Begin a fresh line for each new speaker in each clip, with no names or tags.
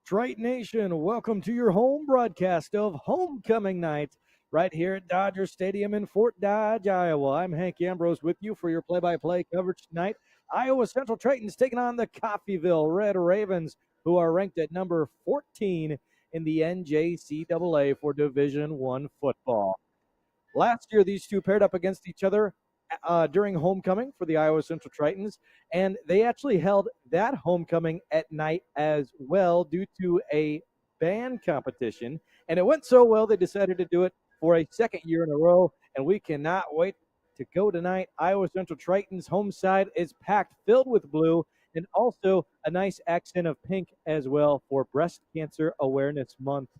Triton Nation, welcome to your home broadcast of Homecoming Night right here at Dodger Stadium in Fort Dodge, Iowa. I'm Hank Ambrose with you for your play-by-play coverage tonight. Iowa Central Tritons taking on the Coffeyville Red Ravines, who are ranked at number 14 in the NJCAA for Division I football. Last year, these two paired up against each other during homecoming for the Iowa Central Tritons, and they actually held that homecoming at night as well due to a band competition. And it went so well, they decided to do it for a second year in a row, and we cannot wait to go tonight. Iowa Central Tritons' home side is packed, filled with blue, and also a nice accent of pink as well for Breast Cancer Awareness Month.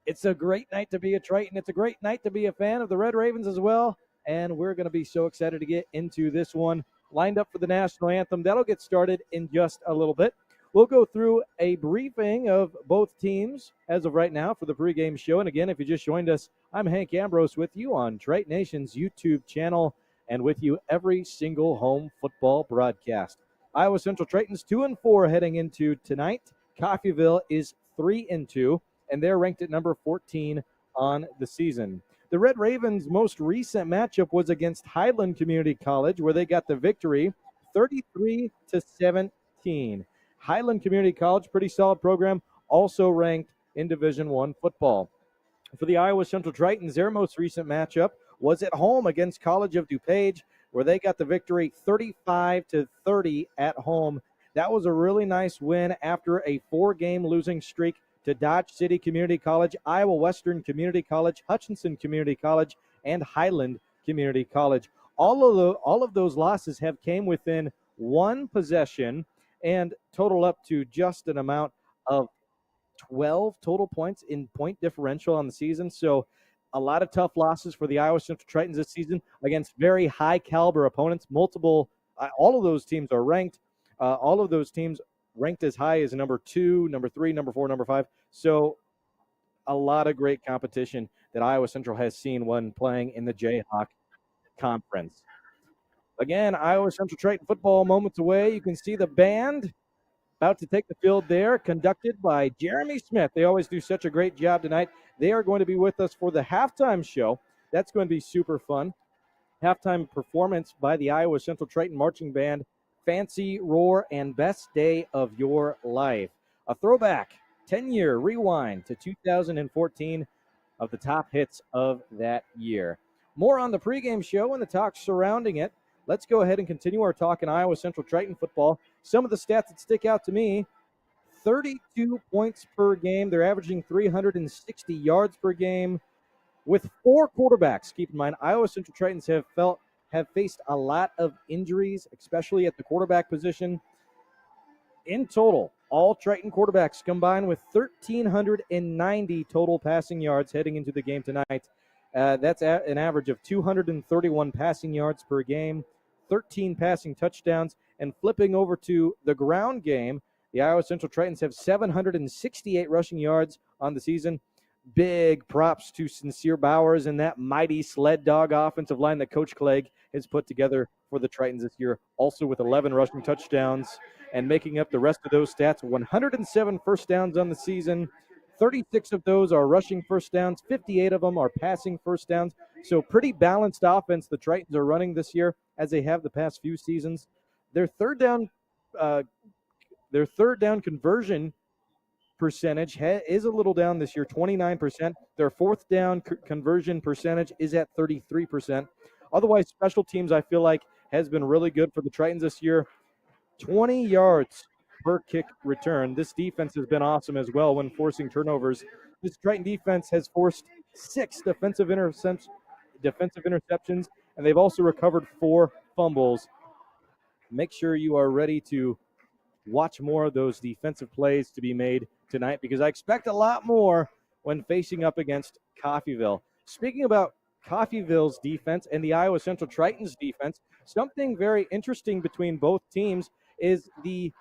It's a great night to be a Triton. It's a great night to be a fan of the Red Ravens as well. And we're going to be so excited to get into this one. Lined up for the national anthem. That'll get started in just a little bit. We'll go through a briefing of both teams as of right now for the pregame show. And again, if you just joined us, I'm Hank Ambrose with you on Triton Nation's YouTube channel and with you every single home football broadcast. Iowa Central Tritons 2-4 heading into tonight. Coffeyville is 3-2. And they're ranked at number 14 on the season. The Red Ravens' most recent matchup was against Highland Community College, where they got the victory 33-17. Highland Community College, pretty solid program, also ranked in Division I football. For the Iowa Central Tritons, their most recent matchup was at home against College of DuPage, where they got the victory 35-30 at home. That was a really nice win after a 4-game losing streak to Dodge City Community College, Iowa Western Community College, Hutchinson Community College, and Highland Community College. All of those losses have came within one possession and total up to just an amount of 12 total points in point differential on the season. So a lot of tough losses for the Iowa Central Tritons this season against very high caliber opponents. All of those teams are ranked. All of those teams ranked as high as number 2, number 3, number 4, number 5. So a lot of great competition that Iowa Central has seen when playing in the Jayhawk Conference. Again, Iowa Central Triton football moments away. You can see the band about to take the field there, conducted by Jeremy Smith. They always do such a great job tonight. They are going to be with us for the halftime show. That's going to be super fun. Halftime performance by the Iowa Central Triton Marching Band, Fancy Roar, and Best Day of Your Life. A throwback, 10-year rewind to 2014 of the top hits of that year. More on the pregame show and the talk surrounding it. Let's go ahead and continue our talk in Iowa Central Triton football. Some of the stats that stick out to me: 32 points per game. They're averaging 360 yards per game with 4 quarterbacks. Keep in mind, Iowa Central Tritons have faced a lot of injuries, especially at the quarterback position. In total, all Triton quarterbacks combined with 1,390 total passing yards heading into the game tonight. That's an average of 231 passing yards per game, 13 passing touchdowns, and flipping over to the ground game, the Iowa Central Tritons have 768 rushing yards on the season. Big props to Sincere Bowers and that mighty sled dog offensive line that Coach Clegg has put together for the Tritons this year, also with 11 rushing touchdowns, and making up the rest of those stats. 107 first downs on the season. 36 of those are rushing first downs. 58 of them are passing first downs. So pretty balanced offense the Tritons are running this year, as they have the past few seasons. Their third down conversion percentage is a little down this year, 29%. Their fourth down conversion percentage is at 33%. Otherwise, special teams, I feel like, has been really good for the Tritons this year. 20 yards per kick return. This defense has been awesome as well when forcing turnovers. This Triton defense has forced 6 defensive interceptions, and they've also recovered 4 fumbles. Make sure you are ready to watch more of those defensive plays to be made tonight, because I expect a lot more when facing up against Coffeyville. Speaking about Coffeyville's defense and the Iowa Central Tritons defense, something very interesting between both teams is the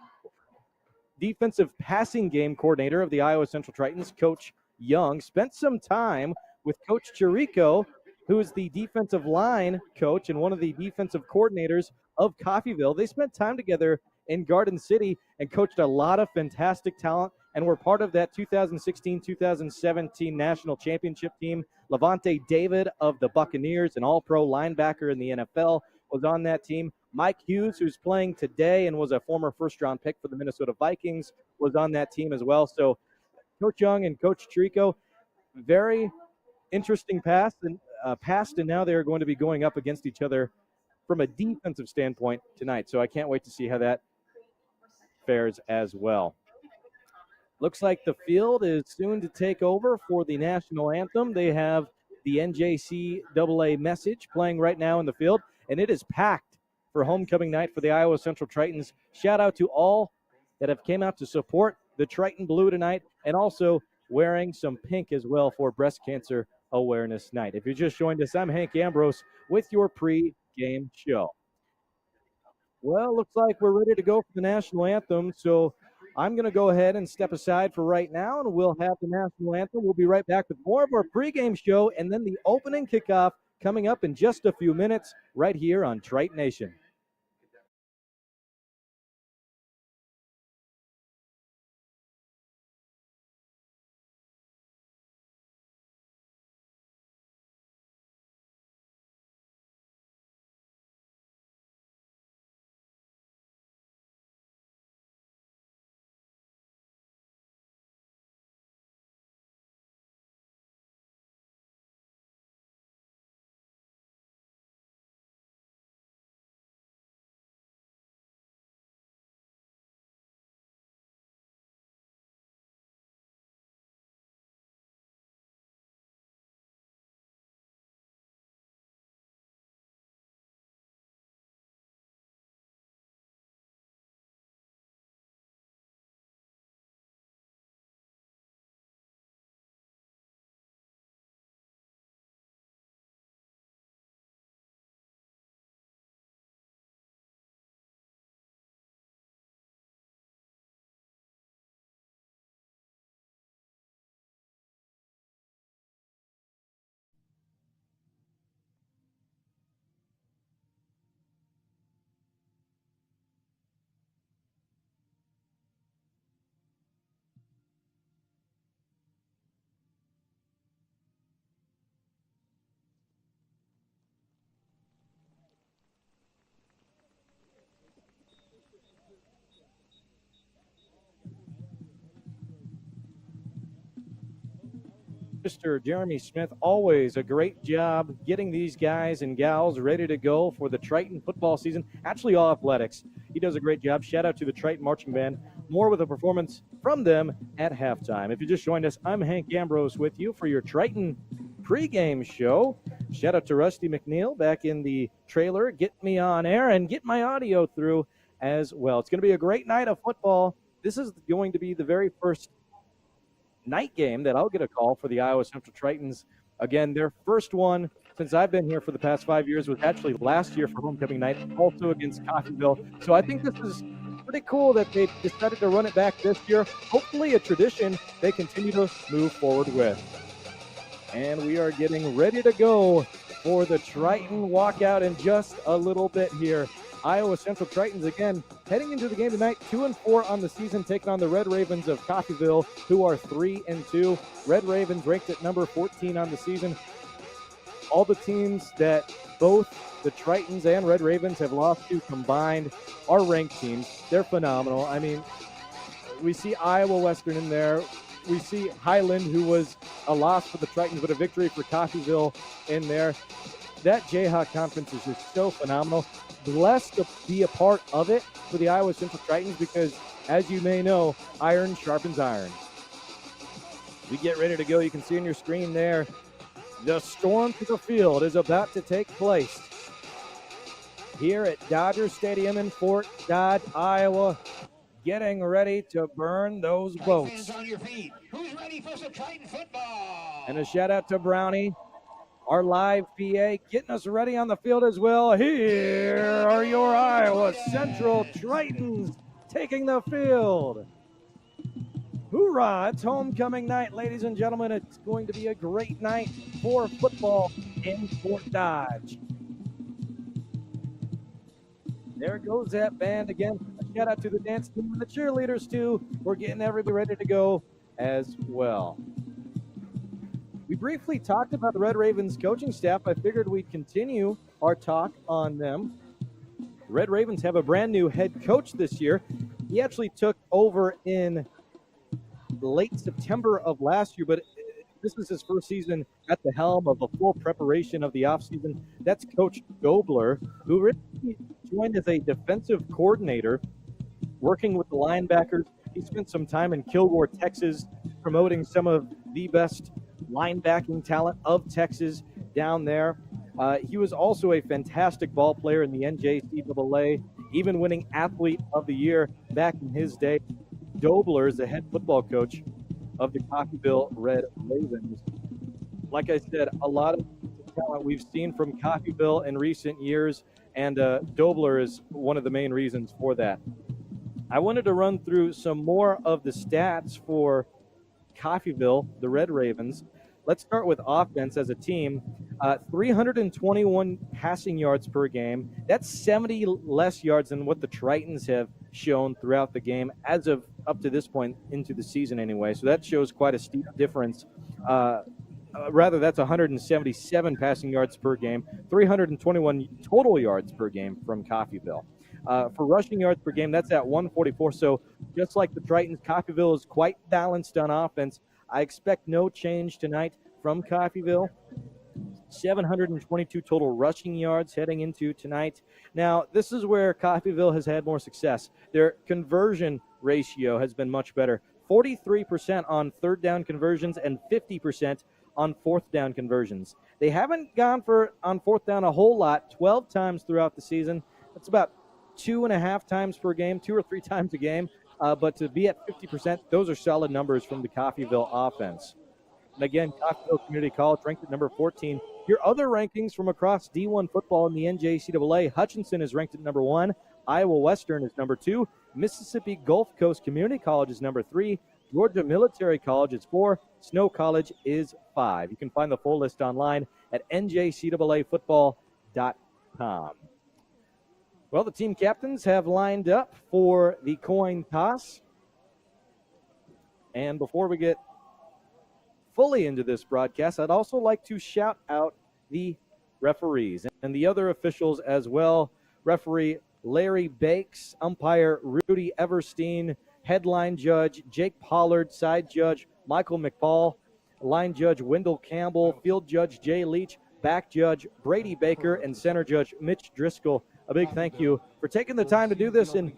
defensive passing game coordinator of the Iowa Central Tritons, Coach Young, spent some time with Coach Chirico, who is the defensive line coach and one of the defensive coordinators of Coffeyville. They spent time together in Garden City and coached a lot of fantastic talent and were part of that 2016-2017 national championship team. Levante David of the Buccaneers, an all-pro linebacker in the NFL, was on that team. Mike Hughes, who's playing today and was a former first-round pick for the Minnesota Vikings, was on that team as well. So Coach Young and Coach Trico, very interesting past, and now they're going to be going up against each other from a defensive standpoint tonight. So I can't wait to see how that fares as well. Looks like the field is soon to take over for the national anthem. They have the NJCAA message playing right now in the field, and it is packed for homecoming night for the Iowa Central Tritons. Shout out to all that have came out to support the Triton Blue tonight, and also wearing some pink as well for Breast Cancer Awareness Night. If you just joined us, I'm Hank Ambrose with your pre-game show. Well, looks like we're ready to go for the national anthem, so I'm going to go ahead and step aside for right now, and we'll have the national anthem. We'll be right back with more of our pregame show, and then the opening kickoff coming up in just a few minutes right here on Triton Nation. Mr. Jeremy Smith, always a great job getting these guys and gals ready to go for the Triton football season. Actually, all athletics. He does a great job. Shout out to the Triton Marching Band. More with a performance from them at halftime. If you just joined us, I'm Hank Ambrose with you for your Triton pregame show. Shout out to Rusty McNeil back in the trailer. Get me on air and get my audio through as well. It's going to be a great night of football. This is going to be the very first night game that I'll get a call for the Iowa Central Tritons. Again, their first one since I've been here for the past 5 years was actually last year for homecoming night, also against Coffeyville. So I think this is pretty cool that they decided to run it back this year. Hopefully a tradition they continue to move forward with. And we are getting ready to go for the Triton walkout in just a little bit here. Iowa Central Tritons, again, heading into the game tonight, 2-4 on the season, taking on the Red Ravens of Coffeyville, who are 3-2. Red Ravens ranked at number 14 on the season. All the teams that both the Tritons and Red Ravens have lost to combined are ranked teams. They're phenomenal. I mean, we see Iowa Western in there. We see Highland, who was a loss for the Tritons, but a victory for Coffeyville in there. That Jayhawk conference is just so phenomenal. Blessed to be a part of it for the Iowa Central Tritons because, as you may know, iron sharpens iron. We get ready to go. You can see on your screen there, the storm to the field is about to take place here at Dodger Stadium in Fort Dodge, Iowa. Getting ready to burn those boats.
On your feet. Who's ready for some Triton football?
And a shout out to Brownie, our live PA, getting us ready on the field as well. Here are your Iowa Central Tritons taking the field. Hoorah, it's homecoming night, ladies and gentlemen. It's going to be a great night for football in Fort Dodge. There goes that band again. A Shout out to the dance team and the cheerleaders, too. We're getting everybody ready to go as well. We briefly talked about the Red Ravens coaching staff. I figured we'd continue our talk on them. The Red Ravens have a brand new head coach this year. He actually took over in late September of last year, but this is his first season at the helm of the full preparation of the offseason. That's Coach Dobler, who originally joined as a defensive coordinator, working with the linebackers. He spent some time in Kilgore, Texas, promoting some of the best linebacking talent of Texas down there. He was also a fantastic ball player in the NJCAA, even winning Athlete of the Year back in his day. Dobler is the head football coach of the Coffeyville Red Ravens. Like I said, a lot of talent we've seen from Coffeyville in recent years, and Dobler is one of the main reasons for that. I wanted to run through some more of the stats for Coffeyville, the Red Ravens. Let's start with offense as a team. 321 passing yards per game. That's 70 less yards than what the Tritons have shown throughout the game as of up to this point into the season anyway. So that shows quite a steep difference. That's 177 passing yards per game, 321 total yards per game from Coffeyville. For rushing yards per game, that's at 144. So just like the Tritons, Coffeyville is quite balanced on offense. I expect no change tonight from Coffeyville. 722 total rushing yards heading into tonight. Now, this is where Coffeyville has had more success. Their conversion ratio has been much better. 43% on third down conversions and 50% on fourth down conversions. They haven't gone for on fourth down a whole lot, 12 times throughout the season. That's about 2.5 times per game, 2 or 3 times a game. But to be at 50%, those are solid numbers from the Coffeyville offense. And again, Coffeyville Community College ranked at number 14. Your other rankings from across D1 football in the NJCAA, Hutchinson is ranked at number 1. Iowa Western is number 2. Mississippi Gulf Coast Community College is number 3. Georgia Military College is 4. Snow College is 5. You can find the full list online at njcaafootball.com. Well, the team captains have lined up for the coin toss. And before we get fully into this broadcast, I'd also like to shout out the referees and the other officials as well. Referee Larry Bakes, umpire Rudy Everstein, headline judge Jake Pollard, side judge Michael McFall, line judge Wendell Campbell, field judge Jay Leach, back judge Brady Baker, and center judge Mitch Driscoll. A big thank you for taking the time to do this and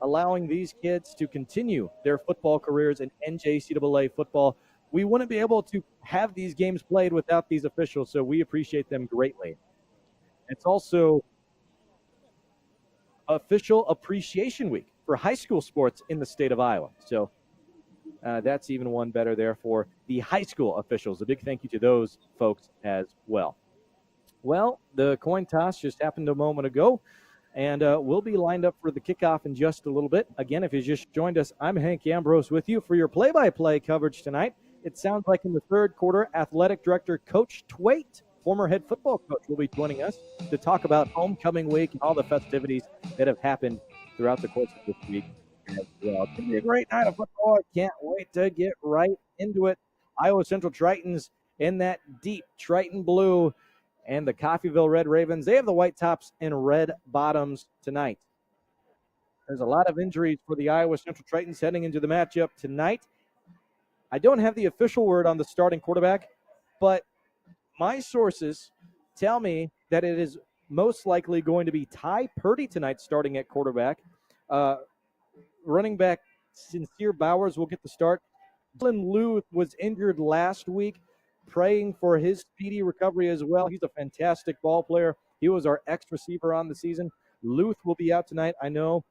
allowing these kids to continue their football careers in NJCAA football. We wouldn't be able to have these games played without these officials, so we appreciate them greatly. It's also Official Appreciation Week for high school sports in the state of Iowa. So that's even one better there for the high school officials. A big thank you to those folks as well. Well, the coin toss just happened a moment ago, and we'll be lined up for the kickoff in just a little bit. Again, if you just joined us, I'm Hank Ambrose with you for your play-by-play coverage tonight. It sounds like in the third quarter, athletic director Coach Twait, former head football coach, will be joining us to talk about homecoming week and all the festivities that have happened throughout the course of this week as well. It's going to be a great night of football. I can't wait to get right into it. Iowa Central Tritons in that deep Triton blue, and the Coffeyville Red Ravens, they have the white tops and red bottoms tonight. There's a lot of injuries for the Iowa Central Tritons heading into the matchup tonight. I don't have the official word on the starting quarterback, but my sources tell me that it is most likely going to be Ty Purdy tonight starting at quarterback. Running back Sincere Bowers will get the start. Dylan Luth was injured last week, praying for his speedy recovery as well. He's a fantastic ball player. He was our X receiver on the season. Luth will be out tonight, I know.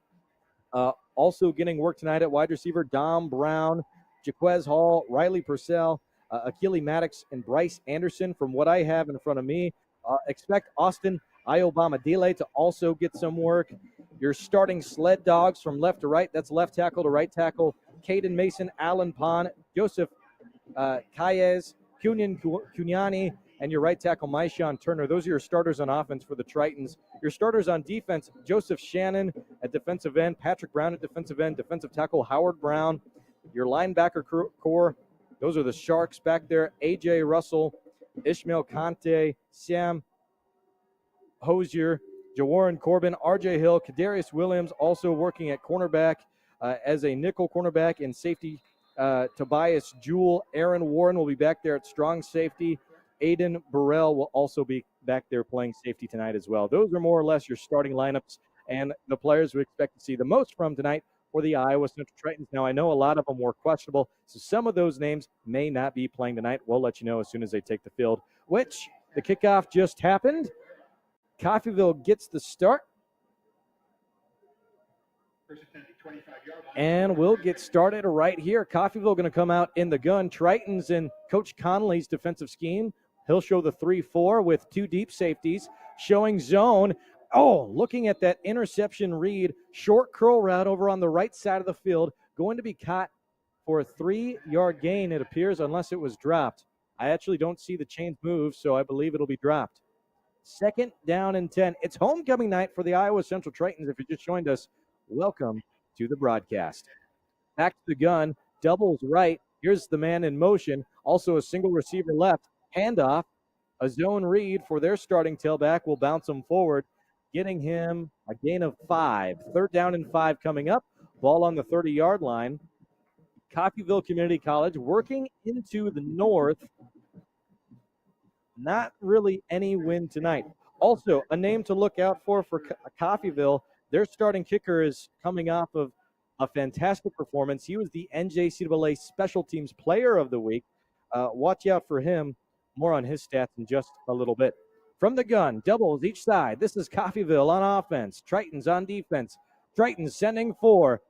Also getting work tonight at wide receiver, Dom Brown, Jaquez Hall, Riley Purcell, Akili Maddox, and Bryce Anderson. From what I have in front of me, expect Austin Iobamadile to also get some work. Your starting sled dogs from left to right, that's left tackle to right tackle, Caden Mason, Alan Pond, Joseph Calles, Cunyan Cunyani, and your right tackle, Maishawn Turner. Those are your starters on offense for the Tritons. Your starters on defense, Joseph Shannon at defensive end, Patrick Brown at defensive end, defensive tackle Howard Brown. Your linebacker core, those are the Sharks back there, A.J. Russell, Ishmael Conte, Sam Hosier, Jawarren Corbin, R.J. Hill, Kadarius Williams also working at cornerback as a nickel cornerback, and safety Tobias Jewell. Aaron Warren will be back there at strong safety. Aiden Burrell will also be back there playing safety tonight as well. Those are more or less your starting lineups and the players we expect to see the most from tonight for the Iowa Central Tritons. Now, I know a lot of them were questionable, so some of those names may not be playing tonight. We'll let you know as soon as they take the field, which the kickoff just happened. Coffeyville gets the start. And we'll get started right here. Coffeyville going to come out in the gun. Tritons in Coach Conley's defensive scheme. He'll show the 3-4 with two deep safeties, showing zone. Oh, looking at that interception read, short curl route over on the right side of the field, going to be caught for a 3-yard gain, it appears, unless it was dropped. I actually don't see the chains move, so I believe it'll be dropped. 2nd down and 10. It's homecoming night for the Iowa Central Tritons. If you just joined us, welcome to the broadcast. Back to the gun, doubles right. Here's the man in motion. Also a single receiver left. Handoff, a zone read for their starting tailback. Will bounce him forward, getting him a gain of 5. 3rd down and 5 coming up. Ball on the 30-yard line. Coffeyville Community College working into the north. Not really any win tonight. Also, a name to look out for Coffeyville. Their starting kicker is coming off of a fantastic performance. He was the NJCAA Special Teams Player of the Week. Watch out for him. More on his stats in just a little bit. From the gun, doubles each side. This is Coffeyville on offense. Tritons on defense. Tritons sending 4.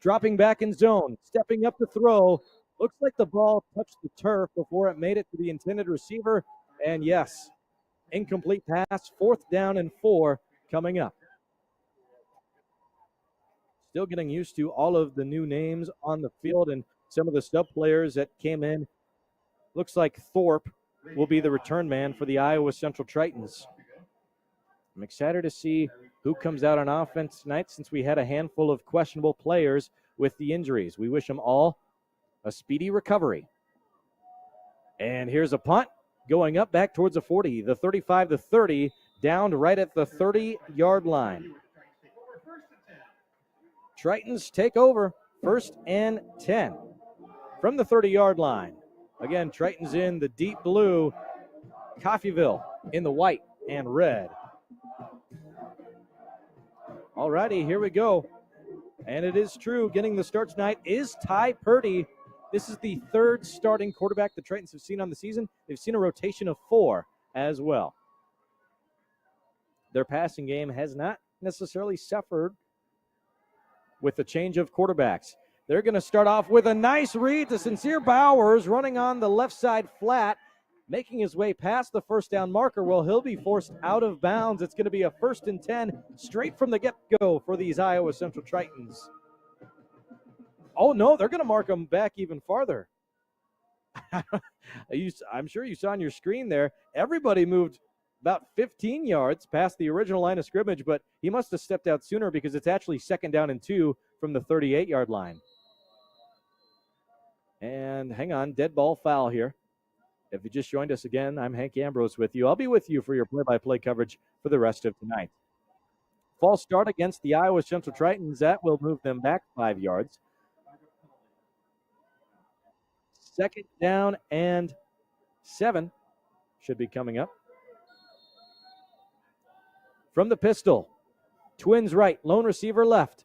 Dropping back in zone. Stepping up to throw. Looks like the ball touched the turf before it made it to the intended receiver. And yes, incomplete pass. 4th down and 4 coming up. Still getting used to all of the new names on the field and some of the sub players that came in. Looks like Thorpe will be the return man for the Iowa Central Tritons. I'm excited to see who comes out on offense tonight, since we had a handful of questionable players with the injuries. We wish them all a speedy recovery. And here's a punt going up back towards the 40, the 35 to 30, down right at the 30-yard line. Tritons take over, 1st and 10 from the 30-yard line. Again, Tritons in the deep blue, Coffeyville in the white and red. All righty, here we go. And it is true, getting the start tonight is Ty Purdy. This is the 3rd starting quarterback the Tritons have seen on the season. They've seen a rotation of 4 as well. Their passing game has not necessarily suffered with the change of quarterbacks. They're going to start off with a nice read to Sincere Bowers, running on the left side flat, making his way past the 1st down marker. Well, he'll be forced out of bounds. It's going to be a 1st and 10 straight from the get-go for these Iowa Central Tritons. Oh, no, they're going to mark him back even farther. I'm sure you saw on your screen there, everybody moved about 15 yards past the original line of scrimmage, but he must have stepped out sooner, because it's actually 2nd down and 2 from the 38-yard line. And hang on, dead ball foul here. If you just joined us again, I'm Hank Ambrose with you. I'll be with you for your play-by-play coverage for the rest of tonight. False start against the Iowa Central Tritons. That will move them back 5 yards. 2nd down and 7 should be coming up. From the pistol, Twins right, lone receiver left.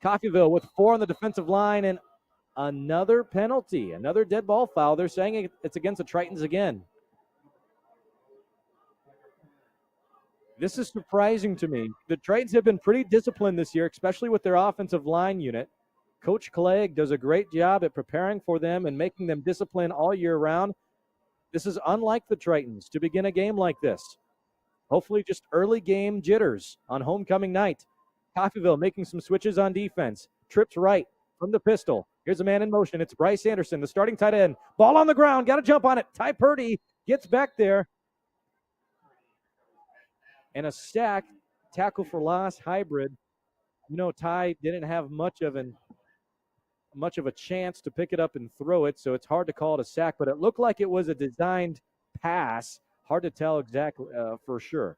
Coffeyville with 4 on the defensive line, and another penalty, another dead ball foul. They're saying it's against the Tritons again. This is surprising to me. The Tritons have been pretty disciplined this year, especially with their offensive line unit. Coach Clegg does a great job at preparing for them and making them disciplined all year round. This is unlike the Tritons to begin a game like this. Hopefully just early game jitters on homecoming night. Coffeyville making some switches on defense. Trips right from the pistol. Here's a man in motion. It's Bryce Anderson, the starting tight end. Ball on the ground. Got to jump on it. Ty Purdy Gets back there. And a sack, tackle for loss, hybrid. You know, Ty didn't have much of a chance to pick it up and throw it, so it's hard to call it a sack, but it looked like it was a designed pass. Hard to tell exactly for sure.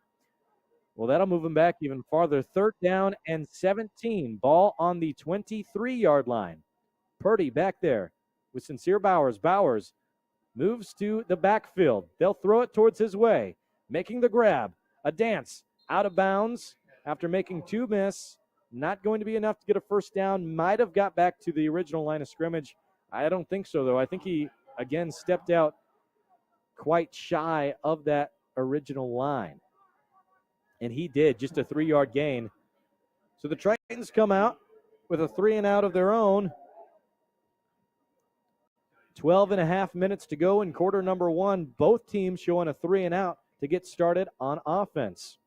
Well, that'll move him back even farther. 3rd down and 17. Ball on the 23-yard line. Purdy back there with Sincere Bowers. Bowers moves to the backfield. They'll throw it towards his way. Making the grab. A dance out of bounds after making 2 miss. Not going to be enough to get a first down. Might have got back to the original line of scrimmage. I don't think so, though. I think he, again, stepped out quite shy of that original line. And he did, just a 3-yard gain. So the Tritons come out with a 3-and-out of their own. 12.5 minutes to go in quarter number 1. Both teams showing a 3-and-out to get started on offense.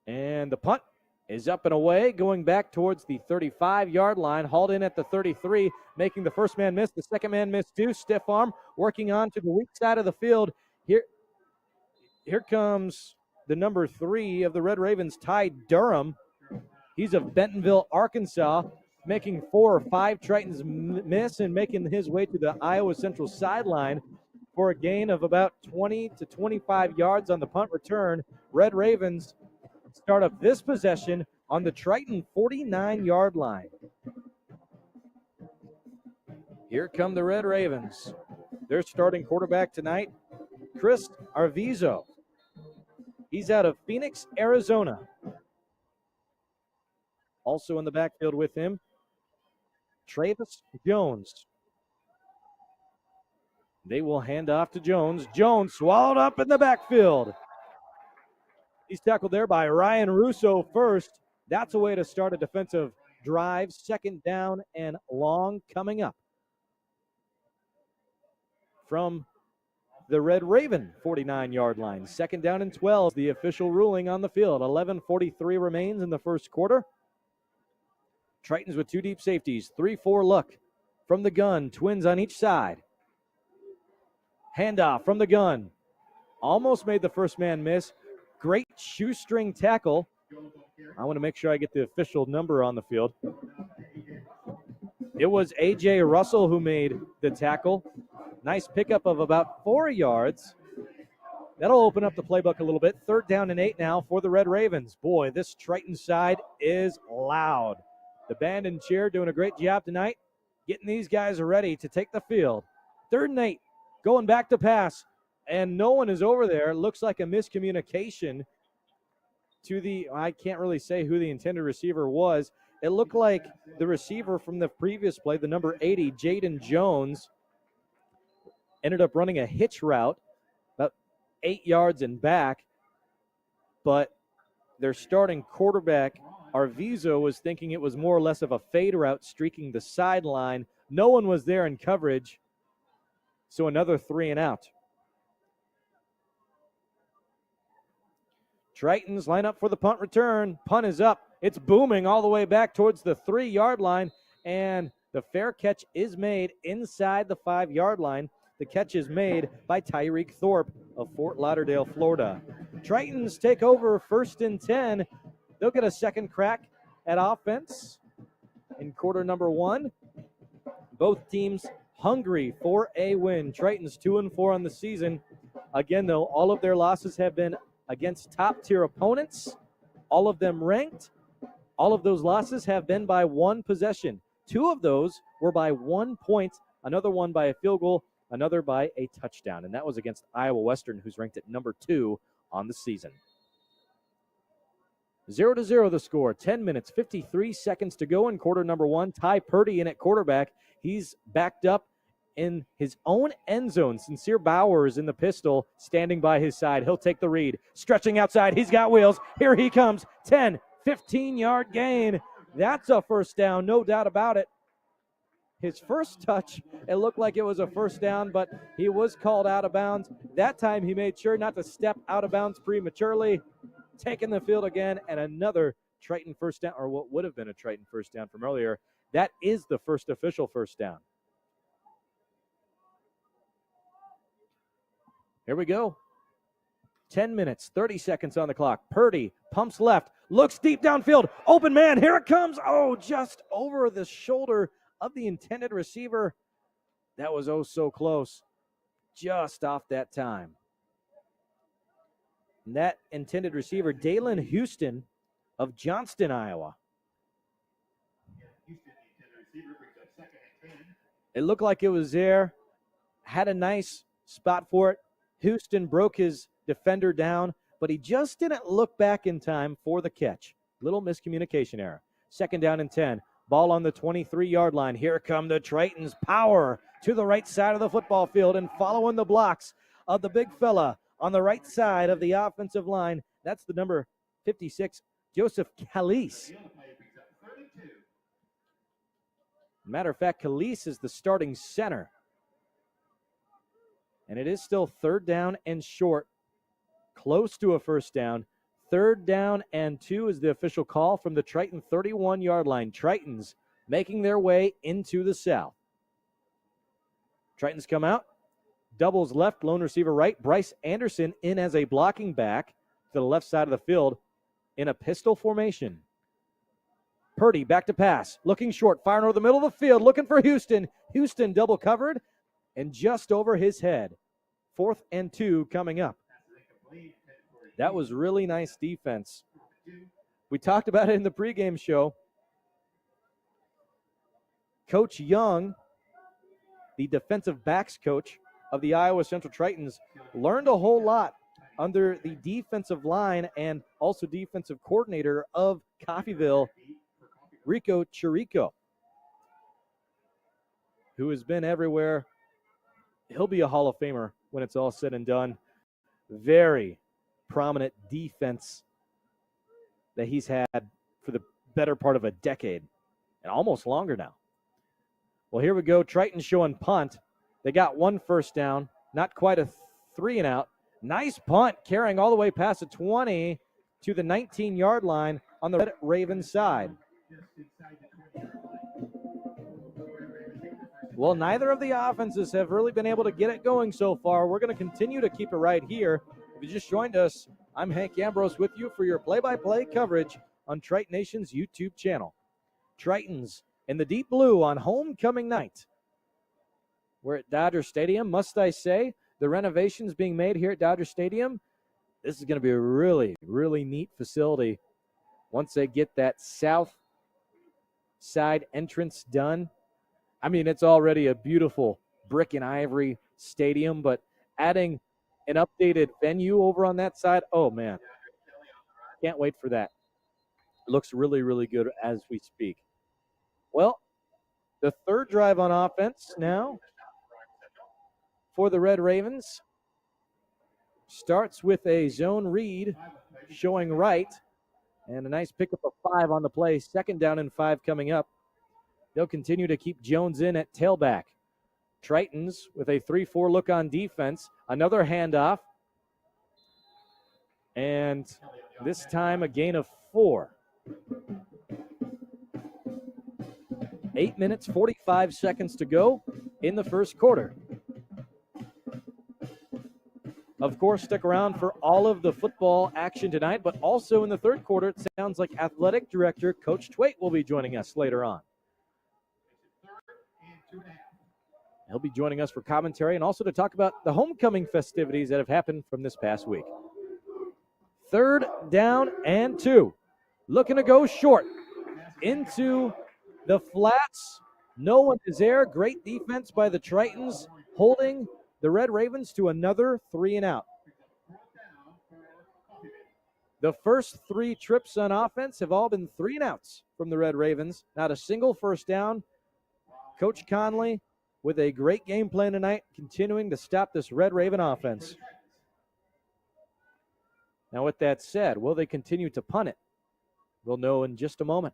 And the punt is up and away, going back towards the 35-yard line. Hauled in at the 33, making the first man miss. The second man miss too. Stiff arm, working on to the weak side of the field. Here comes the number 3 of the Red Ravens, Ty Durham. He's of Bentonville, Arkansas, making 4 or 5 Tritons miss and making his way to the Iowa Central sideline for a gain of about 20 to 25 yards on the punt return. Red Ravens start up this possession on the Triton 49-yard line. Here come the Red Ravens. Their starting quarterback tonight, Chris Arvizo. He's out of Phoenix, Arizona. Also in the backfield with him, Travis Jones. They will hand off to Jones. Jones swallowed up in the backfield. He's tackled there by Ryan Russo first. That's a way to start a defensive drive. 2nd down and long coming up from the Red Raven 49-yard line. 2nd down and 12, the official ruling on the field. 11:43 remains in the first quarter. Tritons with 2 deep safeties. 3-4 look from the gun. Twins on each side. Handoff from the gun. Almost made the first man miss. Great shoestring tackle. I want to make sure I get the official number on the field. It was A.J. Russell who made the tackle. Nice pickup of about 4 yards. That'll open up the playbook a little bit. 3rd down and 8 now for the Red Ravens. Boy, this Triton side is loud. The band and cheer doing a great job tonight, getting these guys ready to take the field. 3rd and 8, going back to pass, and no one is over there. Looks like a miscommunication to I can't really say who the intended receiver was. It looked like the receiver from the previous play, the number 80, Jaden Jones, ended up running a hitch route about 8 yards and back, but their starting quarterback, Arvizo, was thinking it was more or less of a fade route streaking the sideline. No one was there in coverage, so another 3-and-out. Tritons line up for the punt return. Punt is up. It's booming all the way back towards the 3-yard line, and the fair catch is made inside the 5-yard line. The catch is made by Tyreek Thorpe of Fort Lauderdale, Florida. Tritons take over 1st and 10. They'll get a second crack at offense in quarter number 1. Both teams hungry for a win. Tritons 2-4 on the season. Again, though, all of their losses have been against top-tier opponents, all of them ranked. All of those losses have been by 1 possession. 2 of those were by 1 point, another one by a field goal, another by a touchdown, and that was against Iowa Western, who's ranked at number 2 on the season. 0-0 the score. 10 minutes, 53 seconds to go in quarter number 1. Ty Purdy in at quarterback. He's backed up in his own end zone. Sincere Bowers in the pistol, standing by his side. He'll take the read. Stretching outside. He's got wheels. Here he comes. 10, 15-yard gain. That's a first down, no doubt about it. His first touch, it looked like it was a first down, but he was called out of bounds. That time he made sure not to step out of bounds prematurely. Taking the field again, and another Triton first down, or what would have been a Triton first down from earlier. That is the first official first down. Here we go. 10 minutes, 30 seconds on the clock. Purdy pumps left, looks deep downfield. Open man, here it comes. Oh, just over the shoulder of the intended receiver. That was oh so close. Just off that time. And that intended receiver, Dalen Houston of Johnston, Iowa. It looked like it was there. Had a nice spot for it. Houston broke his defender down, but he just didn't look back in time for the catch. Little miscommunication error. 2nd down and 10. Ball on the 23-yard line. Here come the Tritons. Power to the right side of the football field and following the blocks of the big fella on the right side of the offensive line. That's the number 56, Joseph Calise. Matter of fact, Calise is the starting center. And it is still 3rd down and short, close to a first down. 3rd down and 2 is the official call from the Triton 31-yard line. Tritons making their way into the south. Tritons come out, doubles left, lone receiver right. Bryce Anderson in as a blocking back to the left side of the field in a pistol formation. Purdy back to pass, looking short, firing over the middle of the field, looking for Houston. Houston double covered and just over his head. 4th and 2 coming up. That was really nice defense. We talked about it in the pregame show. Coach Young, the defensive backs coach of the Iowa Central Tritons, learned a whole lot under the defensive line and also defensive coordinator of Coffeyville, Rico Chirico, who has been everywhere. He'll be a Hall of Famer when it's all said and done. Very prominent defense that he's had for the better part of a decade and almost longer now. Well, here we go. Triton showing punt. They got 1 first down, not quite a 3 and out. Nice punt, carrying all the way past the 20 to the 19-yard line on the Red Ravens side. Well, neither of the offenses have really been able to get it going so far. We're going to continue to keep it right here. If you just joined us, I'm Hank Ambrose with you for your play-by-play coverage on Triton Nation's YouTube channel. Tritons in the deep blue on homecoming night. We're at Dodger Stadium, must I say. The renovations being made here at Dodger Stadium. This is going to be a really, really neat facility once they get that south side entrance done. I mean, it's already a beautiful brick and ivory stadium, but adding an updated venue over on that side, oh, man. Can't wait for that. It looks really, really good as we speak. Well, the 3rd drive on offense now for the Red Ravens starts with a zone read showing right and a nice pickup of 5 on the play. 2nd down and 5 coming up. They'll continue to keep Jones in at tailback. Tritons with a 3-4 look on defense. Another handoff. And this time a gain of 4. 8 minutes, 45 seconds to go in the first quarter. Of course, stick around for all of the football action tonight, but also in the 3rd quarter, it sounds like Athletic Director Coach Twait will be joining us later on. He'll be joining us for commentary and also to talk about the homecoming festivities that have happened from this past week. 3rd down and 2. Looking to go short into the flats. No one is there. Great defense by the Tritons, holding the Red Ravens to another 3 and out. The first 3 trips on offense have all been 3 and outs from the Red Ravens. Not a single first down. Coach Conley with a great game plan tonight, continuing to stop this Red Raven offense. Now, with that said, will they continue to punt it? We'll know in just a moment.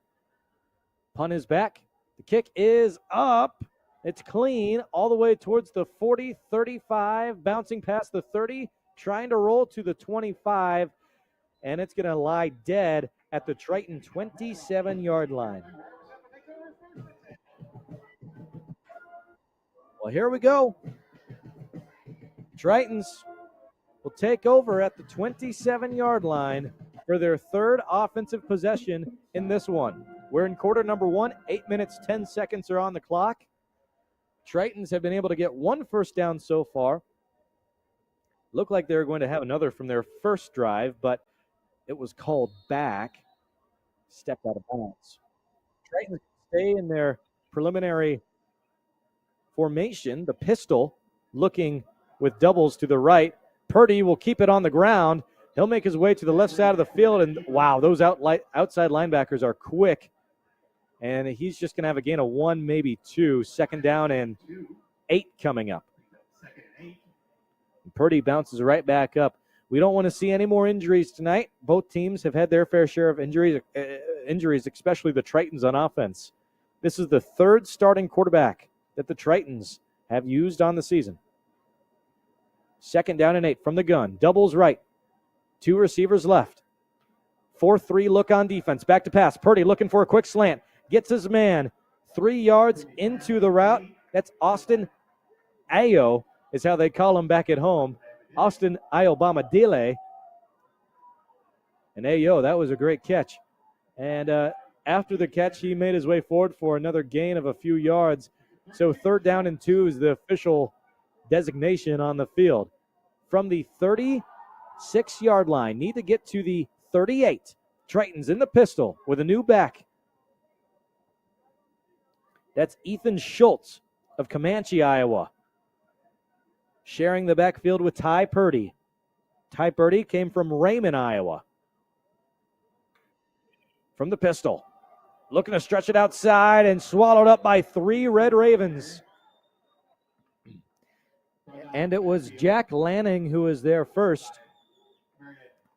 Punt is back. The kick is up. It's clean all the way towards the 40, 35, bouncing past the 30, trying to roll to the 25, and it's going to lie dead at the Triton 27-yard line. Well, here we go. Tritons will take over at the 27-yard line for their third offensive possession in this one. We're in quarter number 1. 8 minutes, 10 seconds are on the clock. Tritons have been able to get one first down so far. Looked like they were going to have another from their first drive, but it was called back. Stepped out of bounds. Tritons stay in their preliminary formation, the pistol, looking with doubles to the right. Purdy will keep it on the ground. He'll make his way to the left side of the field, and wow, those outside linebackers are quick. And he's just going to have a gain of 1, maybe 2. Second down and 8 coming up. Purdy bounces right back up. We don't want to see any more injuries tonight. Both teams have had their fair share of injuries, especially the Tritons on offense. This is the third starting quarterback that the Tritons have used on the season. Second down and 8 from the gun. Doubles right. 2 receivers left. 4-3 look on defense. Back to pass. Purdy looking for a quick slant. Gets his man 3 yards into the route. That's Austin Ayo is how they call him back at home. Austin Ayobamadile. And Ayo, that was a great catch. And after the catch, he made his way forward for another gain of a few yards. So third down and 2 is the official designation on the field. From the 36-yard line, need to get to the 38. Tritons in the pistol with a new back. That's Ethan Schultz of Comanche, Iowa, sharing the backfield with Ty Purdy. Ty Purdy came from Raymond, Iowa. From the pistol, looking to stretch it outside and swallowed up by 3 Red Ravens. And it was Jack Lanning who was there first.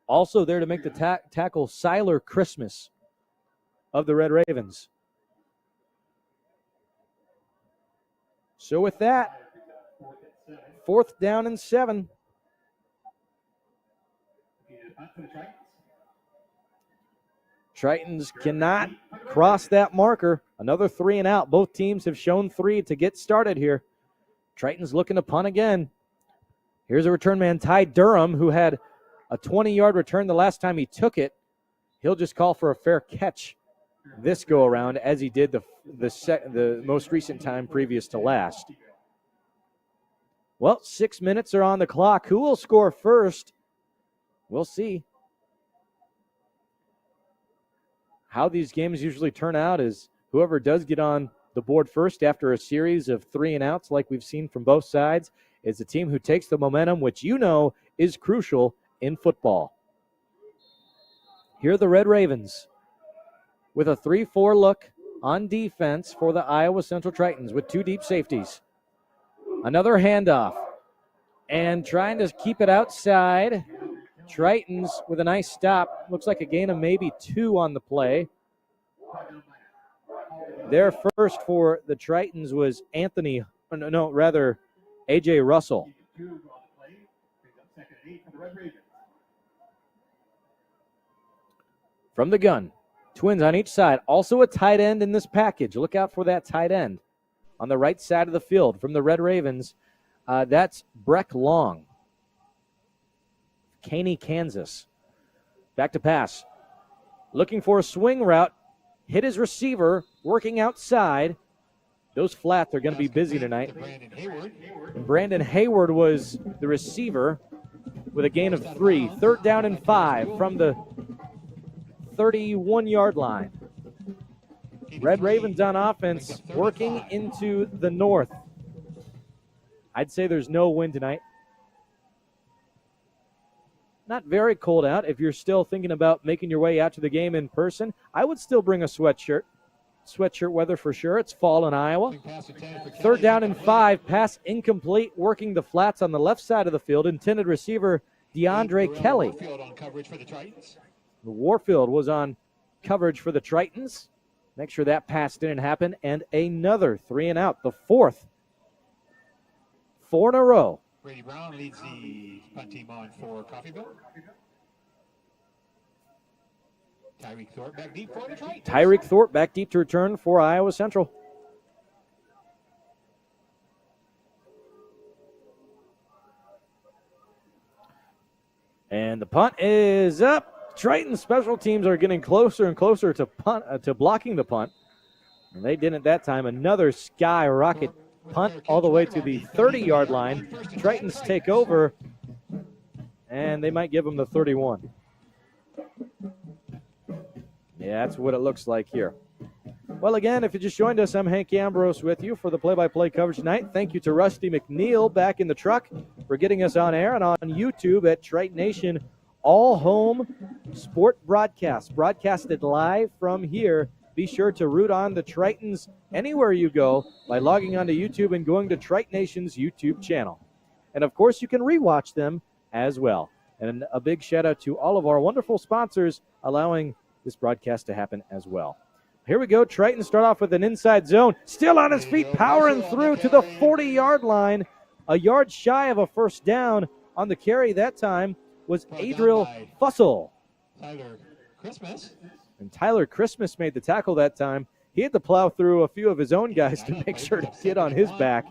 Also there to make the tackle, Siler Christmas of the Red Ravens. So with that, 4th down and 7. Tritons cannot cross that marker. Another 3 and out. Both teams have shown 3 to get started here. Tritons looking to punt again. Here's a return man, Ty Durham, who had a 20-yard return the last time he took it. He'll just call for a fair catch this go around, as he did the most recent time previous to last. Well, 6 minutes are on the clock. Who will score first? We'll see. How these games usually turn out is whoever does get on the board first after a series of 3 and outs like we've seen from both sides is the team who takes the momentum, which you know is crucial in football. Here are the Red Ravens with a 3-4 look on defense for the Iowa Central Tritons with 2 deep safeties. Another handoff and trying to keep it outside. Tritons with a nice stop. Looks like a gain of maybe 2 on the play. Their first for the Tritons was A.J. Russell. From the gun, twins on each side. Also a tight end in this package. Look out for that tight end on the right side of the field from the Red Ravens. That's Breck Long, Caney, Kansas. Back to pass. Looking for a swing route. Hit his receiver, working outside. Those flats are going to be busy tonight. Brandon Hayward was the receiver with a gain of 3. 3rd down and 5 from the 31-yard line. Red Ravens on offense working into the north. I'd say there's no wind tonight. Not very cold out. If you're still thinking about making your way out to the game in person, I would still bring a sweatshirt. Sweatshirt weather for sure. It's fall in Iowa. 3rd down and 5. Pass incomplete. Working the flats on the left side of the field. Intended receiver DeAndre Kelly. Warfield was on coverage for the Tritons. Make sure that pass didn't happen. And another 3 and out. The 4th. 4 in a row.
Brady Brown leads the punt team on for Coffeyville. Tyreek Thorpe back deep for the Tritons.
Tyreek Thorpe back deep to return for Iowa Central. And the punt is up. Triton special teams are getting closer and closer to blocking the punt. And they didn't that time. Another skyrocket punt all the way to the 30-yard line. Tritons take over, and they might give them the 31. Yeah, that's what it looks like here. Well, again, if you just joined us, I'm Hank Ambrose with you for the play-by-play coverage tonight. Thank you to Rusty McNeil back in the truck for getting us on air and on YouTube at Triton Nation all-home sport broadcast, broadcasted live from here. Be sure to root on the Tritons anywhere you go by logging onto YouTube and going to Triton Nation's YouTube channel. And, of course, you can rewatch them as well. And a big shout-out to all of our wonderful sponsors allowing this broadcast to happen as well. Here we go. Triton start off with an inside zone. Still on his feet, powering through to the 40-yard line. A yard shy of a first down on the carry that time was Adriel Fussell.
Tyler Christmas.
And Tyler Christmas made the tackle that time. He had to plow through a few of his own guys to make sure to get on his back.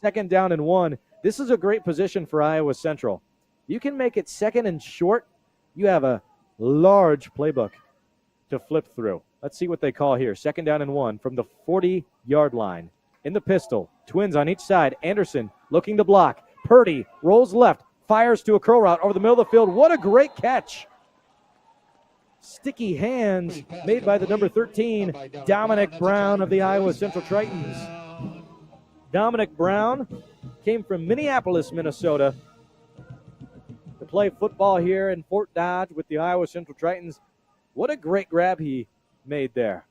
2nd down and 1. This is a great position for Iowa Central. You can make it 2nd and short. You have a large playbook to flip through. Let's see what they call here. 2nd down and 1 from the 40-yard line. In the pistol, twins on each side. Anderson looking to block. Purdy rolls left, fires to a curl route over the middle of the field. What a great catch. Sticky hands made by the number 13, Dominic Brown of the Iowa Central Tritons. Dominic Brown came from Minneapolis, Minnesota to play football here in Fort Dodge with the Iowa Central Tritons. What a great grab he made there.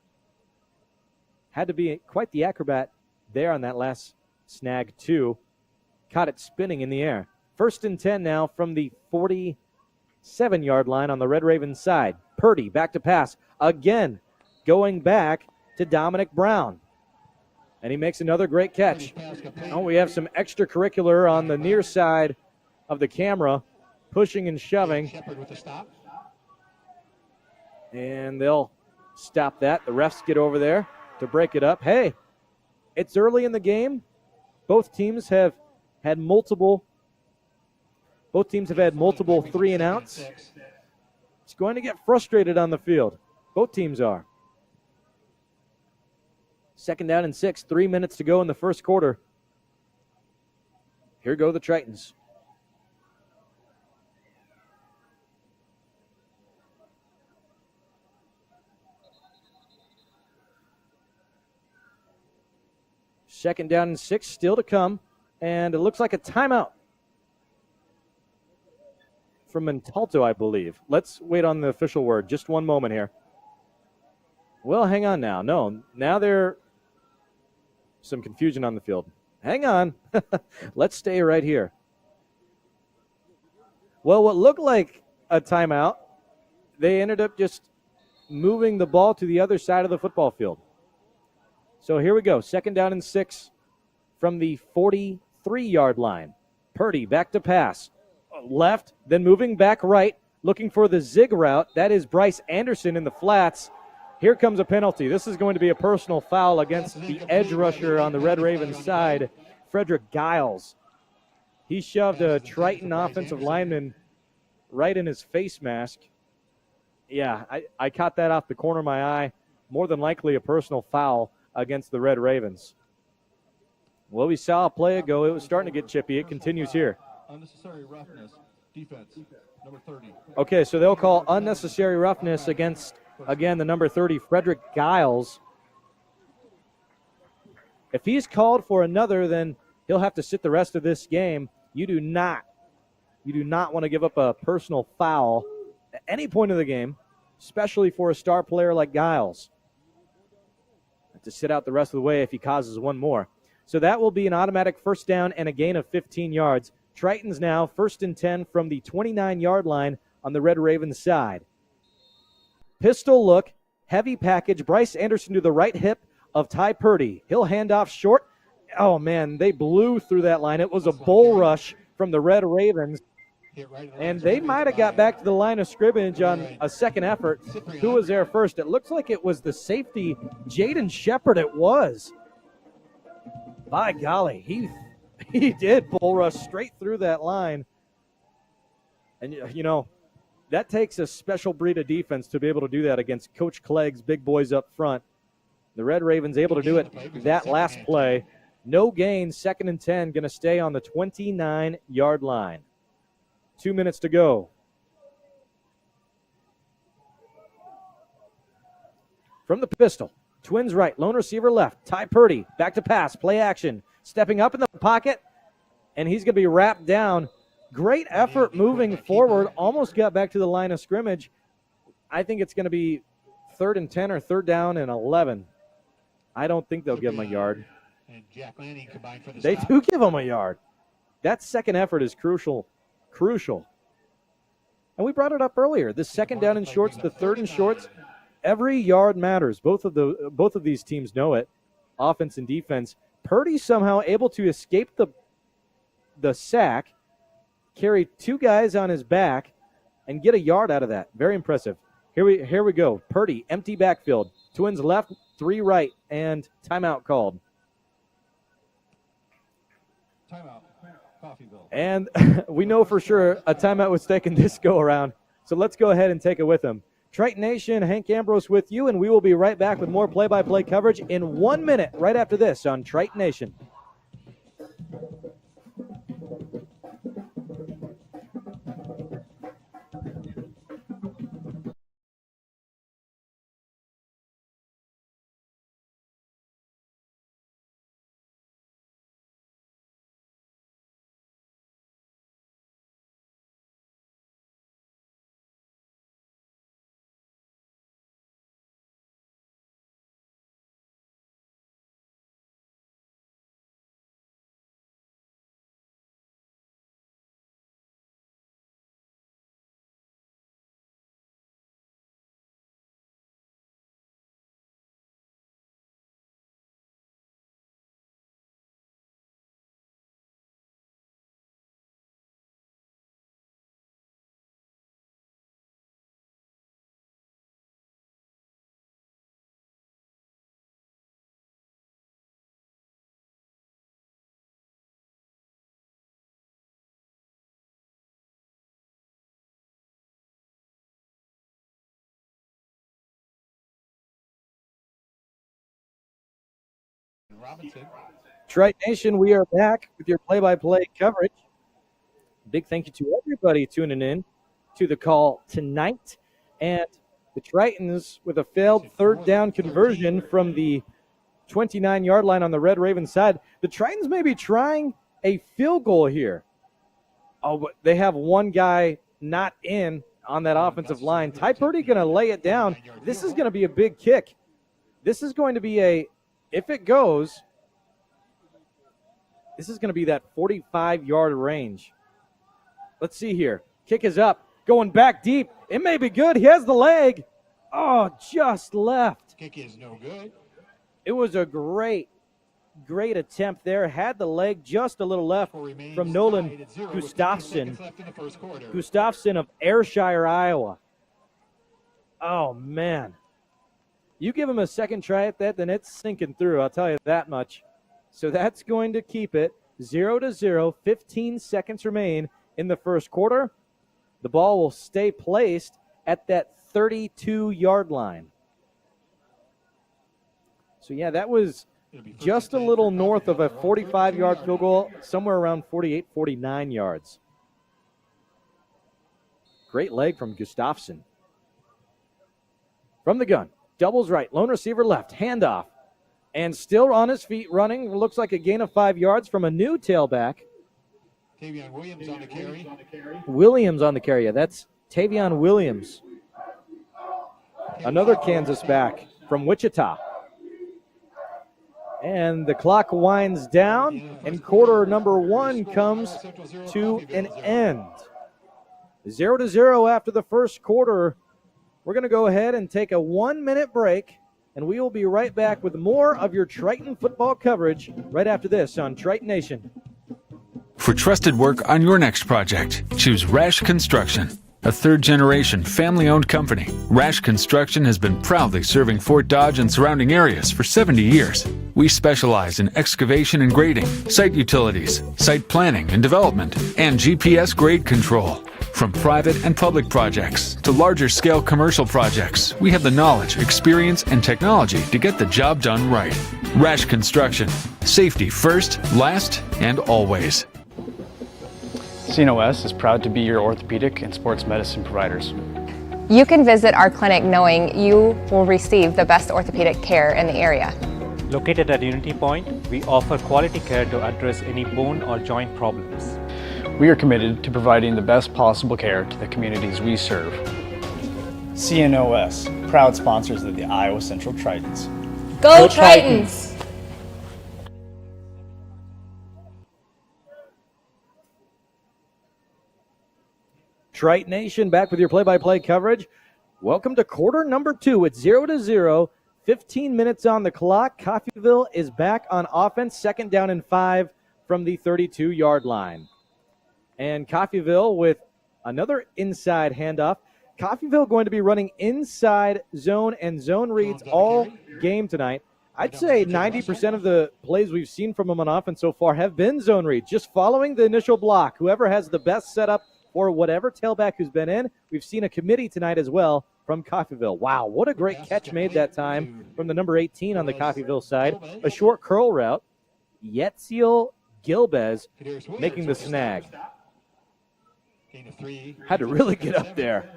Had to be quite the acrobat there on that last snag, too. Caught it spinning in the air. 1st and 10 now from the 47-yard line on the Red Ravens side. Purdy back to pass. Again, going back to Dominic Brown. And he makes another great catch. Oh, we have some extracurricular on the near side of the camera, pushing and shoving. And they'll stop that. The refs get over there to break it up. Hey, it's early in the game. Both teams have had multiple 3 and outs. It's going to get frustrated on the field. Both teams are. 2nd down and 6, 3 minutes to go in the first quarter. Here go the Tritons. Second down and 6 still to come, and it looks like a timeout from Montalto, I believe. Let's wait on the official word. Just one moment here. Well, hang on now. No, now there's some confusion on the field. Hang on. Let's stay right here. Well, what looked like a timeout, they ended up just moving the ball to the other side of the football field. So here we go. 2nd down and 6 from the 43-yard line. Purdy back to pass. Left, then moving back right, looking for the zig route. That is Bryce Anderson in the flats. Here comes a penalty. This is going to be a personal foul against the edge rusher on the Red Ravens side, Frederick Giles. He shoved a Triton offensive lineman right in his face mask. Yeah, I caught that off the corner of my eye. More than likely a personal foul against the Red Ravens. Well, we saw a play ago. It was starting to get chippy. It continues here.
Unnecessary roughness. Defense. Number 30.
Okay, so they'll call unnecessary roughness against, again, the number 30, Frederick Giles. If he's called for another, then he'll have to sit the rest of this game. You do not want to give up a personal foul at any point of the game, especially for a star player like Giles. Have to sit out the rest of the way if he causes one more. So that will be an automatic first down and a gain of 15 yards. Tritons now 1st and 10 from the 29-yard line on the Red Ravens side. Pistol look, heavy package. Bryce Anderson to the right hip of Ty Purdy. He'll hand off short. Oh, man, they blew through that line. It was a bull rush from the Red Ravens. And they might have got back to the line of scrimmage on a second effort. Who was there first? It looks like it was the safety, Jaden Shepard. It was. By golly, he did bull rush straight through that line. And, that takes a special breed of defense to be able to do that against Coach Clegg's big boys up front. The Red Ravens able to do it that last play. No gain, 2nd and 10, going to stay on the 29-yard line. 2 minutes to go. From the pistol, Twins right, lone receiver left, Ty Purdy, back to pass, play action, stepping up in the pocket, and he's going to be wrapped down. Great effort moving forward, almost got back to the line of scrimmage. I think it's going to be 3rd and 10 or 3rd down and 11. I don't think they'll give him a yard. They do give him a yard. That second effort is crucial. And we brought it up earlier. The 2nd down and shorts, the 3rd and shorts, every yard matters. Both of these teams know it, offense and defense. Purdy somehow able to escape the sack, carry 2 guys on his back, and get a yard out of that. Very impressive. Here we go. Purdy, empty backfield. Twins left, 3 right, and timeout called.
Timeout. Coffeyville.
And we know for sure a timeout was taken this go around. So let's go ahead and take it with him. Triton Nation, Hank Ambrose with you, and we will be right back with more play-by-play coverage in 1 minute right after this on Triton Nation.
Robinson.
Triton Nation, we are back with your play-by-play coverage. Big thank you to everybody tuning in to the call tonight. And the Tritons with a failed 3rd down conversion from the 29-yard line on the Red Ravens side. The Tritons may be trying a field goal here. Oh, but they have one guy not in on that offensive line. Ty Purdy going to lay it down. This is going to be a big kick. This is going to be if it goes, this is going to be that 45-yard range. Let's see here. Kick is up, going back deep. It may be good. He has the leg. Oh, just left.
Kick is no good.
It was a great attempt there. Had the leg just a little left from Nolan Gustafson. Gustafson of Ayrshire, Iowa. Oh, man. You give him a second try at that, then it's sinking through, I'll tell you that much. So that's going to keep it 0-0. 15 seconds remain in the first quarter. The ball will stay placed at that 32-yard line. So, yeah, that was just a little north of a 45-yard field goal, somewhere around 48, 49 yards. Great leg from Gustafson. From the gun. Doubles right, lone receiver left, handoff. And still on his feet running, looks like a gain of 5 yards from a new tailback.
Tavion Williams on the carry.
Williams on the carry, yeah, that's Tavion Williams. Another Kansas back from Wichita. And the clock winds down, and quarter number 1 comes to an end. 0-0 after the first quarter. We're going to go ahead and take a 1-minute break, and we will be right back with more of your Triton football coverage right after this on Triton Nation.
For trusted work on your next project, choose Rash Construction, a third-generation family-owned company. Rash Construction has been proudly serving Fort Dodge and surrounding areas for 70 years. We specialize in excavation and grading, site utilities, site planning and development, and GPS grade control. From private and public projects to larger scale commercial projects, we have the knowledge, experience, and technology to get the job done right. Rash Construction. Safety first, last, and always.
CNOS is proud to be your orthopedic and sports medicine providers.
You can visit our clinic knowing you will receive the best orthopedic care in the area.
Located at Unity Point, we offer quality care to address any bone or joint problems.
We are committed to providing the best possible care to the communities we serve.
CNOS, proud sponsors of the Iowa Central Tritons.
Go Tritons!
Triton Nation back with your play-by-play coverage. Welcome to quarter number 2. It's 0-0. 15 minutes on the clock. Coffeyville is back on offense. 2nd down and 5 from the 32-yard line. And Coffeyville with another inside handoff. Coffeyville going to be running inside zone and zone reads all game tonight. I'd say 90% of the plays we've seen from them on offense so far have been zone reads, just following the initial block. Whoever has the best setup or whatever tailback who's been in. We've seen a committee tonight as well from Coffeyville. Wow, what a great catch made that time from the number 18 on the Coffeyville side. A short curl route. Yetziel Gilbez making the snag. Had to really get up there.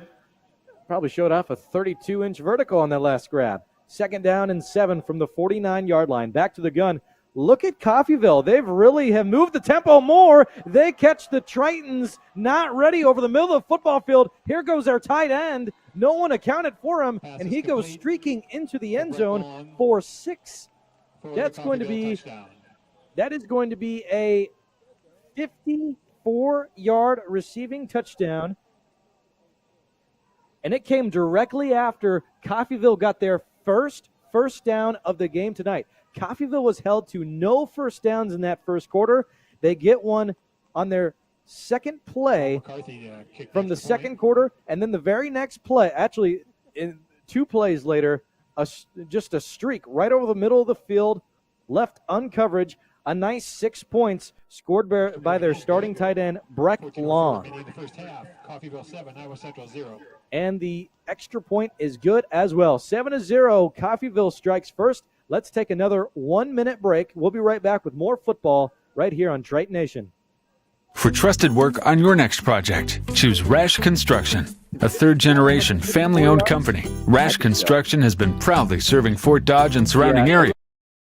Probably showed off a 32-inch vertical on that last grab. 2nd down and 7 from the 49-yard line. Back to the gun. Look at Coffeyville. They've really have moved the tempo more. They catch the Tritons not ready over the middle of the football field. Here goes our tight end. No one accounted for him, and he goes streaking into the end zone for 6. That is going to be a 54-yard receiving touchdown. And it came directly after Coffeyville got their first down of the game tonight. Coffeyville was held to no first downs in that first quarter. They get one on their second play from the second quarter, and then the very next play, actually 2 plays later, just a streak right over the middle of the field, left uncoverage. A nice 6 points scored by their starting tight end, Breck Long. And the extra point is good as well. 7-0, Coffeyville strikes first. Let's take another 1-minute break. We'll be right back with more football right here on Triton Nation.
For trusted work on your next project, choose Rash Construction, a third-generation family-owned company. Rash Construction has been proudly serving Fort Dodge and surrounding areas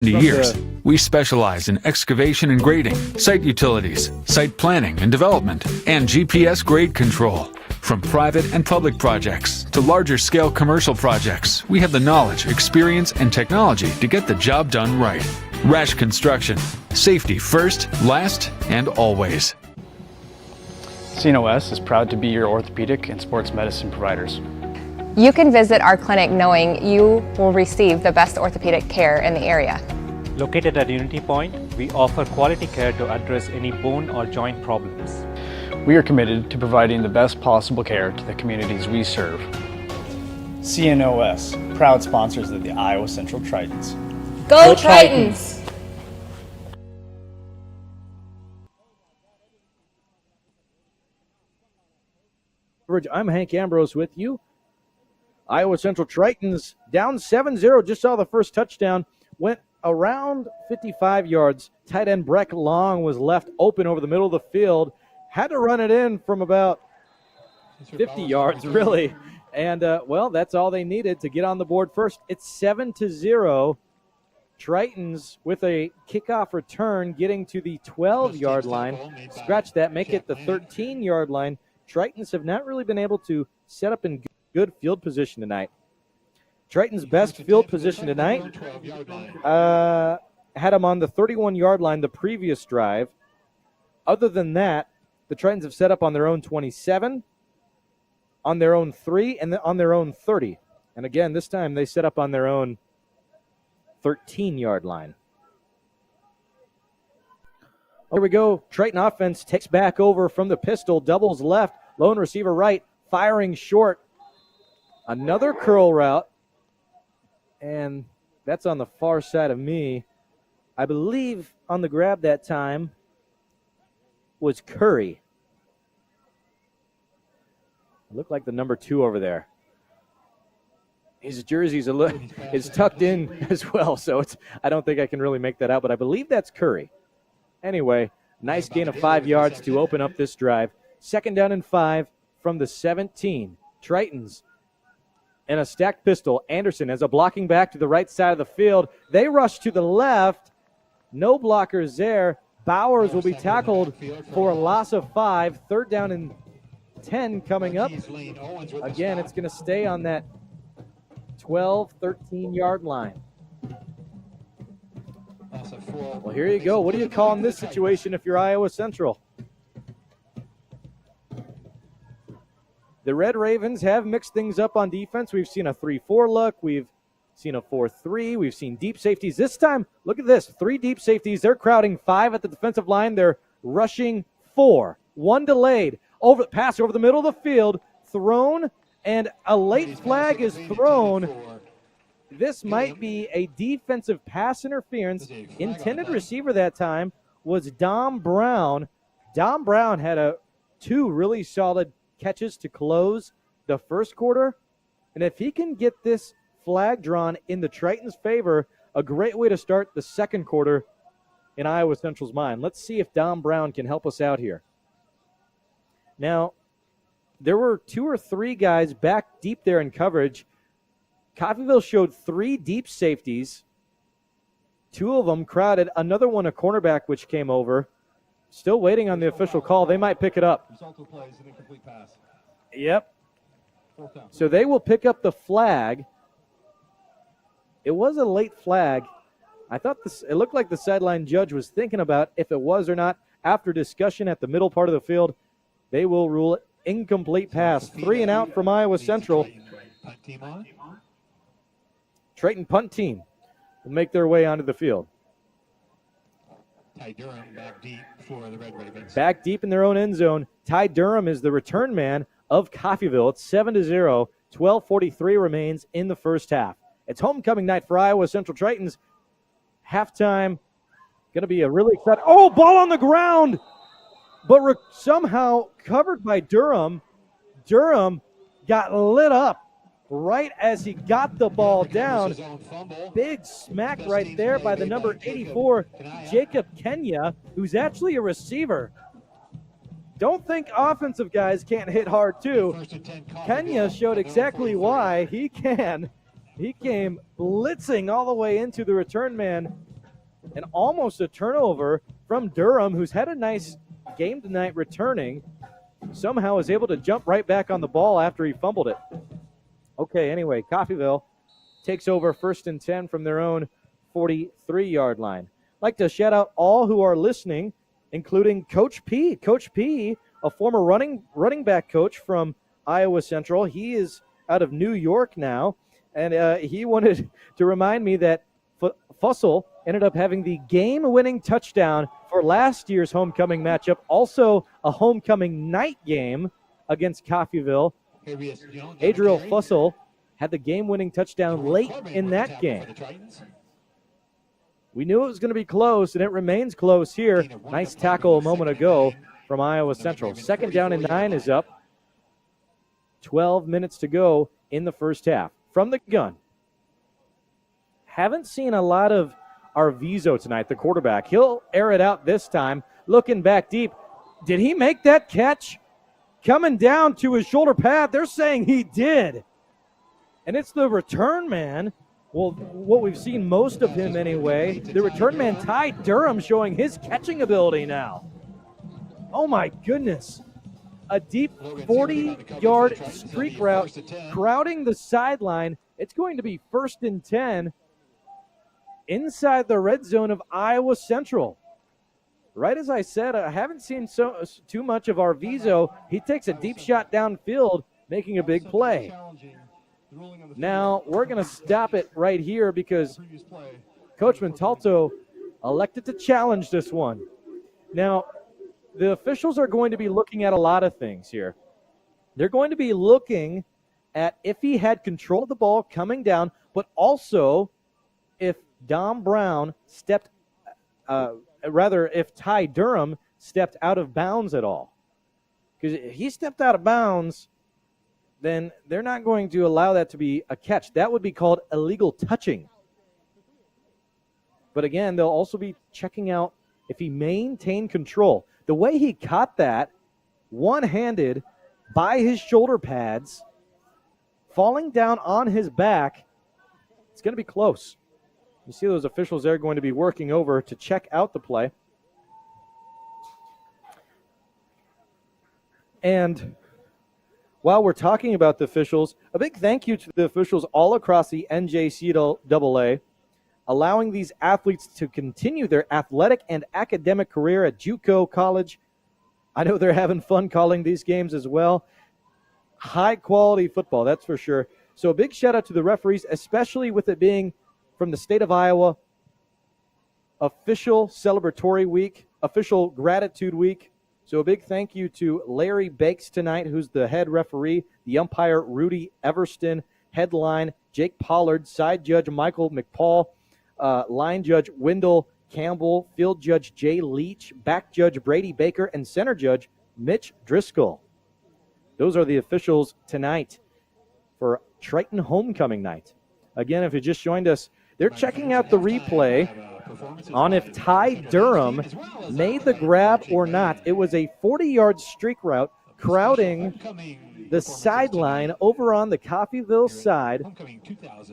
for years. We specialize in excavation and grading, site utilities, site planning and development, and GPS grade control. From private and public projects to larger scale commercial projects, we have the knowledge, experience, and technology to get the job done right. Rash Construction. Safety first, last, and always.
CNOS is proud to be your orthopedic and sports medicine providers.
You can visit our clinic knowing you will receive the best orthopedic care in the area.
Located at Unity Point, we offer quality care to address any bone or joint problems.
We are committed to providing the best possible care to the communities we serve.
CNOS, proud sponsors of the Iowa Central Tritons.
Go Tritons!
I'm Hank Ambrose with you. Iowa Central Tritons down 7-0, just saw the first touchdown, went around 55 yards. Tight end Breck Long was left open over the middle of the field. Had to run it in from about 50 yards, really. And, well, that's all they needed to get on the board first. It's 7-0. Tritons with a kickoff return getting to the 12-yard line. Scratch that, make it the 13-yard line. Tritons have not really been able to set up in good field position tonight. Triton's best field position tonight had them on the 31-yard line the previous drive. Other than that, the Tritons have set up on their own 27, on their own 3, and on their own 30. And again, this time they set up on their own 13-yard line. Here we go. Triton offense takes back over from the pistol, doubles left, lone receiver right, firing short. Another curl route, and that's on the far side of me. I believe on the grab that time was Curry. Look like the number 2 over there. His jersey's is tucked in as well, so I don't think I can really make that out, but I believe that's Curry. Anyway, nice gain of 5 yards to open up this drive. 2nd down and 5 from the 17. Tritons in a stacked pistol. Anderson has a blocking back to the right side of the field. They rush to the left. No blockers there. Bowers will be tackled for a loss of 5. 3rd down and 10 coming up. Again, it's going to stay on that 12, 13-yard line. Well, here you go. What do you call in this situation if you're Iowa Central? The Red Ravens have mixed things up on defense. We've seen a 3-4 look. We've seen a 4-3. We've seen deep safeties. This time, look at this. 3 deep safeties. They're crowding 5 at the defensive line. They're rushing 4. 1 delayed. Pass over the middle of the field. Thrown, and a late flag is thrown. This might be a defensive pass interference. Intended receiver that time was Dom Brown. Dom Brown had 2 really solid catches to close the first quarter. And if he can get this flag drawn in the Tritons' favor, a great way to start the second quarter in Iowa Central's mind. Let's see if Dom Brown can help us out here. Now, there were 2 or 3 guys back deep there in coverage. Coffeyville showed 3 deep safeties. 2 of them crowded. Another one, a cornerback, which came over. Still waiting on the official call. They might pick it up. Yep. So they will pick up the flag. It was a late flag. I thought it looked like the sideline judge was thinking about if it was or not. After discussion at the middle part of the field, they will rule it incomplete pass. 3 and out from Iowa Central. Triton punt team will make their way onto the field.
Ty Durham back deep for the Red Ravens.
Back deep in their own end zone. Ty Durham is the return man of Coffeyville. It's 7-0. 12:43 remains in the first half. It's homecoming night for Iowa Central Tritons. Halftime going to be a really exciting. Oh, ball on the ground, but somehow covered by Durham. Durham got lit up right as he got the ball down. Big smack right there by the number 84, Jacob Kenya, who's actually a receiver. Don't think offensive guys can't hit hard too. Kenya showed exactly why he can. He came blitzing all the way into the return man, and almost a turnover from Durham, who's had a nice game tonight returning. Somehow is able to jump right back on the ball after he fumbled it. Okay, anyway, Coffeyville takes over 1st and 10 from their own 43-yard line. I'd like to shout out all who are listening, including Coach P. Coach P, a former running back coach from Iowa Central. He is out of New York now, and he wanted to remind me that Fussell ended up having the game-winning touchdown for last year's homecoming matchup, also a homecoming night game against Coffeyville. Adriel Fussell had the game-winning touchdown late in that game. We knew it was going to be close, and it remains close here. Nice tackle a moment ago from Iowa Central. 2nd down and 9 is up. 12 minutes to go in the first half. From the gun. Haven't seen a lot of Arvizo tonight, the quarterback. He'll air it out this time. Looking back deep. Did he make that catch? Coming down to his shoulder pad. They're saying he did. And it's the return man. Well, what we've seen most of him anyway. The return man, Ty Durham, showing his catching ability now. Oh, my goodness. A deep 40-yard streak route crowding the sideline. It's going to be 1st and 10 inside the red zone of Iowa Central. Right as I said, I haven't seen too much of Arvizo. He takes a deep shot downfield, making a big play. Now, we're going to stop it right here because Coach Montalto elected to challenge this one. Now, the officials are going to be looking at a lot of things here. They're going to be looking at if he had control of the ball coming down, but also if Dom Brown stepped if Ty Durham stepped out of bounds at all. Because if he stepped out of bounds, then they're not going to allow that to be a catch. That would be called illegal touching. But again, they'll also be checking out if he maintained control. The way he caught that, one-handed, by his shoulder pads, falling down on his back, it's going to be close. You see those officials there going to be working over to check out the play. And while we're talking about the officials, a big thank you to the officials all across the NJCAA, allowing these athletes to continue their athletic and academic career at JUCO College. I know they're having fun calling these games as well. High-quality football, that's for sure. So a big shout-out to the referees, especially with it being from the state of Iowa, official celebratory week, official gratitude week. So a big thank you to Larry Bakes tonight, who's the head referee, the umpire Rudy Everston, headline Jake Pollard, side judge Michael McPaul, line judge Wendell Campbell, field judge Jay Leach, back judge Brady Baker, and center judge Mitch Driscoll. Those are the officials tonight for Triton homecoming night. Again, if you just joined us, they're checking out the replay on if Ty Durham made the grab or not. It was a 40-yard streak route crowding the sideline over on the Coffeyville side.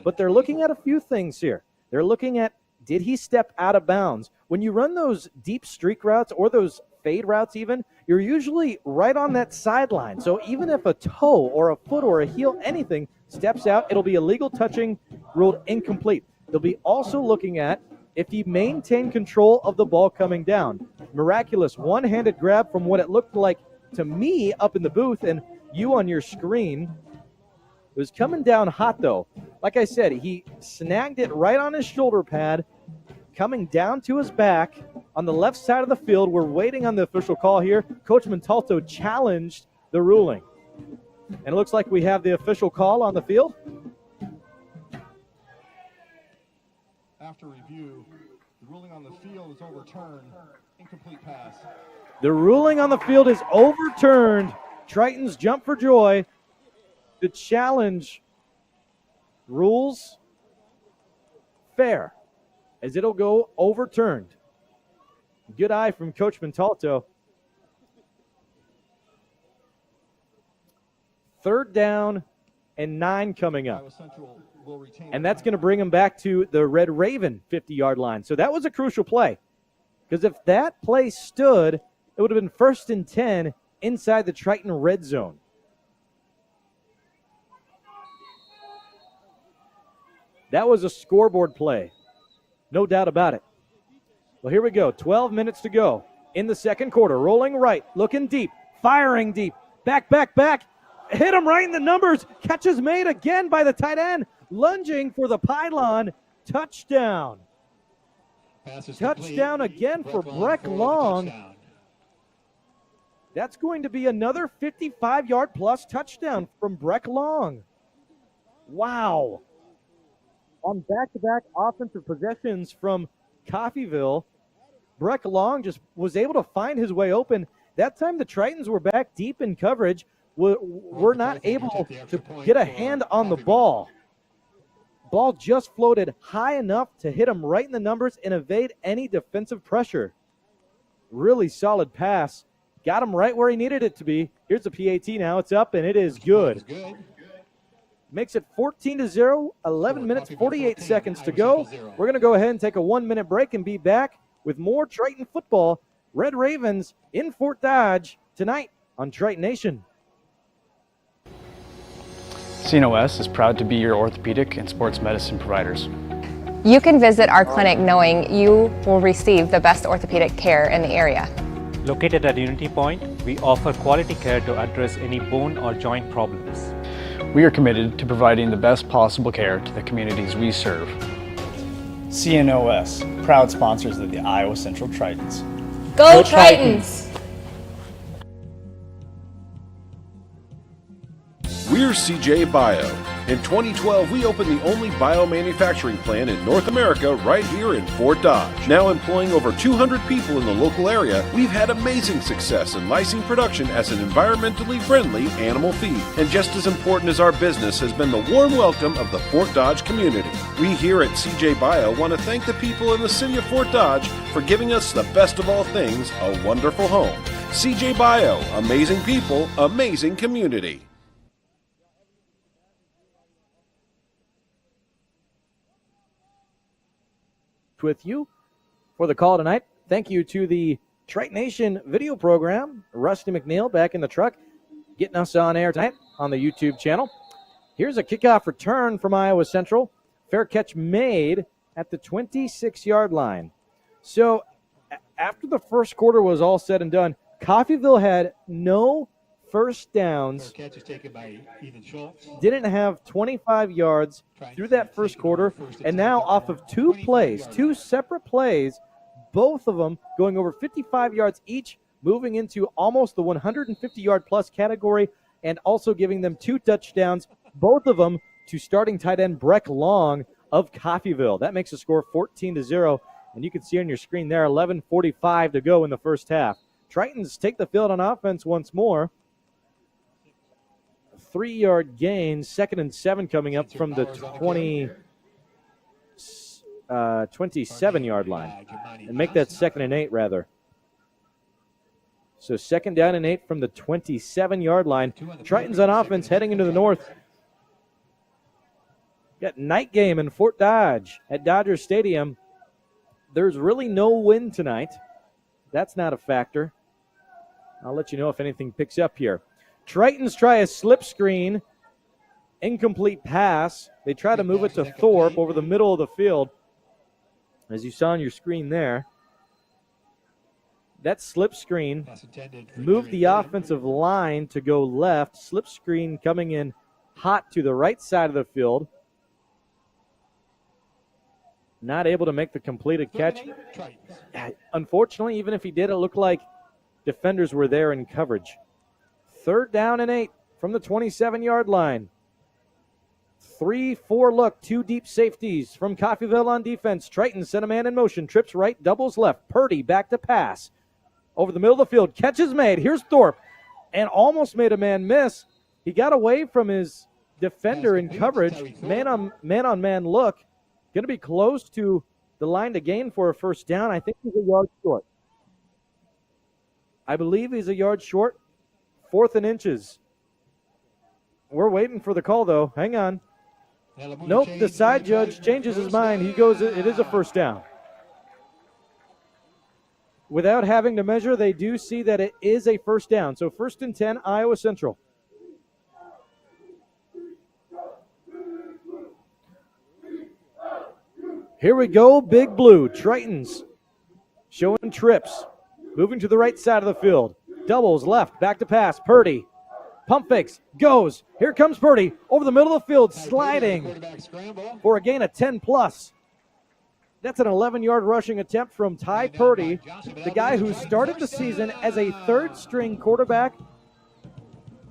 But they're looking at a few things here. They're looking at, did he step out of bounds? When you run those deep streak routes or those fade routes even, you're usually right on that sideline. So even if a toe or a foot or a heel, anything steps out, it'll be illegal touching, ruled incomplete. They'll be also looking at if he maintained control of the ball coming down. Miraculous one-handed grab from what it looked like to me up in the booth and you on your screen. It was coming down hot, though. Like I said, he snagged it right on his shoulder pad, coming down to his back on the left side of the field. We're waiting on the official call here. Coach Montalto challenged the ruling. And it looks like we have the official call on the field.
After review, the ruling on the field is overturned. Incomplete pass.
The ruling on the field is overturned. Tritons jump for joy. The challenge rules fair, as it'll go overturned. Good eye from Coach Montalto. 3rd down and 9 coming up. And that's going to bring him back to the Red Raven 50-yard line. So that was a crucial play. Because if that play stood, it would have been 1st and 10 inside the Triton red zone. That was a scoreboard play. No doubt about it. Well, here we go. 12 minutes to go in the second quarter. Rolling right, looking deep, firing deep. Back. Hit him right in the numbers. Catch is made again by the tight end. Lunging for the pylon. Touchdown. Touchdown again for Breck Long. That's going to be another 55-yard plus touchdown from Breck Long. Wow. On back-to-back offensive possessions from Coffeyville, Breck Long just was able to find his way open. That time the Tritons were back deep in coverage. Were not able to get a hand on the ball. Ball just floated high enough to hit him right in the numbers and evade any defensive pressure. Really solid pass. Got him right where he needed it to be. Here's the PAT now. It's up, and it is good. Makes it 14-0, 11 minutes, 48 seconds to go. We're going to go ahead and take a 1-minute break and be back with more Triton football. Red Ravens in Fort Dodge tonight on Triton Nation.
CNOS is proud to be your orthopedic and sports medicine providers.
You can visit our clinic knowing you will receive the best orthopedic care in the area.
Located at Unity Point, we offer quality care to address any bone or joint problems.
We are committed to providing the best possible care to the communities we serve.
CNOS, proud sponsors of the Iowa Central Tritons.
Go Tritons!
We're CJ Bio, In 2012, we opened the only biomanufacturing plant in North America right here in Fort Dodge. Now employing over 200 people in the local area, we've had amazing success in lysine production as an environmentally friendly animal feed. And just as important as our business has been the warm welcome of the Fort Dodge community. We here at CJ Bio want to thank the people in the city of Fort Dodge for giving us the best of all things, a wonderful home. CJ Bio, amazing people, amazing community.
With you for the call tonight. Thank you to the Triton Nation video program. Rusty McNeil back in the truck, getting us on air tonight on the YouTube channel. Here's a kickoff return from Iowa Central. Fair catch made at the 26-yard line. So after the first quarter was all said and done, Coffeyville had no first downs,
Catch is taken by Ethan Schultz.
didn't have 25 yards through that first quarter, and now off of two separate plays, both of them going over 55 yards each, moving into almost the 150-yard plus category, and also giving them 2 touchdowns, both of them to starting tight end Breck Long of Coffeyville. That makes the score 14-0, and you can see on your screen there 11:45 to go in the first half. Tritons take the field on offense once more. 3-yard gain, 2nd and 7 coming up from the 27-yard line. And make that 2nd and 8, rather. So 2nd down and 8 from the 27-yard line. Tritons on offense heading into the north. Got night game in Fort Dodge at Dodger Stadium. There's really no wind tonight. That's not a factor. I'll let you know if anything picks up here. Tritons try a slip screen, incomplete pass. They try to move it to Thorpe over the middle of the field, as you saw on your screen there. That slip screen moved the offensive line to go left. Slip screen coming in hot to the right side of the field. Not able to make the completed catch. Unfortunately, even if he did, it looked like defenders were there in coverage. 3rd down and 8 from the 27-yard line. 3-4 look, 2 deep safeties from Coffeyville on defense. Triton sent a man in motion, trips right, doubles left. Purdy back to pass. Over the middle of the field, catch is made. Here's Thorpe, and almost made a man miss. He got away from his defender in coverage. Man on man look. Going to be close to the line to gain for a first down. I think he's a yard short. I believe he's a yard short. 4th and inches. We're waiting for the call, though. Hang on. Nope, the side judge changes his mind. He goes, it is a first down. Without having to measure, they do see that it is a first down. So 1st and 10, Iowa Central. Here we go, Big Blue. Tritons showing trips. Moving to the right side of the field. Doubles left, back to pass. Purdy. Pump fakes. Goes. Here comes Purdy. Over the middle of the field, sliding for a gain of 10+. That's an 11-yard rushing attempt from Ty Purdy, the guy who started the season as a 3rd-string quarterback.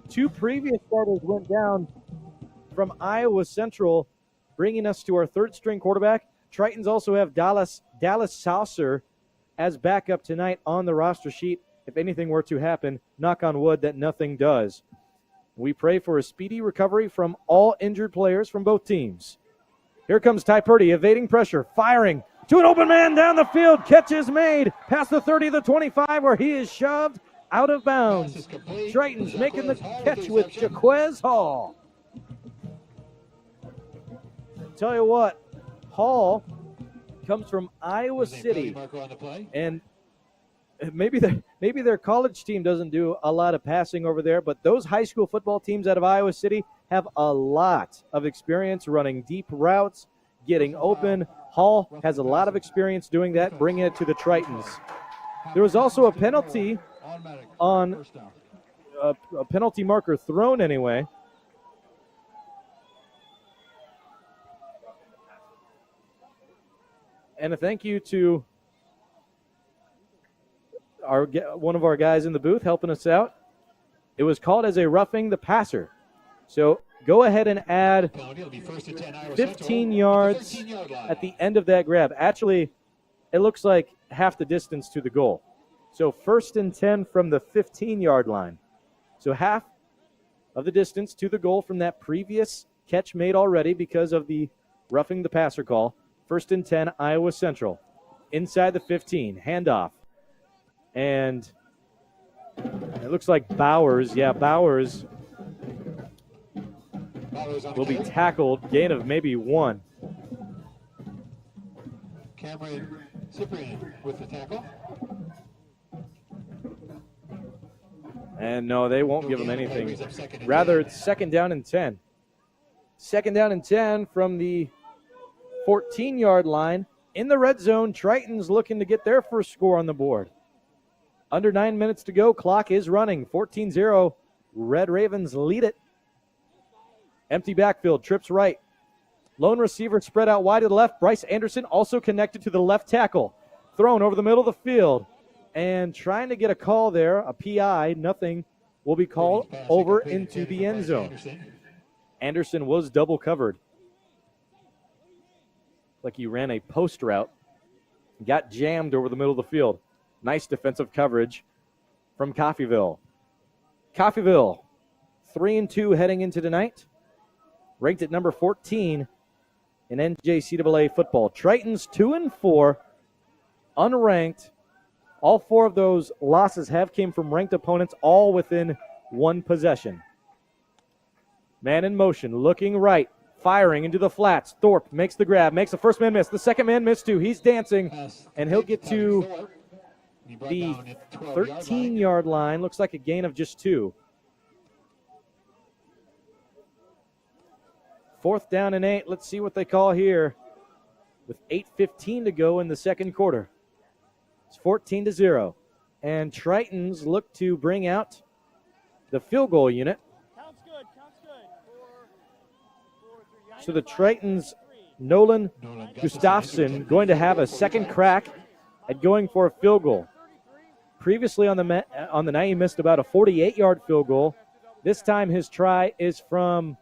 2 previous starters went down from Iowa Central, bringing us to our 3rd-string quarterback. Tritons also have Dallas Saucer as backup tonight on the roster sheet. If anything were to happen, knock on wood that nothing does. We pray for a speedy recovery from all injured players from both teams. Here comes Ty Purdy, evading pressure, firing to an open man down the field. Catch is made past the 30 to the 25, where he is shoved out of bounds. Tritons making the catch with Jaquez Hall. Tell you what, Hall comes from Iowa City, and maybe their college team doesn't do a lot of passing over there, but those high school football teams out of Iowa City have a lot of experience running deep routes, getting open. Hall has a lot of experience doing that, bringing it to the Tritons. There was also a penalty on a penalty marker thrown anyway. And a thank you to one of our guys in the booth helping us out. It was called as a roughing the passer. So go ahead and add
Penalty. It'll be first and 10, Iowa
15
Central,
yards
15-yard line.
at the end of that grab. Actually, it looks like half the distance to the goal. So first and 10 from the 15-yard line. So half of the distance to the goal from that previous catch made already because of the roughing the passer call. First and 10, Iowa Central. Inside the 15, handoff. And it looks like Bowers, Bowers will be tackled. Gain of maybe 1.
Cameron Cyprian with the tackle.
And no, they won't give him anything. Rather, it's second down and 10. Second down and 10 from the 14-yard line. In the red zone, Triton's looking to get their first score on the board. Under 9 minutes to go. Clock is running. 14-0. Red Ravens lead it. Empty backfield. Trips right. Lone receiver spread out wide to the left. Bryce Anderson also connected to the left tackle. Thrown over the middle of the field. And trying to get a call there, a PI. Nothing will be called over into the end zone. Anderson was double covered. Like he ran a post route. Got jammed over the middle of the field. Nice defensive coverage from Coffeyville. Coffeyville, 3-2 heading into tonight. Ranked at number 14 in NJCAA football. Tritons 2-4, unranked. All 4 of those losses have came from ranked opponents, all within 1 possession. Man in motion, looking right, firing into the flats. Thorpe makes the grab, makes the first man miss. The second man missed too. He's dancing, and he'll get to the 13-yard line. Looks like a gain of just 2. 4th down and 8. Let's see what they call here with 8:15 to go in the second quarter. It's 14-0. And Tritons look to bring out the field goal unit. So the Tritons, Nolan Gustafson, going to have a second crack at going for a field goal. Previously on the night, he missed about a 48-yard field goal. This time his try is from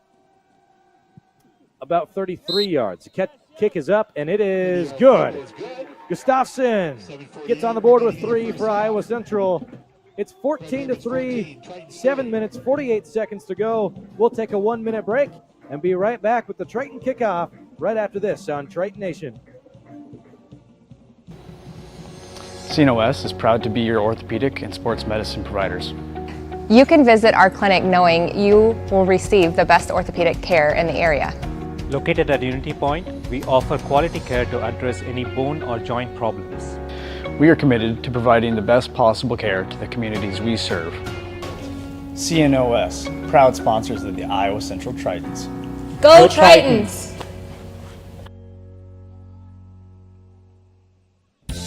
about 33 yards. The kick is up, and it is good. Gustafson gets on the board with 3 for Iowa Central. It's 14-3, 7 minutes, 48 seconds to go. We'll take a 1-minute break and be right back with the Triton kickoff right after this on Triton Nation.
CNOS is proud to be your orthopedic and sports medicine providers.
You can visit our clinic knowing you will receive the best orthopedic care in the area.
Located at Unity Point, we offer quality care to address any bone or joint problems.
We are committed to providing the best possible care to the communities we serve.
CNOS, proud sponsors of the Iowa Central Tritons.
Go Tritons!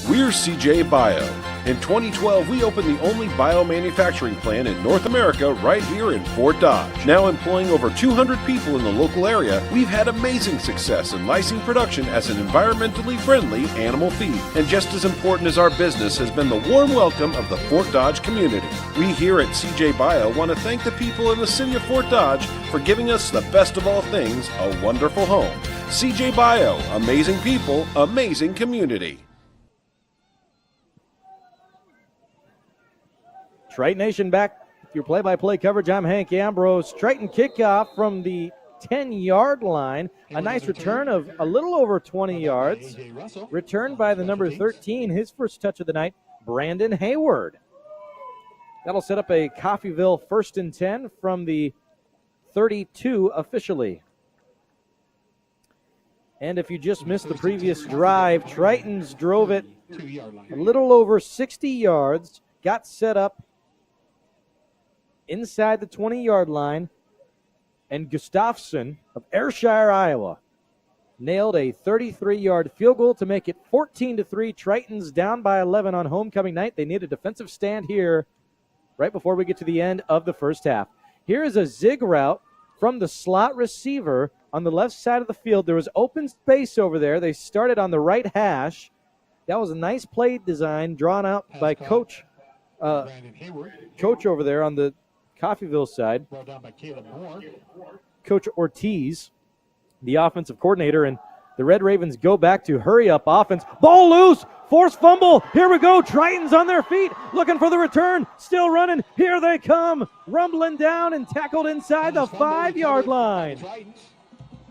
We're CJ Bio. In 2012, we opened the only biomanufacturing plant in North America right here in Fort Dodge. Now employing over 200 people in the local area, we've had amazing success in lysine production as an environmentally friendly animal feed. And just as important as our business has been the warm welcome of the Fort Dodge community. We here at CJ Bio want to thank the people in the city of Fort Dodge for giving us the best of all things, a wonderful home. CJ Bio, amazing people, amazing community.
Triton Nation back with your play-by-play coverage. I'm Hank Ambrose. Triton kickoff from the 10-yard line. A nice return of a little over 20 yards. Returned by the number 13, his first touch of the night, Brandon Hayward. That'll set up a Coffeyville 1st and 10 from the 32 officially. And if you just missed the previous drive, Tritons drove it a little over 60 yards, got set up inside the 20-yard line, and Gustafson of Ayrshire, Iowa, nailed a 33-yard field goal to make it 14-3. Tritons down by 11 on homecoming night. They need a defensive stand here right before we get to the end of the first half. Here is a zig route from the slot receiver on the left side of the field. There was open space over there. They started on the right hash. That was a nice play design drawn out by Coach over there on the Coffeyville side. Coach Ortiz, the offensive coordinator, and the Red Ravens go back to hurry-up offense. Ball loose, forced fumble. Here we go. Tritons on their feet, looking for the return. Still running. Here they come, rumbling down and tackled inside the 5-yard line.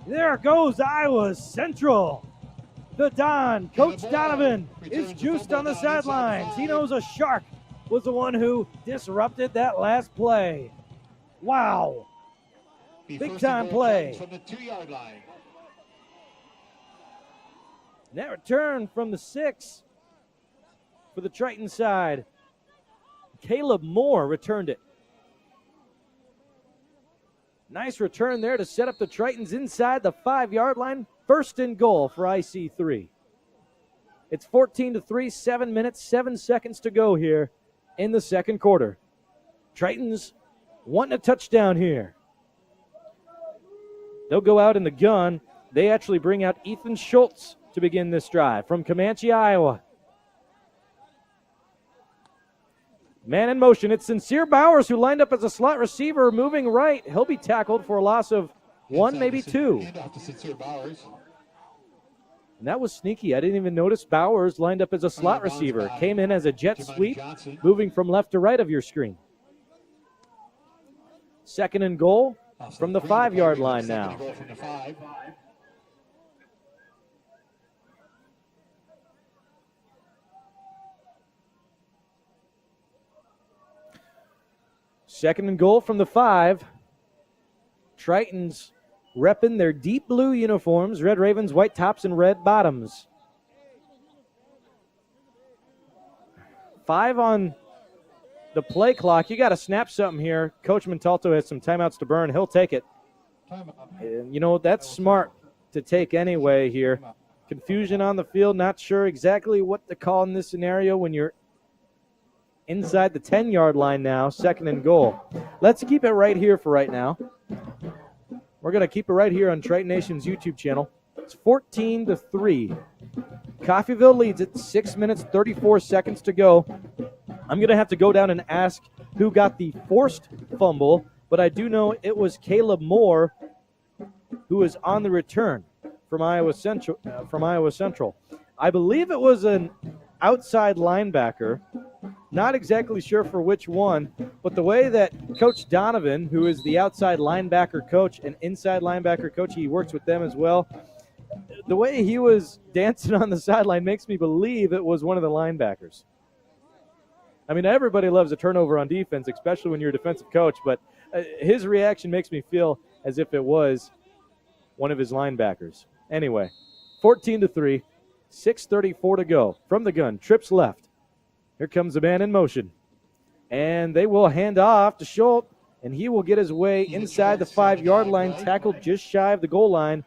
There goes Iowa Central. The Don, Coach Donovan, is juiced on the sidelines. He knows a shark was the one who disrupted that last play. Wow. Big-time play.
From the 2-yard line.
That return from the 6 for the Triton side. Caleb Moore returned it. Nice return there to set up the Tritons inside the 5-yard line. First and goal for IC3. It's 14-3, 7 minutes, 7 seconds to go here in the second quarter. Tritons wanting a touchdown here. They'll go out in the gun. They actually bring out Ethan Schultz to begin this drive from Comanche, Iowa. Man in motion. It's Sincere Bowers who lined up as a slot receiver moving right. He'll be tackled for a loss of 1, maybe 2. And that was sneaky. I didn't even notice Bowers lined up as a slot receiver. Came in as a jet sweep, moving from left to right of your screen. Second and goal from the 5-yard line now. Second and goal from the 5. Tritons repping their deep blue uniforms, Red Ravens, white tops, and red bottoms. 5 on the play clock. You got to snap something here. Coach Montalto has some timeouts to burn. He'll take it. And, you know, that's smart to take anyway here. Confusion on the field, not sure exactly what to call in this scenario when you're inside the 10-yard line now, second and goal. Let's keep it right here for right now. We're going to keep it right here on Triton Nation's YouTube channel. It's 14-3. Coffeyville leads it, 6 minutes, 34 seconds to go. I'm going to have to go down and ask who got the forced fumble, but I do know it was Caleb Moore who was on the return from Iowa Central. I believe it was an outside linebacker. Not exactly sure for which one, but the way that Coach Donovan, who is the outside linebacker coach and inside linebacker coach, he works with them as well, the way he was dancing on the sideline makes me believe it was one of the linebackers. I mean, everybody loves a turnover on defense, especially when you're a defensive coach, but his reaction makes me feel as if it was one of his linebackers. Anyway, 14-3, 6:34 to go. From the gun, trips left. Here comes the man in motion. And they will hand off to Schultz, and he will get his way inside the 5-yard line, tackled just shy of the goal line.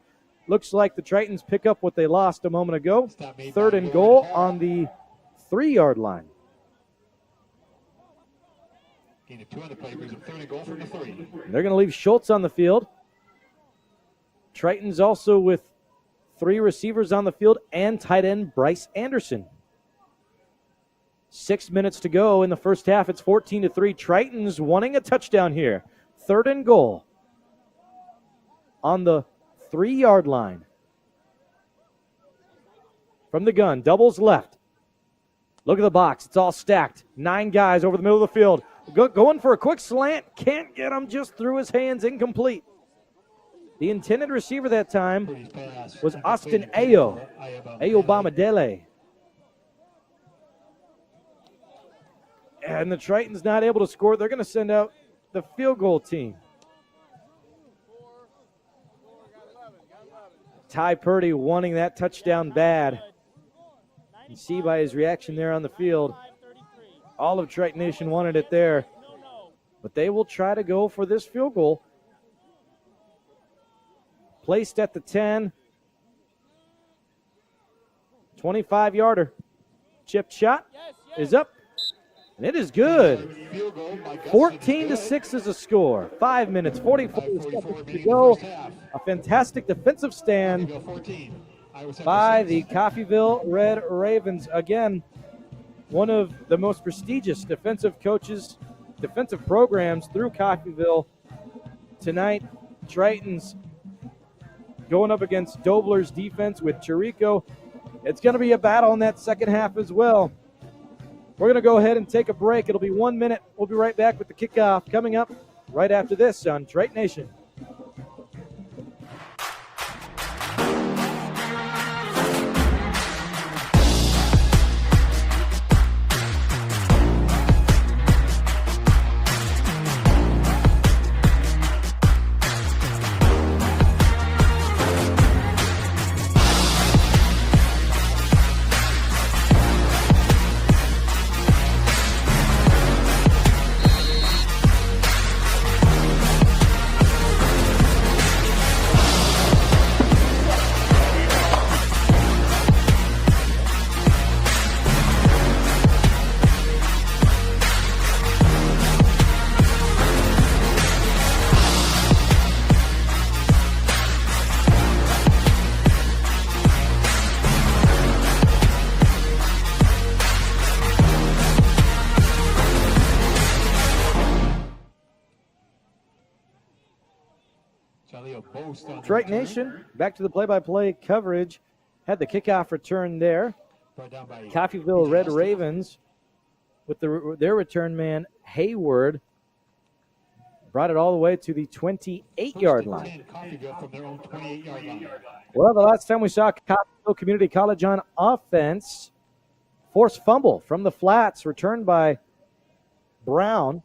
Looks like the Tritons pick up what they lost a moment ago. Third and goal on the 3-yard line. They're going to leave Schultz on the field. Tritons also with 3 receivers on the field and tight end Bryce Anderson. 6 minutes to go in the first half. It's 14-3. Tritons wanting a touchdown here. Third and goal on the 3-yard line. From the gun, doubles left. Look at the box. It's all stacked. 9 guys over the middle of the field. Going for a quick slant. Can't get him, just through his hands, incomplete. The intended receiver that time was Austin Ayo Bamadele. And the Tritons not able to score. They're going to send out the field goal team. Ty Purdy wanting that touchdown bad. You see by his reaction there on the field, all of Triton Nation wanted it there. But they will try to go for this field goal. Placed at the 10. 25-yarder. Chip shot is up. And it is good. 14-6 is the score. 5 minutes, 44 seconds to go. A fantastic defensive stand by the Coffeyville Red Ravens. Again, one of the most prestigious defensive programs through Coffeyville tonight. Tritons going up against Dobler's defense with Chirico. It's going to be a battle in that second half as well. We're going to go ahead and take a break. It'll be 1 minute. We'll be right back with the kickoff coming up right after this on Triton Nation. Triton Nation, back to the play-by-play coverage. Had the kickoff return there. Coffeyville Red Ravens with their return man, Hayward, brought it all the way to the 28-yard line. Well, the last time we saw Coffeyville Community College on offense, forced fumble from the flats, returned by Brown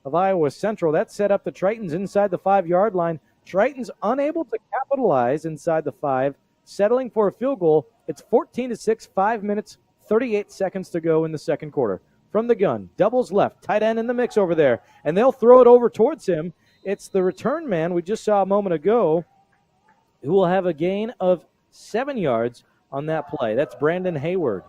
of Iowa Central. That set up the Tritons inside the 5-yard line. Tritons unable to capitalize inside the 5, settling for a field goal. It's 14-6, 5 minutes, 38 seconds to go in the second quarter. From the gun, doubles left, tight end in the mix over there, and they'll throw it over towards him. It's the return man we just saw a moment ago who will have a gain of 7 yards on that play. That's Brandon Hayward.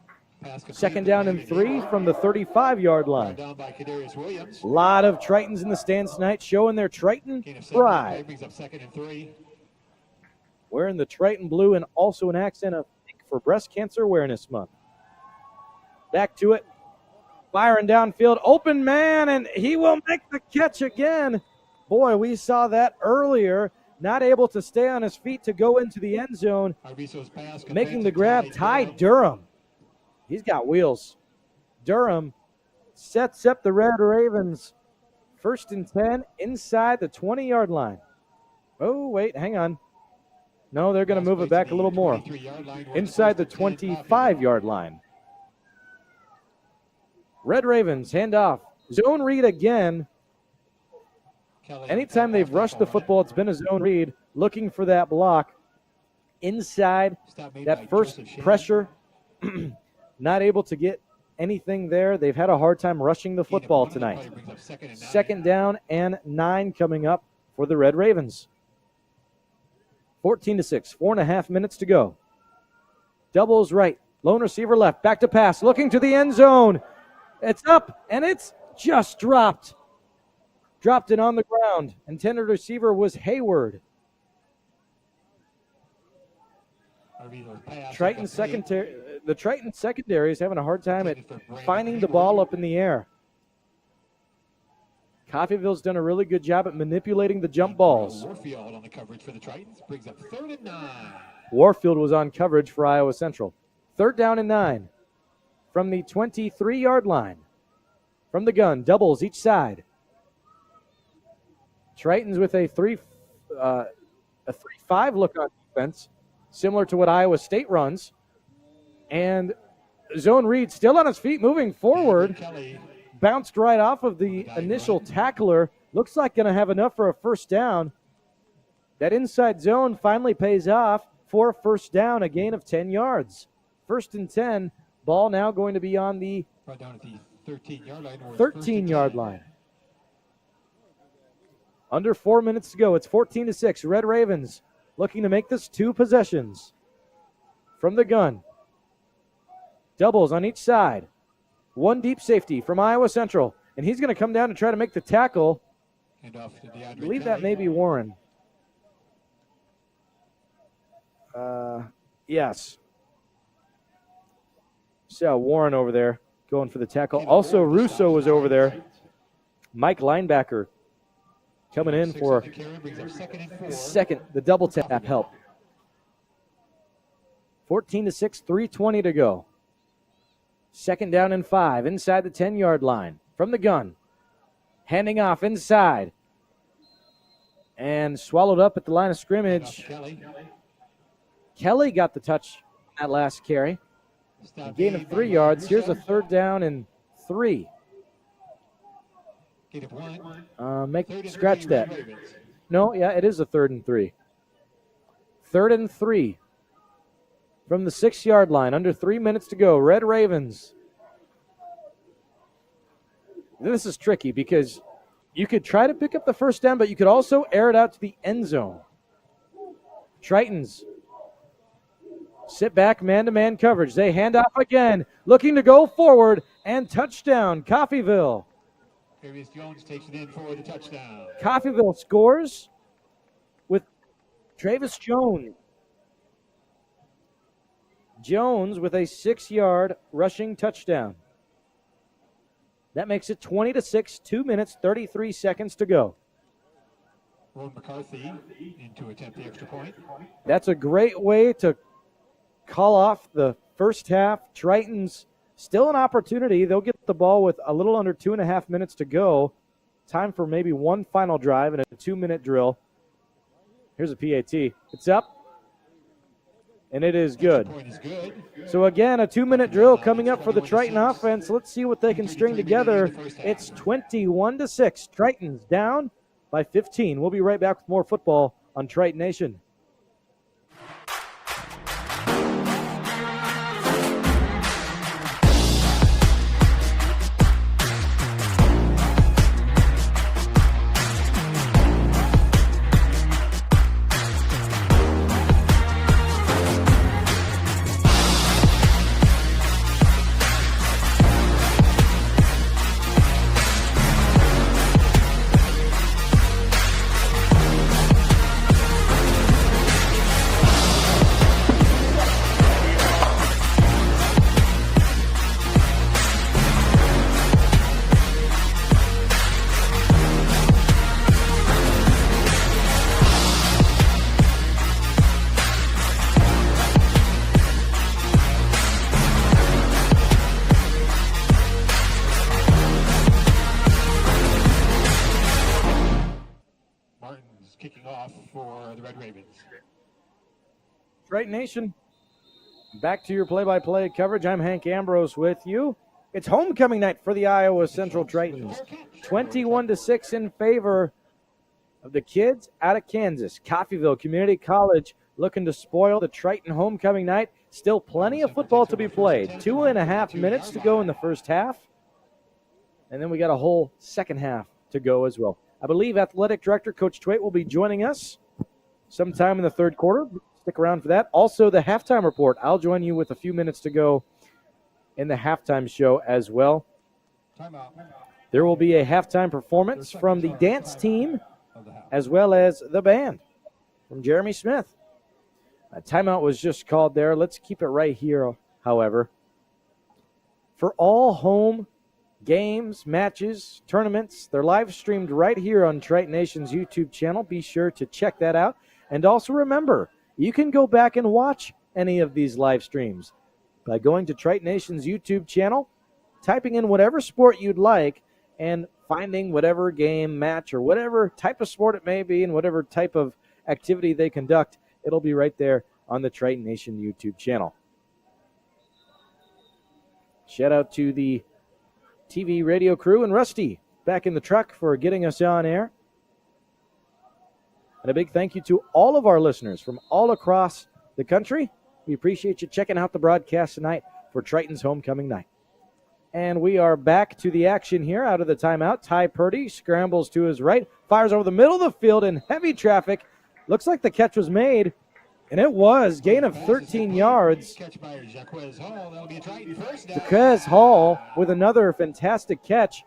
Second down and 3 from the 35-yard line. A lot of Tritons in the stands tonight showing their Triton pride. Wearing the Triton blue and also an accent of pink for Breast Cancer Awareness Month. Back to it. Firing downfield. Open man, and he will make the catch again. Boy, we saw that earlier. Not able to stay on his feet to go into the end zone. Making the grab, Ty Durham. He's got wheels. Durham sets up the Red Ravens. 1st and 10 inside the 20-yard line. Oh, wait, hang on. No, they're going to move it back a little more. Inside the 25-yard line. Red Ravens hand off. Zone read again. Anytime they've rushed the football, it's been a zone read. Looking for that block. Inside that first pressure. Not able to get anything there. They've had a hard time rushing the football tonight. Second down and 9 coming up for the Red Ravens. 14-6, 4.5 minutes to go. Doubles right, lone receiver left, back to pass, looking to the end zone. It's up, and it's just dropped. Dropped it on the ground. Intended receiver was Hayward. The Triton secondary is having a hard time at finding the ball up in the air. Coffeyville's done a really good job at manipulating the jump balls.
Warfield on the coverage for the Tritons brings up 3rd and 9.
Warfield was on coverage for Iowa Central. 3rd down and 9 from the 23-yard line. From the gun, doubles each side. Tritons with a 3-5 look on defense, similar to what Iowa State runs. And zone read still on his feet, moving forward. Bounced right off of the initial tackler. Looks like going to have enough for a first down. That inside zone finally pays off for a first down, a gain of 10 yards. 1st and 10. Ball now going to be on the 13-yard line. Under 4 minutes to go. It's 14-6. Red Ravens looking to make this 2 possessions. From the gun. Doubles on each side. 1 deep safety from Iowa Central. And he's going to come down and try to make the tackle. I believe that may be Warren. Yes. So Warren over there going for the tackle. Also, Russo was over there. Mike linebacker coming in for the double tap help. 14-6, 3:20 to go. Second down and 5 inside the 10-yard line from the gun. Handing off inside. And swallowed up at the line of scrimmage. Kelly got the touch on that last carry. A gain of 3 yards. Here's a third down and 3. Scratch that. No, yeah, it is a 3rd and 3. 3rd and 3 from the 6-yard line. Under 3 minutes to go. Red Ravens. This is tricky because you could try to pick up the first down, but you could also air it out to the end zone. Tritons sit back, man-to-man coverage. They hand off again, looking to go forward, and touchdown, Coffeyville.
Jones takes it in for the touchdown.
Coffeyville scores with Travis Jones. Jones with a 6-yard rushing touchdown. That makes it 20-6, 2 minutes, 33 seconds to go.
Ron McCarthy in to attempt the extra point.
That's a great way to call off the first half. Tritons still an opportunity. They'll get the ball with a little under 2.5 minutes to go. Time for maybe one final drive and a 2-minute drill. Here's a PAT. It's up. And it is good. So again, a 2-minute drill coming up for the Triton offense. Let's see what they can string together. It's 21-6. Tritons down by 15. We'll be right back with more football on Triton Nation.
Kicking off for the Red Ravens.
Triton Nation, back to your play-by-play coverage. I'm Hank Ambrose with you. It's homecoming night for the Iowa Central Tritons. 21-6 in favor of the kids out of Kansas. Coffeyville Community College looking to spoil the Triton homecoming night. Still plenty of football to be played. 2.5 minutes to go in the first half. And then we got a whole second half to go as well. I believe Athletic Director Coach Twait will be joining us sometime in the third quarter. Stick around for that. Also, the halftime report. I'll join you with a few minutes to go in the halftime show as well. There will be a halftime performance from the dance team as well as the band from Jeremy Smith. A timeout was just called there. Let's keep it right here, however. For all home games, matches, tournaments, they're live streamed right here on Triton Nation's YouTube channel. Be sure to check that out. And also remember, you can go back and watch any of these live streams by going to Triton Nation's YouTube channel, typing in whatever sport you'd like, and finding whatever game, match, or whatever type of sport it may be and whatever type of activity they conduct. It'll be right there on the Triton Nation YouTube channel. Shout out to the TV radio crew and Rusty back in the truck for getting us on air. And a big thank you to all of our listeners from all across the country. We appreciate you checking out the broadcast tonight for Triton's homecoming night. And we are back to the action here out of the timeout. Ty Purdy scrambles to his right, fires over the middle of the field in heavy traffic. Looks like the catch was made, and it was. Gain of 13 yards. Jaquez Hall with another fantastic catch.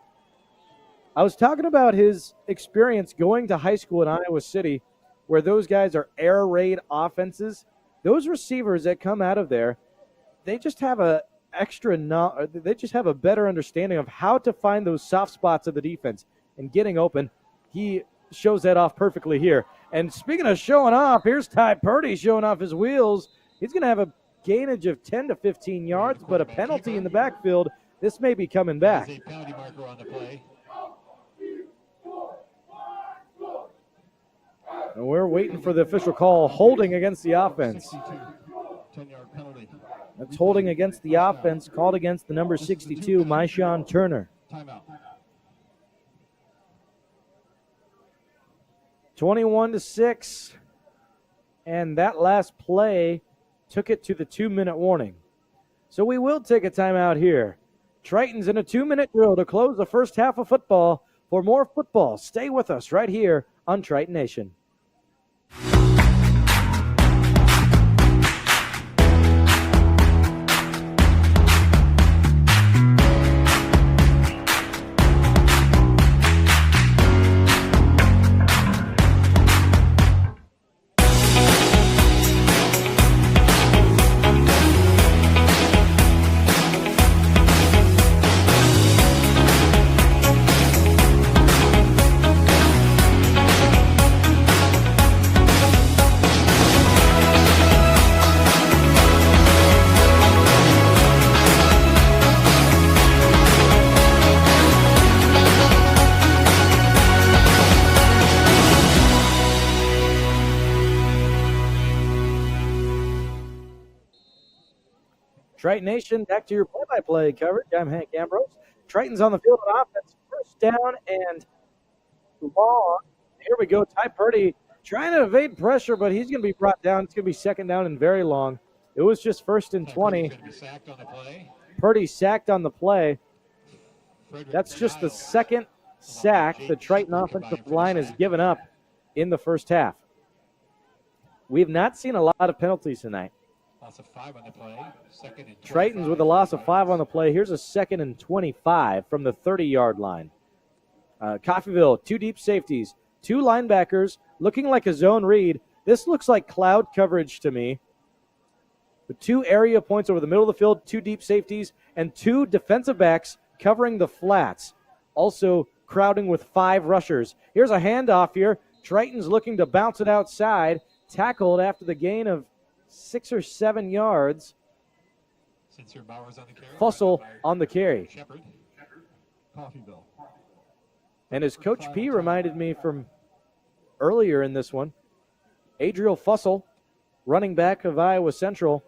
I was talking about his experience going to high school in Iowa City, where those guys are air raid offenses. Those receivers that come out of there, they just have they just have a better understanding of how to find those soft spots of the defense and getting open. He shows that off perfectly here. And speaking of showing off, here's Ty Purdy showing off his wheels. He's going to have a gainage of 10 to 15 yards, but a penalty in the backfield. This may be coming back.
A penalty marker on the play.
And we're waiting for the official call, holding against the offense.
10-yard penalty.
That's holding against the offense, called against the number 62, Myshawn Turner.
Timeout.
21-6, and that last play took it to the 2-minute warning. So we will take a timeout here. Tritons in a 2-minute drill to close the first half of football. For more football, stay with us right here on Triton Nation. Triton Nation, back to your play-by-play coverage. I'm Hank Ambrose. Triton's on the field on offense. First down and long. Here we go. Ty Purdy trying to evade pressure, but he's going to be brought down. It's going to be second down and very long. It was just first and 20. Purdy sacked on the play. That's just the second sack the Triton offensive line has given up in the first half. We have not seen a lot of penalties tonight.
Loss of 5 on the play. Second and
Tritons with a loss of 5 on the play. Here's a 2nd and 25 from the 30-yard line. Coffeyville, 2 deep safeties, 2 linebackers, looking like a zone read. This looks like cloud coverage to me. With 2 area points over the middle of the field, 2 deep safeties, and 2 defensive backs covering the flats. Also crowding with 5 rushers. Here's a handoff here. Tritons looking to bounce it outside. Tackled after the gain of 6 or 7 yards. Fussell on the carry. And as Coach P reminded me from earlier in this one, Adriel Fussell, running back of Iowa Central,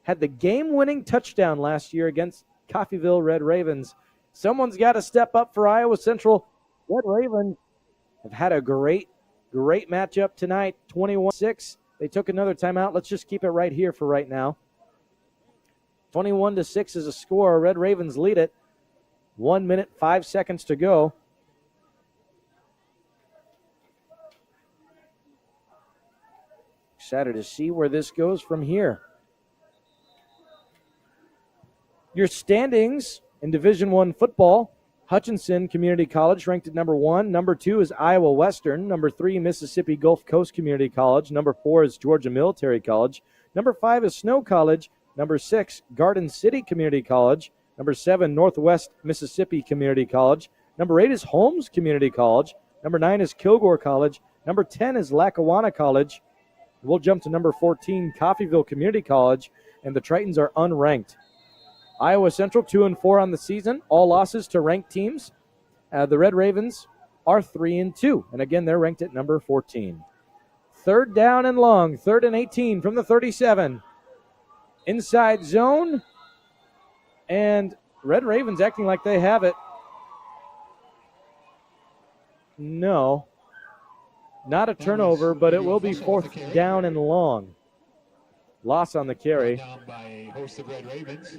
had the game-winning touchdown last year against Coffeyville Red Ravines. Someone's got to step up for Iowa Central. Red Ravens have had a great matchup tonight, 21-6. They took another timeout. Let's just keep it right here for right now. 21-6 is a score. Red Ravens lead it. 1 minute, 5 seconds to go. Excited to see where this goes from here. Your standings in Division I football. Hutchinson Community College ranked at number 1. Number 2 is Iowa Western. Number 3, Mississippi Gulf Coast Community College. Number 4 is Georgia Military College. Number 5 is Snow College. Number 6, Garden City Community College. Number 7, Northwest Mississippi Community College. Number 8 is Holmes Community College. Number 9 is Kilgore College. Number 10 is Lackawanna College. We'll jump to number 14, Coffeyville Community College, and the Tritons are unranked. Iowa Central 2-4 on the season, all losses to ranked teams. The Red Ravens are 3-2, and again they're ranked at number 14. Third down and long, 3rd and 18 from the 37. Inside zone, and Red Ravens acting like they have it. No, not a turnover, but it will be 4th down and long. Loss on the carry.
Down by a host of Red Ravens.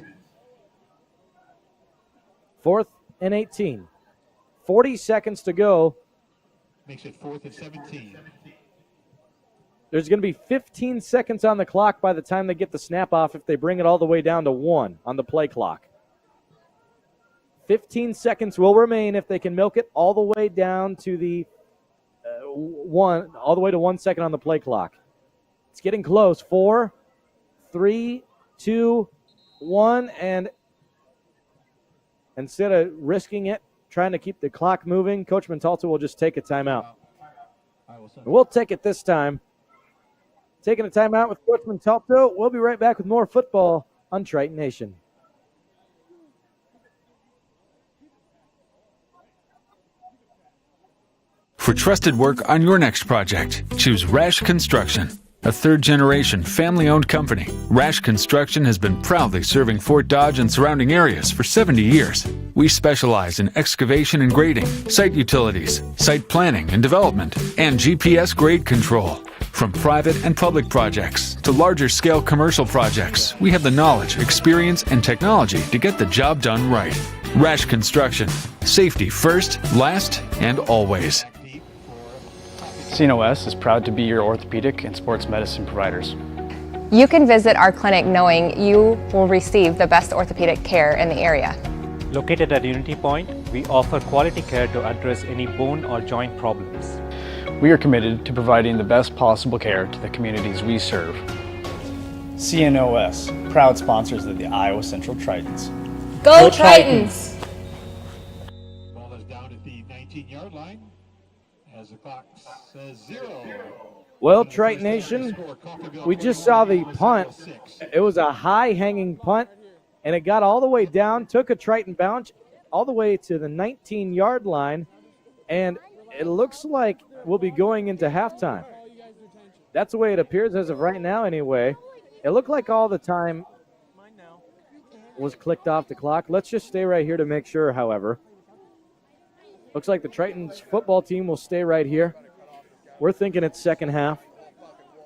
4th and 18. 40 seconds to go.
Makes it 4th and 17.
There's going to be 15 seconds on the clock by the time they get the snap off if they bring it all the way down to 1 on the play clock. 15 seconds will remain if they can milk it all the way down to the 1 second on the play clock. It's getting close. 4, 3, 2, 1, and instead of risking it, trying to keep the clock moving, Coach Montalto will just take a timeout. We'll take it this time. Taking a timeout with Coach Montalto. We'll be right back with more football on Triton Nation.
For trusted work on your next project, choose Rash Construction. A third-generation family-owned company, Rash Construction has been proudly serving Fort Dodge and surrounding areas for 70 years. We specialize in excavation and grading, site utilities, site planning and development, and GPS grade control. From private and public projects to larger-scale commercial projects, we have the knowledge, experience, and technology to get the job done right. Rash Construction. Safety first, last, and always.
CNOS is proud to be your orthopedic and sports medicine providers.
You can visit our clinic knowing you will receive the best orthopedic care in the area.
Located at Unity Point, we offer quality care to address any bone or joint problems.
We are committed to providing the best possible care to the communities we serve.
CNOS, proud sponsors of the Iowa Central Tritons.
Go Tritons!
Ball is down at the 19-yard line as the clock says 0.
Well, Triton Nation, we just saw the punt. It was a high-hanging punt, and it got all the way down, took a Triton bounce all the way to the 19-yard line, and it looks like we'll be going into halftime. That's the way it appears as of right now anyway. It looked like all the time was clicked off the clock. Let's just stay right here to make sure, however. Looks like the Tritons football team will stay right here. We're thinking it's second half.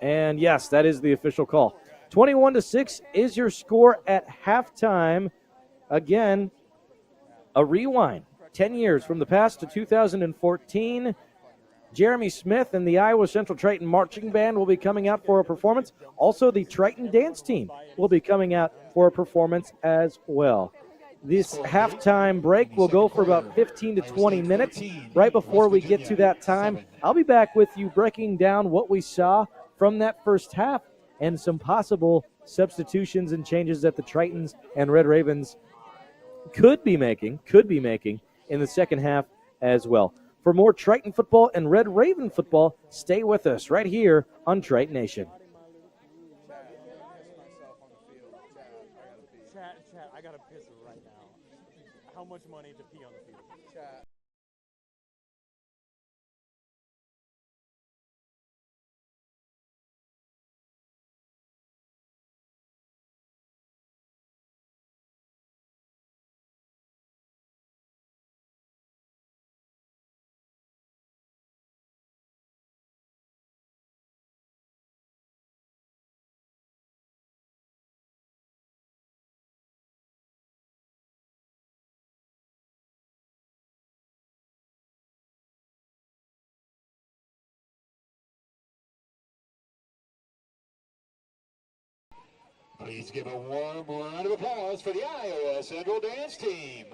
And yes, that is the official call. 21-6 is your score at halftime. Again, a rewind. 10 years from the past to 2014. Jeremy Smith and the Iowa Central Triton Marching Band will be coming out for a performance. Also, the Triton Dance Team will be coming out for a performance as well. This halftime break will go for about 15 to 20 minutes. Right before we get to that time, I'll be back with you breaking down what we saw from that first half and some possible substitutions and changes that the Tritons and Red Ravens could be making in the second half as well. For more Triton football and Red Raven football, stay with us right here on Triton Nation.
I got to piss right now. How much money to pee on the field?
Please give a warm round of applause for the Iowa Central Dance Team.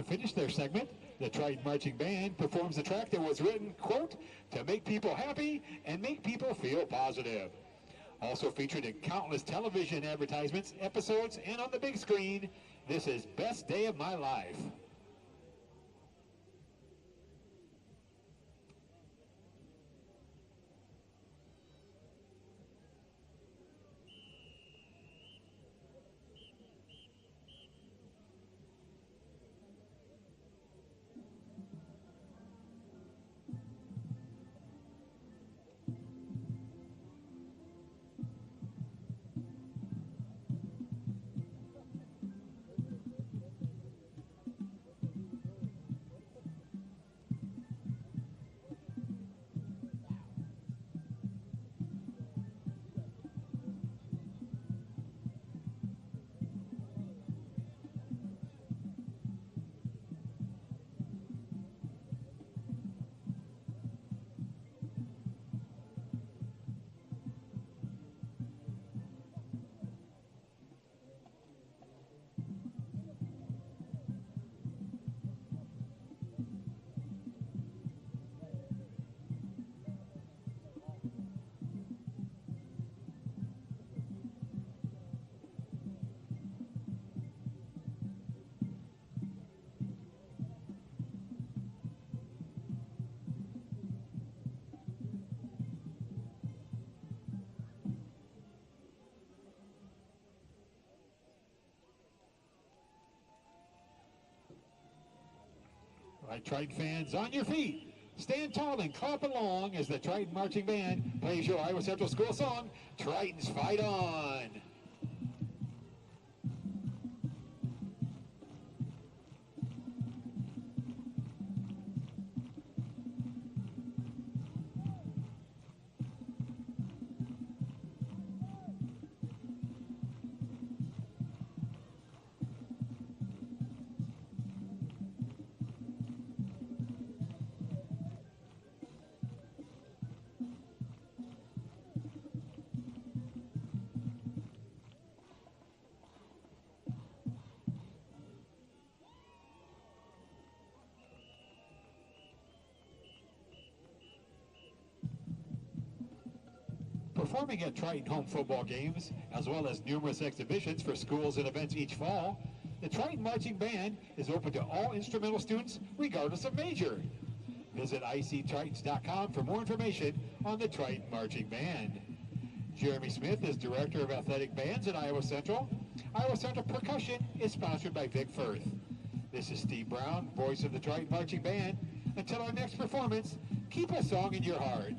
To finish their segment, the Triton Marching Band performs a track that was written, quote, to make people happy and make people feel positive. Also featured in countless television advertisements, episodes, and on the big screen, this is Best Day of My Life. All right, Triton fans, on your feet. Stand tall and clap along as the Triton Marching Band plays your Iowa Central School song, Tritons Fight On. Performing at Triton home football games, as well as numerous exhibitions for schools and events each fall, the Triton Marching Band is open to all instrumental students, regardless of major. Visit ictritons.com for more information on the Triton Marching Band. Jeremy Smith is Director of Athletic Bands at Iowa Central. Iowa Central Percussion is sponsored by Vic Firth. This is Steve Brown, voice of the Triton Marching Band. Until our next performance, keep a song in your heart.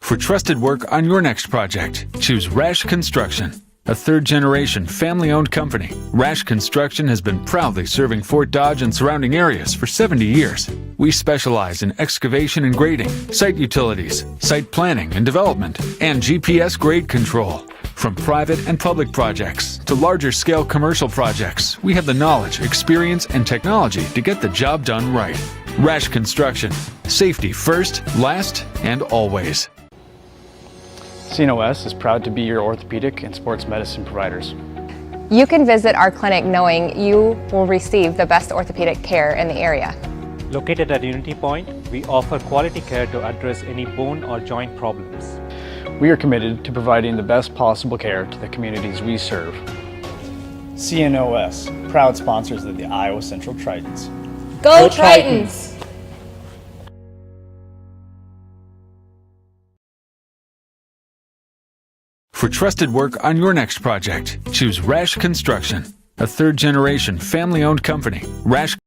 For trusted work on your next project, choose Rash Construction, a third-generation family-owned company. Rash Construction has been proudly serving Fort Dodge and surrounding areas for 70 years. We specialize in excavation and grading, site utilities, site planning and development, and GPS grade control. From private and public projects to larger-scale commercial projects, we have the knowledge, experience, and technology to get the job done right. Rash Construction. Safety first, last, and always.
CNOS is proud to be your orthopedic and sports medicine providers.
You can visit our clinic knowing you will receive the best orthopedic care in the area.
Located at Unity Point, we offer quality care to address any bone or joint problems.
We are committed to providing the best possible care to the communities we serve.
CNOS, proud sponsors of the Iowa Central Tritons.
Go Tritons!
For trusted work on your next project, choose Rash Construction, a third-generation family-owned company. Rash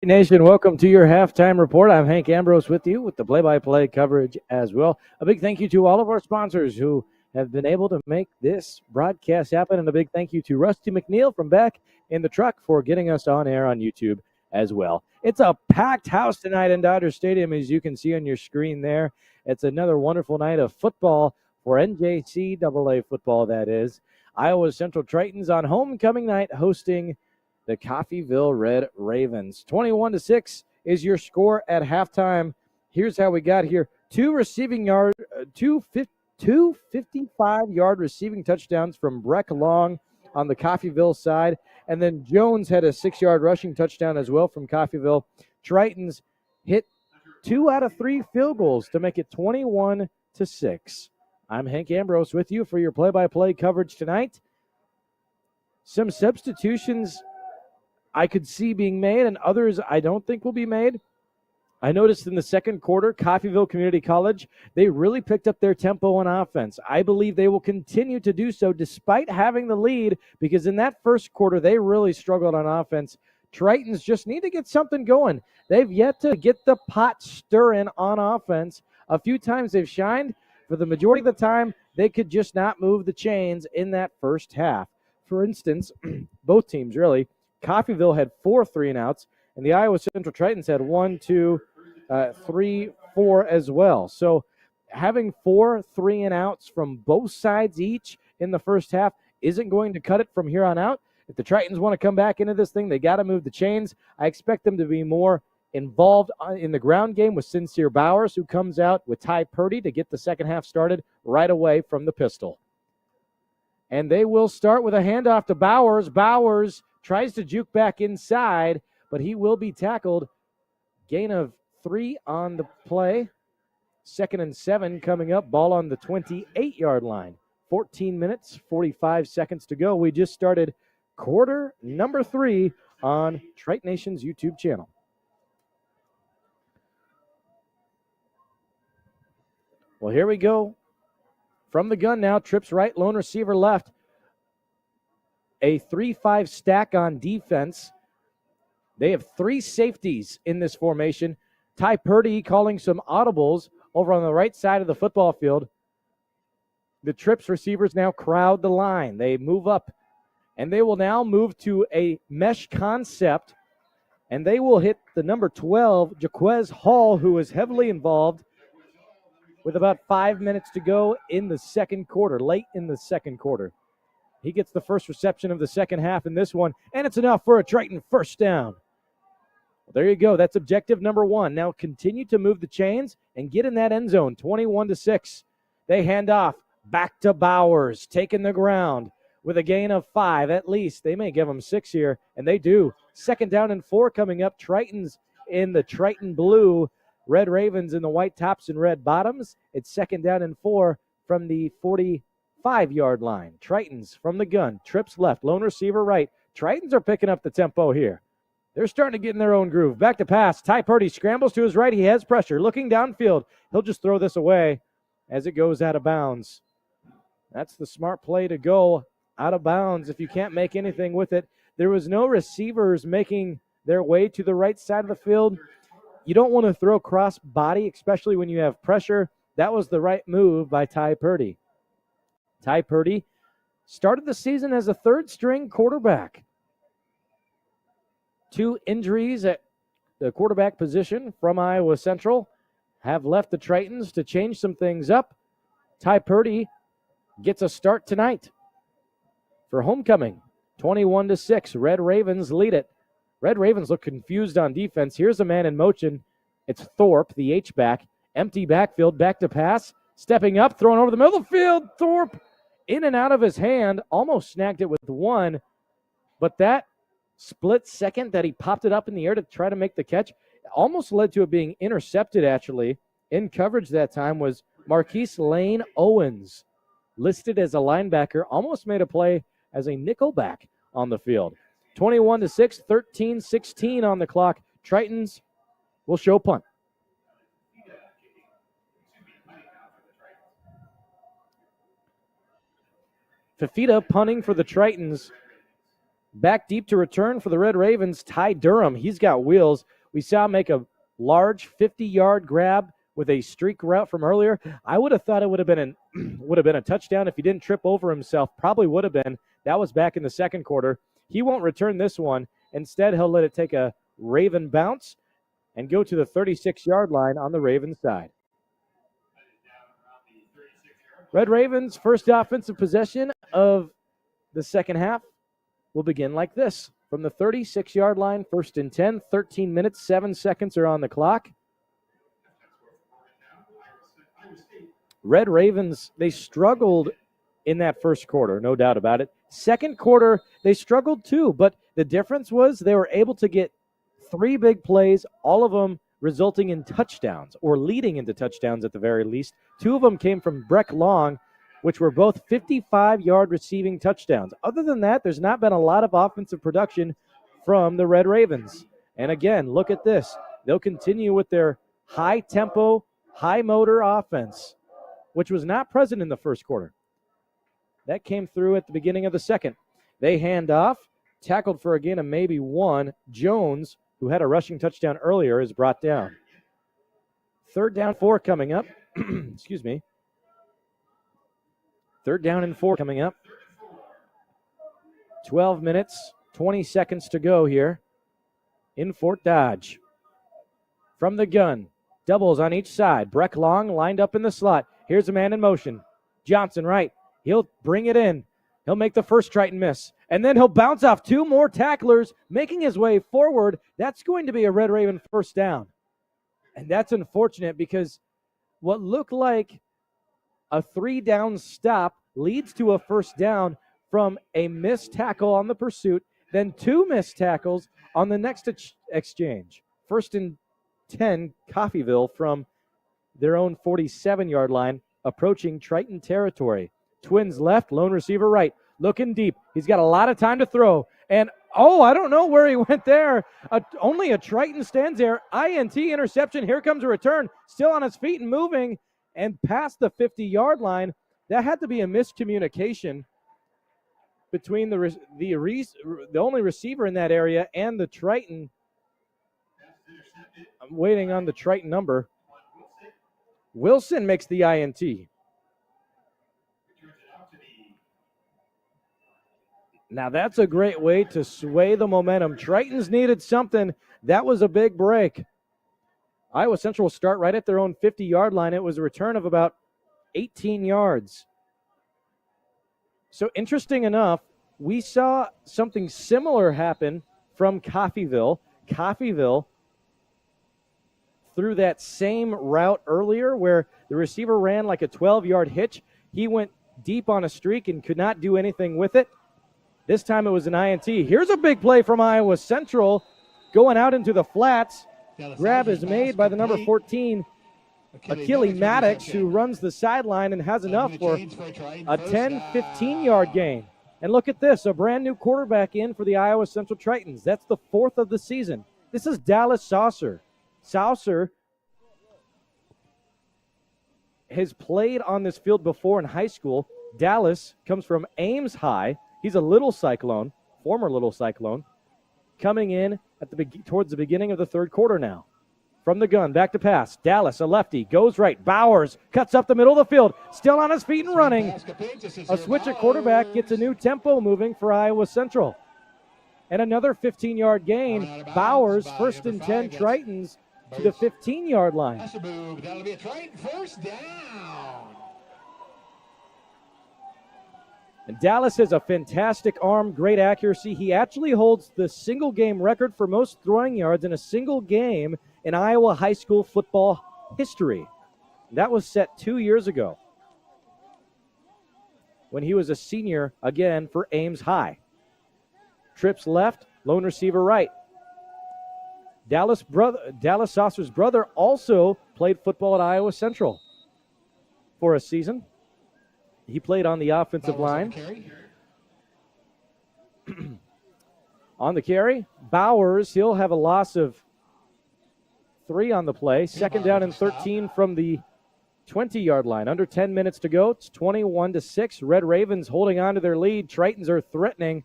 Nation, welcome to your halftime report. I'm Hank Ambrose with you with the play-by-play coverage as well. A big thank you to all of our sponsors who have been able to make this broadcast happen, and a big thank you to Rusty McNeil from back in the truck for getting us on air on YouTube as well. It's a packed house tonight in Dodger Stadium, as you can see on your screen there. It's another wonderful night of football for NJCAA football, that is. Iowa Central Tritons on homecoming night hosting the Coffeyville Red Ravines. 21-6 is your score at halftime. Here's how we got here. Two 55-yard receiving touchdowns from Breck Long on the Coffeyville side. And then Jones had a 6-yard rushing touchdown as well from Coffeyville. Tritons hit 2 out of 3 field goals to make it 21-6. I'm Hank Ambrose with you for your play-by-play coverage tonight. Some substitutions I could see being made, and others I don't think will be made. I noticed in the second quarter, Coffeyville Community College, they really picked up their tempo on offense. I believe they will continue to do so despite having the lead, because in that first quarter, they really struggled on offense. Tritons just need to get something going. They've yet to get the pot stirring on offense. A few times they've shined. For the majority of the time, they could just not move the chains in that first half. For instance, both teams really, Coffeyville had 4 3-and-outs, and the Iowa Central Tritons had 1, 2, 3, 4 as well. So having 4 3-and-outs from both sides each in the first half isn't going to cut it from here on out. If the Tritons want to come back into this thing, they got to move the chains. I expect them to be more involved in the ground game with Sincere Bowers, who comes out with Ty Purdy to get the second half started right away from the pistol. And they will start with a handoff to Bowers. Bowers tries to juke back inside, but he will be tackled. Gain of 3 on the play. 2nd and 7 coming up. Ball on the 28-yard line. 14 minutes, 45 seconds to go. We just started quarter number 3 on Trite Nation's YouTube channel. Well, here we go. From the gun now, trips right, lone receiver left. A 3-5 stack on defense. They have 3 safeties in this formation. Ty Purdy calling some audibles over on the right side of the football field. The trips receivers now crowd the line. They move up, and they will now move to a mesh concept, and they will hit the number 12, Jaquez Hall, who is heavily involved with about 5 minutes to go in the second quarter, late in the second quarter. He gets the first reception of the second half in this one, and it's enough for a Triton first down. Well, there you go. That's objective number 1. Now continue to move the chains and get in that end zone, 21-6. They hand off back to Bowers, taking the ground with a gain of 5 at least. They may give them 6 here, and they do. 2nd down and 4 coming up. Tritons in the Triton blue, Red Ravens in the white tops and red bottoms. It's 2nd down and 4 from the 45-yard line. Tritons from the gun. Trips left. Lone receiver right. Tritons are picking up the tempo here. They're starting to get in their own groove. Back to pass. Ty Purdy scrambles to his right. He has pressure. Looking downfield. He'll just throw this away as it goes out of bounds. That's the smart play to go out of bounds if you can't make anything with it. There was no receivers making their way to the right side of the field. you don't want to throw cross body, especially when you have pressure. That was the right move by Ty Purdy. Ty Purdy started the season as a third-string quarterback. 2 injuries at the quarterback position from Iowa Central have left the Tritons to change some things up. Ty Purdy gets a start tonight for homecoming. 21-6, Red Ravens lead it. Red Ravens look confused on defense. Here's a man in motion. It's Thorpe, the H-back. Empty backfield, back to pass. Stepping up, thrown over the middle of the field. Thorpe in and out of his hand. Almost snagged it with 1. But that split second that he popped it up in the air to try to make the catch almost led to it being intercepted, actually. In coverage that time was Marquise Lane Owens, listed as a linebacker, almost made a play as a nickelback on the field. 21-6, 13-16 on the clock. Tritons will show punt. Fafita punting for the Tritons. Back deep to return for the Red Ravens, Ty Durham. He's got wheels. We saw him make a large 50-yard grab with a streak route from earlier. I would have thought it would have been a touchdown if he didn't trip over himself. Probably would have been. That was back in the second quarter. He won't return this one. Instead, he'll let it take a Raven bounce and go to the 36-yard line on the Ravens side. Red Ravens' first offensive possession of the second half will begin like this. From the 36-yard line, 1st and 10, 13 minutes, 7 seconds are on the clock. Red Ravens, they struggled in that first quarter, no doubt about it. Second quarter, they struggled too, but the difference was they were able to get 3 big plays, all of them resulting in touchdowns or leading into touchdowns at the very least. 2 of them came from Breck Long, which were both 55-yard receiving touchdowns. Other than that, there's not been a lot of offensive production from the Red Ravens. And again, look at this. They'll continue with their high-tempo, high-motor offense, which was not present in the first quarter. That came through at the beginning of the second. They hand off, tackled for a gain of maybe 1. Jones, who had a rushing touchdown earlier, is brought down. 3rd down 4 coming up. Excuse me. 3rd down and 4 coming up. 12 minutes, 20 seconds to go here in Fort Dodge. From the gun, doubles on each side. Breck Long lined up in the slot. Here's a man in motion. Johnson right. He'll bring it in. He'll make the first Triton miss. And then he'll bounce off 2 more tacklers, making his way forward. That's going to be a Red Raven first down. And that's unfortunate because what looked like a 3-down stop leads to a first down from a missed tackle on the pursuit, then 2 missed tackles on the next exchange. 1st and 10, Coffeyville from their own 47-yard line, approaching Triton territory. Twins left, lone receiver right, looking deep. He's got a lot of time to throw. And, I don't know where he went there. Only a Triton stands there. INT interception. Here comes a return. Still on his feet and moving. And past the 50-yard line, that had to be a miscommunication between the only receiver in that area and the Triton. I'm waiting on the Triton number. Wilson makes the INT. Now that's a great way to sway the momentum. Tritons needed something. That was a big break. Iowa Central will start right at their own 50-yard line. It was a return of about 18 yards. So interesting enough, we saw something similar happen from Coffeyville. Coffeyville threw that same route earlier where the receiver ran like a 12-yard hitch. He went deep on a streak and could not do anything with it. This time it was an INT. Here's a big play from Iowa Central going out into the flats. Grab is made by the number 14, Achille Maddox, who runs the sideline and has enough for a 10, 15-yard gain. And look at this, a brand new quarterback in for the Iowa Central Tritons. That's the 4th of the season. This is Dallas Saucer. Saucer has played on this field before in high school. Dallas comes from Ames High. He's a Little Cyclone, former Little Cyclone, coming in at towards the beginning of the third quarter now. From the gun, back to pass. Dallas, a lefty, goes right. Bowers cuts up the middle of the field, still on his feet and running. A switch at quarterback gets a new tempo moving for Iowa Central. And another 15-yard gain. Bowers, 1st and 10, Tritons to the 15-yard line.
That's a move. That'll be a Triton first down.
And Dallas has a fantastic arm, great accuracy. He actually holds the single game record for most throwing yards in a single game in Iowa high school football history. That was set 2 years ago when he was a senior again for Ames High. Trips left, lone receiver right. Dallas Saucer's brother also played football at Iowa Central for a season. He played on the offensive line. On the carry, Bowers, he'll have a loss of 3 on the play. 2nd down and 13 from the 20-yard line. Under 10 minutes to go. It's 21-6. Red Ravens holding on to their lead. Tritons are threatening.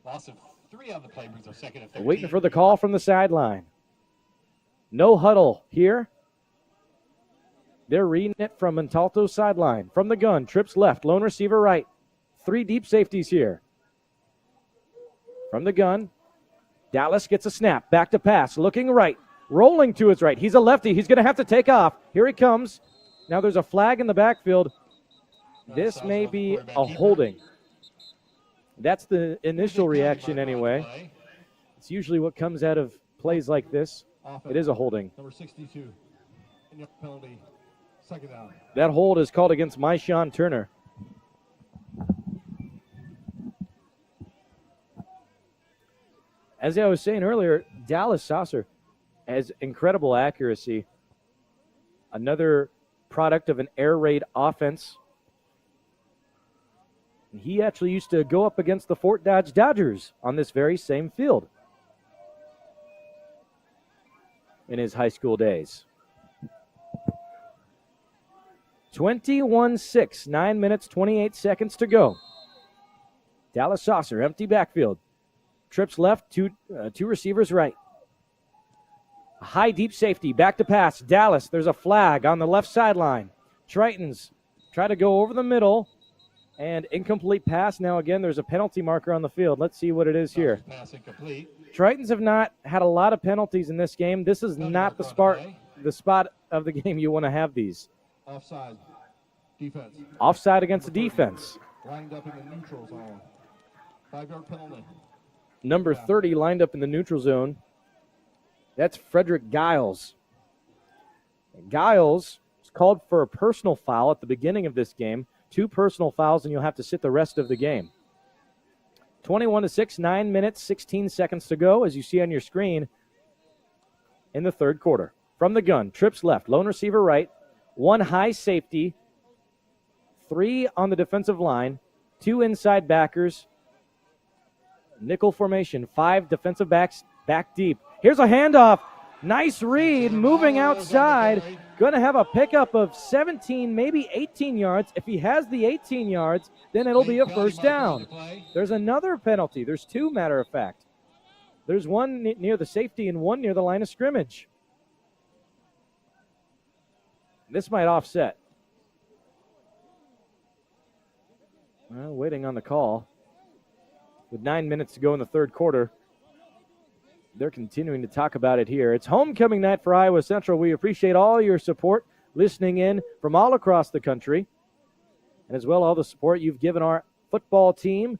Loss of 3 on the play brings us 2nd and 13.
Waiting for the call from the sideline. No huddle here. They're reading it from Montalto's sideline. From the gun, trips left, lone receiver right. 3 deep safeties here. From the gun, Dallas gets a snap. Back to pass, looking right, rolling to his right. He's a lefty. He's going to have to take off. Here he comes. Now there's a flag in the backfield. This may be a holding. That's the initial reaction anyway. It's usually what comes out of plays like this. It is a holding.
Number 62. And your penalty. 2nd down.
That hold is called against Myshawn Turner. As I was saying earlier, Dallas Saucer has incredible accuracy. Another product of an air raid offense. He actually used to go up against the Fort Dodge Dodgers on this very same field in his high school days. 21-6, 9 minutes, 28 seconds to go. Dallas Saucer, empty backfield. Trips left, two receivers right. A high deep safety, back to pass. Dallas, there's a flag on the left sideline. Tritons try to go over the middle, and incomplete pass. Now again, there's a penalty marker on the field. Let's see what it is here.
Pass incomplete.
Tritons have not had a lot of penalties in this game. This is not the spot of the game you want to have these.
Offside. Defense.
Offside against the defense.
Lined up in the neutral zone. 5-yard penalty.
Number 30 lined up in the neutral zone. That's Frederick Giles. Giles is called for a personal foul at the beginning of this game. 2 personal fouls, and you'll have to sit the rest of the game. 21-6, 9 minutes, 16 seconds to go, as you see on your screen in the 3rd quarter. From the gun, trips left, lone receiver right, 1 high safety, 3 on the defensive line, 2 inside backers, nickel formation, 5 defensive backs back deep. Here's a handoff. Nice read, moving outside. Going to have a pickup of 17, maybe 18 yards. If he has the 18 yards, then it'll be a 1st down. There's another penalty. There's 2, matter of fact. There's 1 near the safety and 1 near the line of scrimmage. This might offset. Well, waiting on the call. With 9 minutes to go in the 3rd quarter, they're continuing to talk about it here. It's homecoming night for Iowa Central. We appreciate all your support listening in from all across the country, and as well all the support you've given our football team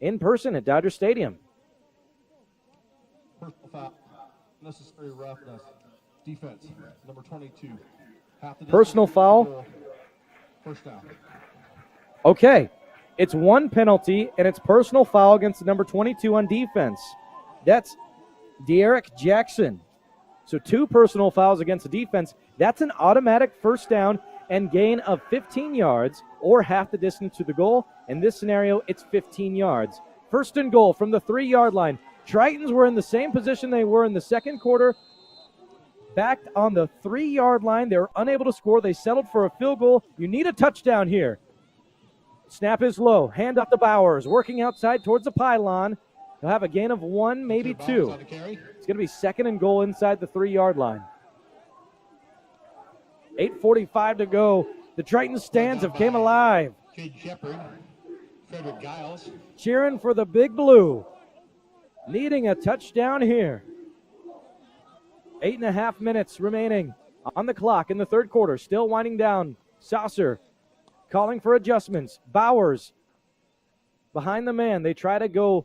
in person at Dodger Stadium.
Personal foul. Necessary roughness. Defense. Number 22.
Personal foul.
1st down.
Okay. It's 1 penalty, and it's personal foul against the number 22 on defense. That's De'Eric Jackson. So 2 personal fouls against the defense. That's an automatic 1st down and gain of 15 yards or half the distance to the goal. In this scenario, it's 15 yards. 1st and goal from the 3-yard line. Tritons were in the same position they were in the 2nd quarter. Backed on the 3-yard line. They were unable to score. They settled for a field goal. You need a touchdown here. Snap is low. Hand up to Bowers. Working outside towards the pylon. He'll have a gain of 1, maybe 2. It's going to be 2nd and goal inside the 3-yard line. 8:45 to go. The Triton stands have came alive.
Jade Shepard, Frederick Giles.
Cheering for the Big Blue. Needing a touchdown here. 8.5 minutes remaining on the clock in the third quarter. Still winding down. Saucer calling for adjustments. Bowers behind the man. They try to go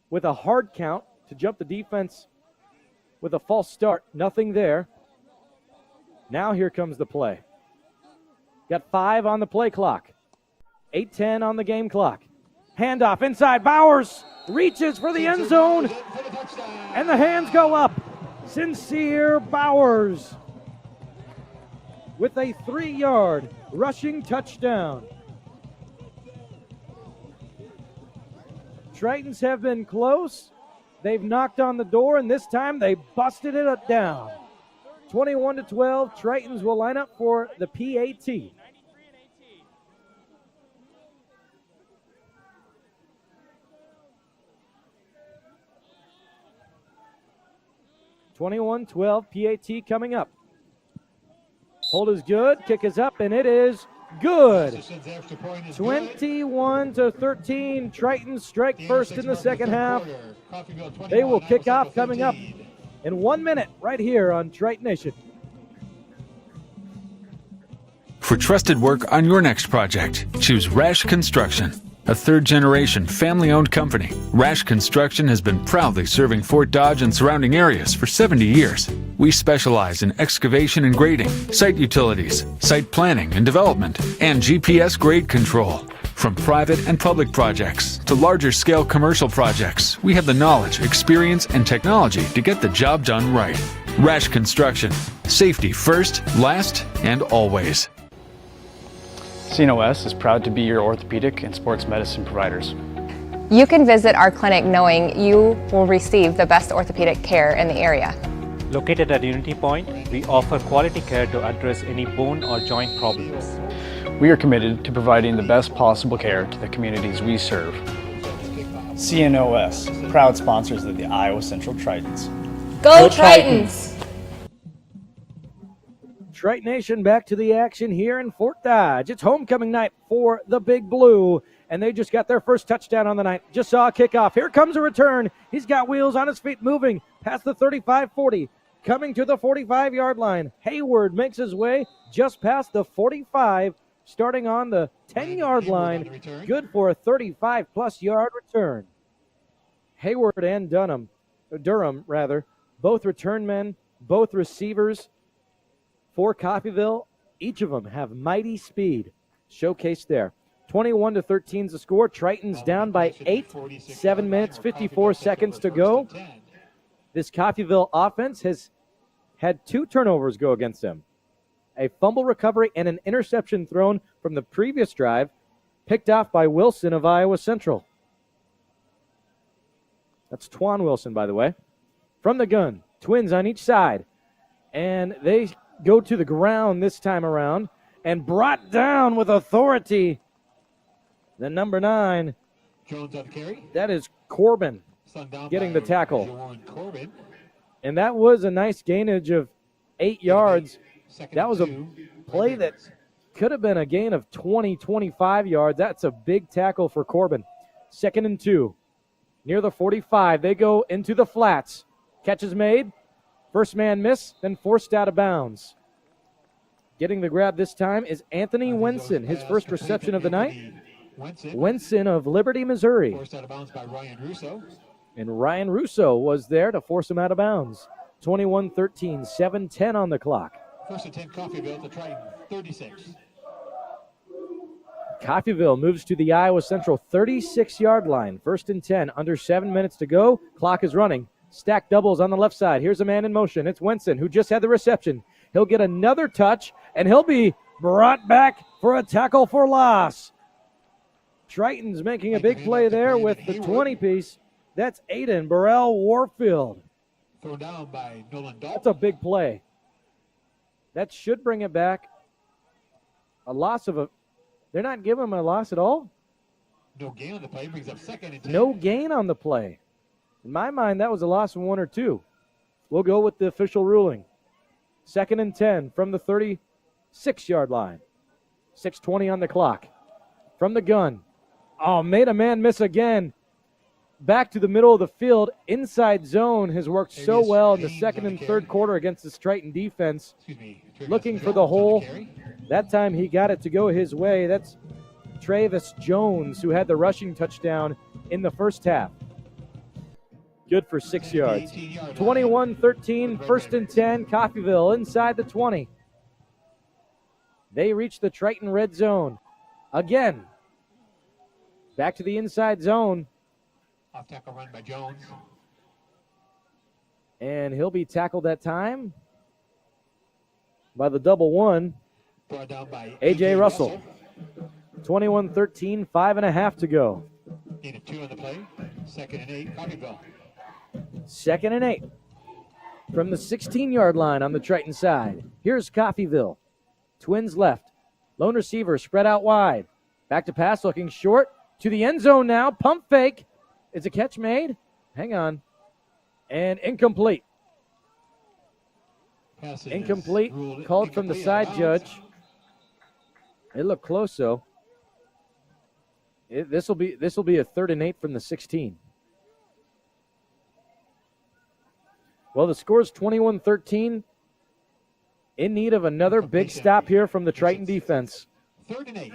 with a hard count to jump the defense with a false start. Nothing there. Now here comes the play. Got 5 on the play clock. 8:10 on the game clock. Handoff inside. Bowers reaches for the end zone. And the hands go up. Sincere Bowers with a 3-yard rushing touchdown. Tritons have been close. They've knocked on the door, and this time they busted it down. 21-12, Tritons will line up for the PAT. (21-12) PAT coming up. Hold is good, kick is up, and it is good. 21-13, Tritons strike first in the second half. They will kick off coming up in 1 minute right here on Triton Nation.
For trusted work on your next project, choose Rash Construction, a third-generation family-owned company. Rash Construction has been proudly serving Fort Dodge and surrounding areas for 70 years. We specialize in excavation and grading, site utilities, site planning and development, and GPS grade control. From private and public projects to larger-scale commercial projects, we have the knowledge, experience, and technology to get the job done right. Rash Construction. Safety first, last, and always.
CNOS is proud to be your orthopedic and sports medicine providers.
You can visit our clinic knowing you will receive the best orthopedic care in the area.
Located at Unity Point, we offer quality care to address any bone or joint problems.
We are committed to providing the best possible care to the communities we serve.
CNOS, proud sponsors of the Iowa Central Tritons.
Go Tritons!
Triton Nation back to the action here in Fort Dodge. It's homecoming night for the Big Blue, and they just got their first touchdown on the night. Just saw a kickoff. Here comes a return. He's got wheels on his feet moving past the 35-40, coming to the 45-yard line. Hayward makes his way just past the 45, starting on the 10-yard line. Good for a 35-plus yard return. Hayward and Durham, both return men, both receivers for Coffeyville. Each of them have mighty speed showcased there. 21-13 is the score. Tritons down by 8, 7 minutes, 54 seconds to go. This Coffeyville offense has had 2 turnovers go against them. A fumble recovery and an interception thrown from the previous drive, picked off by Wilson of Iowa Central. That's Twan Wilson, by the way. From the gun, twins on each side. And they go to the ground this time around and brought down with authority. The number 9,
Jones on the carry.
That is Corbin getting the tackle. And that was a nice gainage of 8 yards. That was a play that could have been a gain of 20, 25 yards. That's a big tackle for Corbin. 2nd and 2. Near the 45, they go into the flats. Catch is made. First man miss, then forced out of bounds. Getting the grab this time is Anthony Wenson, his first reception of the night. Wenson of Liberty, Missouri.
Forced out of bounds by Ryan Russo.
And Ryan Russo was there to force him out of bounds. 21-13, 7:10 on the clock.
1st and 10, Coffeyville to Triton, 36.
Coffeyville moves to the Iowa Central 36-yard line. 1st and 10, under 7 minutes to go. Clock is running. Stack doubles on the left side. Here's a man in motion. It's Wenson, who just had the reception. He'll get another touch, and he'll be brought back for a tackle for loss. Tritons making a big play there with the 20-piece. That's Aiden Burrell Warfield.
Thrown down by Nolan Dalton.
That's a big play. That should bring it back. A loss of a... They're not giving him a loss at all?
No gain on the play. Brings up 2nd and 10.
No gain on the play. In my mind, that was a loss of 1 or 2. We'll go with the official ruling. 2nd and 10 from the 30 6-yard line. 6:20 on the clock. From the gun. Oh, made a man miss again. Back to the middle of the field. Inside zone has worked so well in the second and third quarter against this Triton defense. Looking for the hole. That time he got it to go his way. That's Travis Jones, who had the rushing touchdown in the first half. Good for 6 yards. 21-13, 1st and 10, Coffeyville inside the 20. They reach the Triton red zone. Again, back to the inside zone.
Off tackle run by Jones.
And he'll be tackled that time by the double one,
Brought down by
A.J. Russell. 21-13, 5.5 to go.
Needed 2 on the play. 2nd and 8, Coffeyville.
2nd and 8 from the 16-yard line on the Triton side. Here's Coffeyville. Twins left. Lone receiver spread out wide. Back to pass, looking short. To the end zone now. Pump fake. Is a catch made? Hang on. And incomplete. Incomplete. Called from the side judge. It looked close, though. This will be a 3rd and 8 from the 16. Well, the score is 21-13. In need of another big stop here from the Triton defense.
3rd and 8.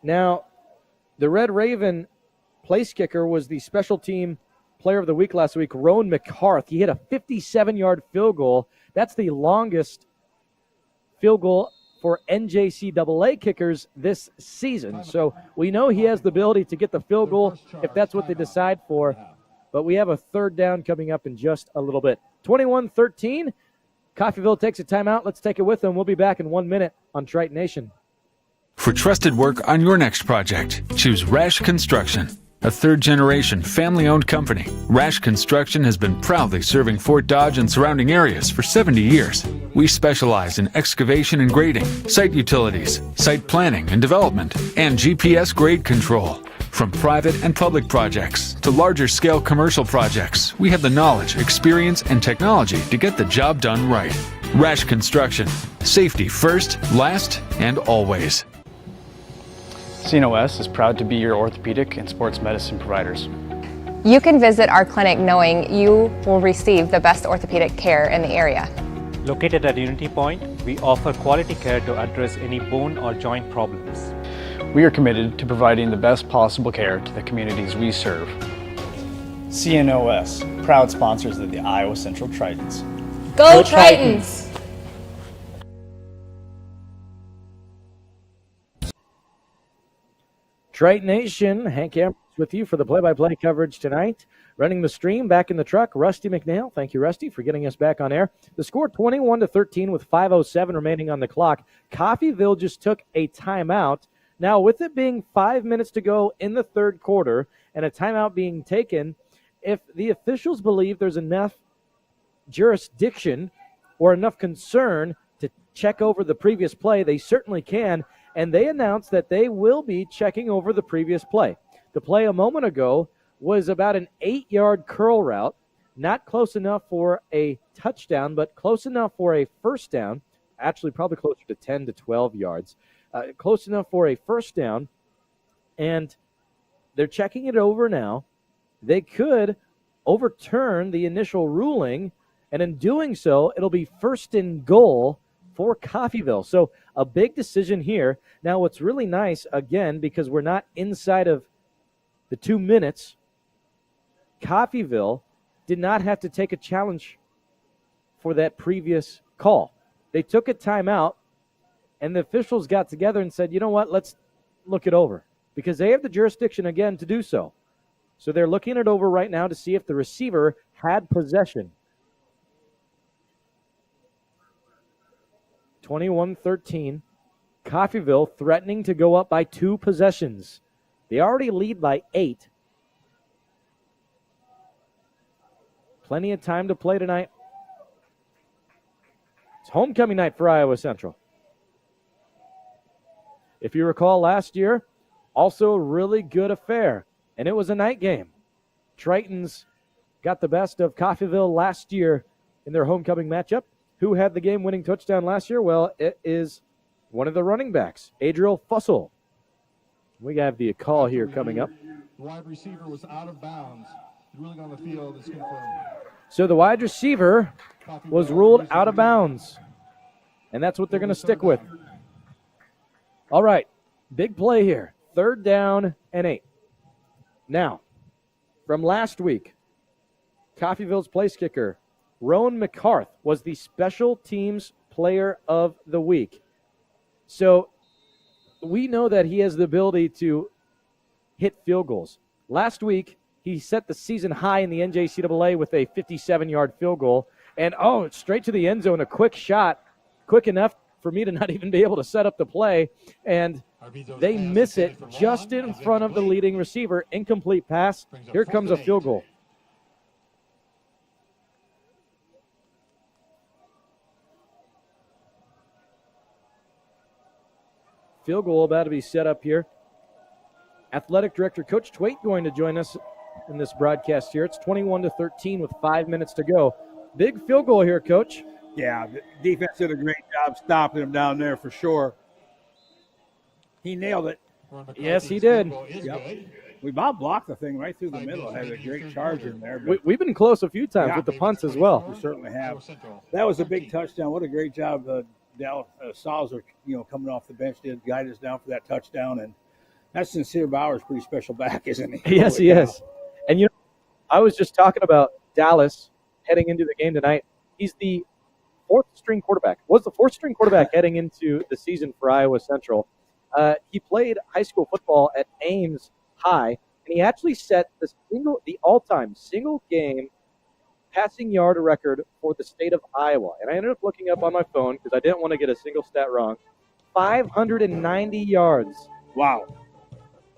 Now, the Red Raven place kicker was the special team player of the week last week, Rowan McCarth. He hit a 57-yard field goal. That's the longest field goal for NJCAA kickers this season. So we know he has the ability to get the field goal if that's what they decide for. But we have a 3rd down coming up in just a little bit. 21-13. Coffeyville takes a timeout. Let's take it with them. We'll be back in 1 minute on Triton Nation.
For trusted work on your next project, choose Rash Construction, a 3rd-generation family-owned company. Rash Construction has been proudly serving Fort Dodge and surrounding areas for 70 years. We specialize in excavation and grading, site utilities, site planning and development, and GPS grade control. From private and public projects to larger-scale commercial projects, we have the knowledge, experience, and technology to get the job done right. Rash Construction. Safety first, last, and always.
CNOS is proud to be your orthopedic and sports medicine providers.
You can visit our clinic knowing you will receive the best orthopedic care in the area.
Located at Unity Point, we offer quality care to address any bone or joint problems.
We are committed to providing the best possible care to the communities we serve.
CNOS, proud sponsors of the Iowa Central Tritons.
Go Tritons!
Triton Nation, Hank Ambrose with you for the play-by-play coverage tonight. Running the stream back in the truck, Rusty McNeil. Thank you, Rusty, for getting us back on air. The score 21-13 with 5:07 remaining on the clock. Coffeyville just took a timeout. Now, with it being 5 minutes to go in the 3rd quarter and a timeout being taken, if the officials believe there's enough jurisdiction or enough concern to check over the previous play, they certainly can. And they announced that they will be checking over the previous play. The play a moment ago was about an 8-yard curl route, not close enough for a touchdown, but close enough for a first down, actually probably closer to 10 to 12 yards, close enough for a first down, and they're checking it over now. They could overturn the initial ruling, and in doing so, it'll be 1st and goal for Coffeyville. So a big decision here. Now, what's really nice, again, because we're not inside of the 2 minutes, Coffeyville did not have to take a challenge for that previous call. They took a timeout, and the officials got together and said, you know what, let's look it over, because they have the jurisdiction again to do so. So they're looking it over right now to see if the receiver had possession. 21-13. Coffeyville threatening to go up by 2 possessions. They already lead by 8. Plenty of time to play tonight. It's homecoming night for Iowa Central. If you recall last year, also a really good affair, and it was a night game. Tritons got the best of Coffeyville last year in their homecoming matchup. Who had the game-winning touchdown last year? Well, it is one of the running backs, Adriel Fussell. We have the call here coming up.
The wide receiver was out of bounds. The ruling on the field is confirmed.
So the wide receiver was ruled out of bounds, and that's what they're going to stick with. All right, big play here. 3rd down and 8. Now, from last week, Coffeyville's place kicker, Rowan McCarth, was the special teams player of the week. So we know that he has the ability to hit field goals. Last week, he set the season high in the NJCAA with a 57-yard field goal. And, straight to the end zone, a quick shot, quick enough for me to not even be able to set up the play. And they miss it just in front of the leading receiver. Incomplete pass. Here comes a field goal. Field goal about to be set up here. Athletic Director Coach Twait going to join us in this broadcast here. It's 21-13 with 5 minutes to go. Big field goal here, Coach.
Yeah, the defense did a great job stopping him down there for sure. He nailed it.
Yes, he did.
Yep. We about blocked the thing right through the middle. Had a great charge in there.
We've been close a few times with the punts as well.
We certainly have. That was a big touchdown. What a great job Dallas Salzer, coming off the bench, did guide us down for that touchdown. And that's Sincere Bauer's pretty special back, isn't he?
Yes, he is. And, I was just talking about Dallas heading into the game tonight. He's the 4th-string quarterback. Was the 4th-string quarterback heading into the season for Iowa Central. He played high school football at Ames High, and he actually set the all-time single-game passing yard record for the state of Iowa. And I ended up looking up on my phone because I didn't want to get a single stat wrong. 590 yards.
Wow.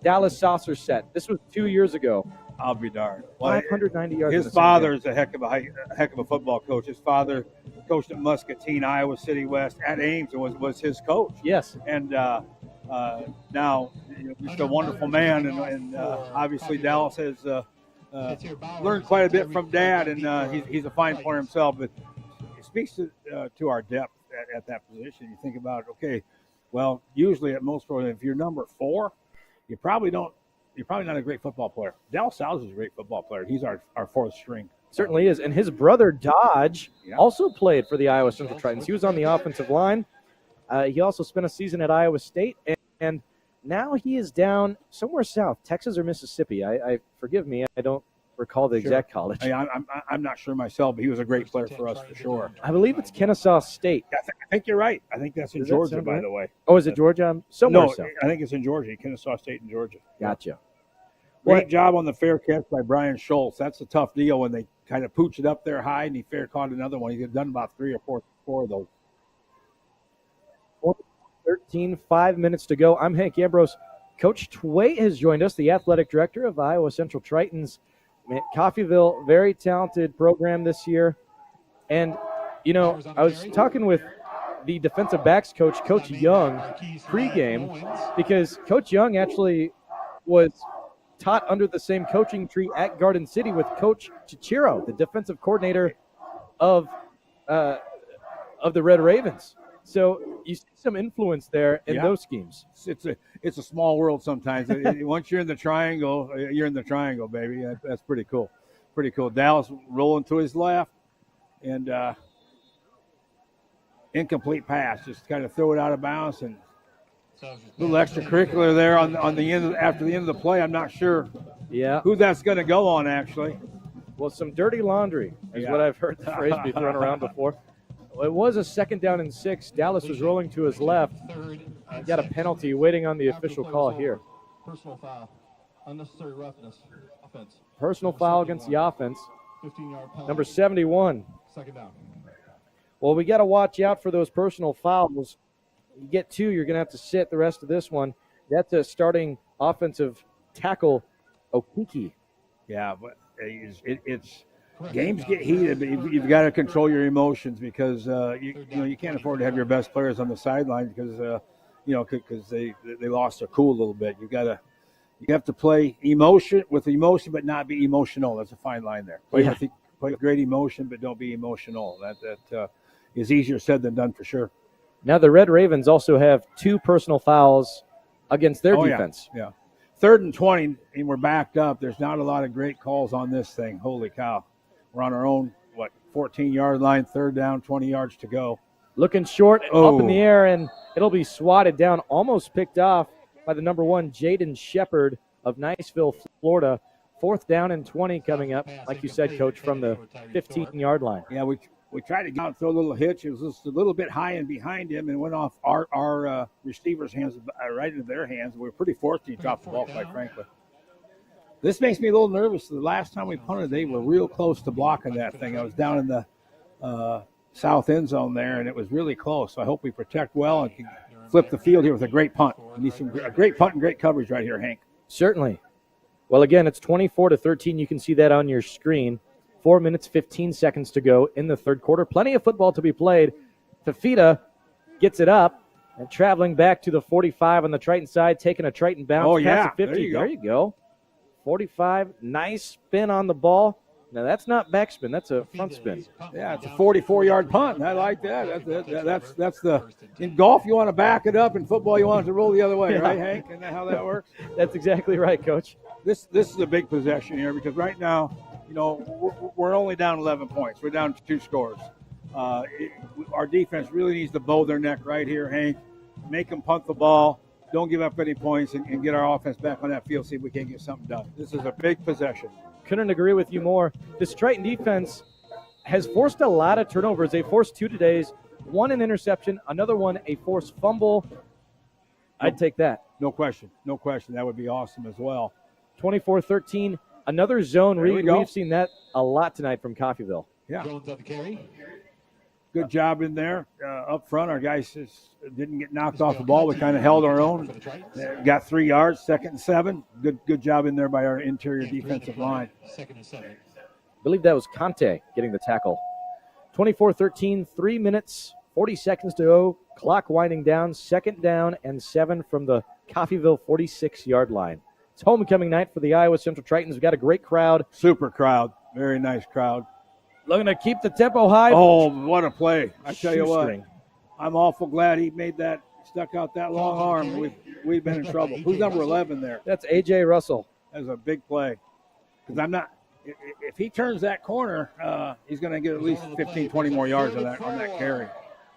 Dallas Saucer set. This was 2 years ago.
I'll be darned.
590 yards.
His father is a heck of a football coach. His father coached at Muscatine, Iowa City West, at Ames, and was his coach.
Yes.
And now just a wonderful man, and obviously Dallas has learned quite a bit from Dad, and he's a fine player himself. But it speaks to our depth at that position. You think about, okay, well, usually at most programs, if you're number 4, you're probably not a great football player. Dallas Salzer is a great football player. He's our 4th string.
Certainly is. And his brother, Dodge, also played for the Iowa Central Tritons. He was on the offensive line. He also spent a season at Iowa State, and now he is down somewhere south, Texas or Mississippi. I forgive me, I don't recall the exact college.
I'm not sure myself, but he was a great player for us for sure.
I believe it's Kennesaw State.
I think you're right. I think that's in Georgia, by the way.
Oh, is it Georgia? Somewhere south.
I think it's in Georgia, Kennesaw State in Georgia.
Gotcha.
Great job on the fair catch by Brian Schultz. That's a tough deal when they kind of pooch it up there high, and he fair caught another one. He's done about 3 or 4 of those.
13, 5 minutes to go. I'm Hank Ambrose. Coach Twait has joined us, the athletic director of Iowa Central Tritons. Coffeyville, very talented program this year. And, I was talking with the defensive backs coach, Coach Young, pregame, because Coach Young actually was taught under the same coaching tree at Garden City with Coach Chichiro, the defensive coordinator of the Red Ravens. So you see some influence there in those schemes.
It's a small world sometimes. Once you're in the triangle, you're in the triangle, baby. That's pretty cool. Pretty cool. Dallas rolling to his left, and incomplete pass. Just kind of throw it out of bounds, and a little extracurricular there on the end after the end of the play. I'm not sure who that's going to go on, actually.
Well, some dirty laundry is what I've heard the phrase be thrown around before. It was a 2nd down and 6. Dallas was rolling to his left. He got a penalty waiting on the official call here.
Personal foul. Unnecessary roughness. Offense.
Personal foul against the offense.
15-yard penalty.
Number 71.
2nd down.
Well, we got to watch out for those personal fouls. You get 2, you're going to have to sit the rest of this one. That's a starting offensive tackle, Okiki.
Yeah, but it's games get heated, but you've got to control your emotions because you can't afford to have your best players on the sideline because because they lost their cool a little bit. You have to play emotion with emotion, but not be emotional. That's a fine line there. Play with great emotion, but don't be emotional. is easier said than done for sure.
Now the Red Ravens also have 2 personal fouls against their defense.
Yeah. 3rd and 20, and we're backed up. There's not a lot of great calls on this thing. Holy cow. We're on our own, 14-yard line, 3rd down, 20 yards to go.
Looking short, up in the air, and it'll be swatted down, almost picked off by the number 1, Jaden Shepard of Niceville, Florida. 4th down and 20 coming up, like you said, Coach, from the 15-yard line.
Yeah, we tried to get out and throw a little hitch. It was just a little bit high and behind him and went off our receivers' hands, right into their hands. We were pretty fortunate to drop the ball, quite frankly. This makes me a little nervous. The last time we punted, they were real close to blocking that thing. I was down in the south end zone there, and it was really close. So I hope we protect well and can flip the field here with a great punt. We need a great punt and great coverage right here, Hank.
Certainly. Well, again, it's 24-13. You can see that on your screen. 4 minutes, 15 seconds to go in the third quarter. Plenty of football to be played. Fafita gets it up and traveling back to the 45 on the Triton side, taking a Triton bounce.
Oh, yeah.
Past the 50. There you go. 45, nice spin on the ball. Now, that's not backspin. That's a front spin.
Yeah, it's a 44-yard punt. I like that. That's the – in golf, you want to back it up. In football, you want it to roll the other way, right, Hank? Isn't that how that works?
That's exactly right, Coach.
This is a big possession here because right now, we're only down 11 points. We're down 2 scores. Our defense really needs to bow their neck right here, Hank. Make them punt the ball. Don't give up any points and get our offense back on that field, see if we can get something done. This is a big possession.
Couldn't agree with you more. This Triton defense has forced a lot of turnovers. They forced 2 today's, 1 an interception, another one a forced fumble. I'd take that.
No question. No question. That would be awesome as well.
24-13, another zone read. We've seen that a lot tonight from Coffeyville.
Yeah. Good job in there up front. Our guys just didn't get knocked off the ball. We kind of held our own. Got 3 yards, 2nd and 7. Good job in there by our interior defensive line.
2nd and 7.
I believe that was Conte getting the tackle. 24-13, 3 minutes, 40 seconds to go. Clock winding down, 2nd down and 7 from the Coffeyville 46-yard line. It's homecoming night for the Iowa Central Tritons. We've got a great crowd.
Super crowd. Very nice crowd.
Looking to keep the tempo high.
Oh, what a play. I tell you what, I'm awful glad he made that, stuck out that long arm. We've been in trouble. Who's number 11 there?
That's A.J. Russell.
That's a big play. Because if he turns that corner, he's going to get at least 15, 20 more yards on that carry.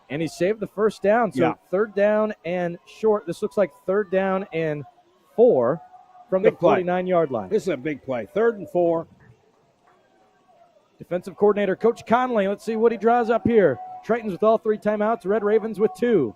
And he saved the 1st down. So 3rd down and short. This looks like 3rd down and 4 from the 49-yard line.
This is a big play. 3rd and 4.
Defensive coordinator, Coach Conley. Let's see what he draws up here. Tritons with all 3 timeouts. Red Ravens with 2.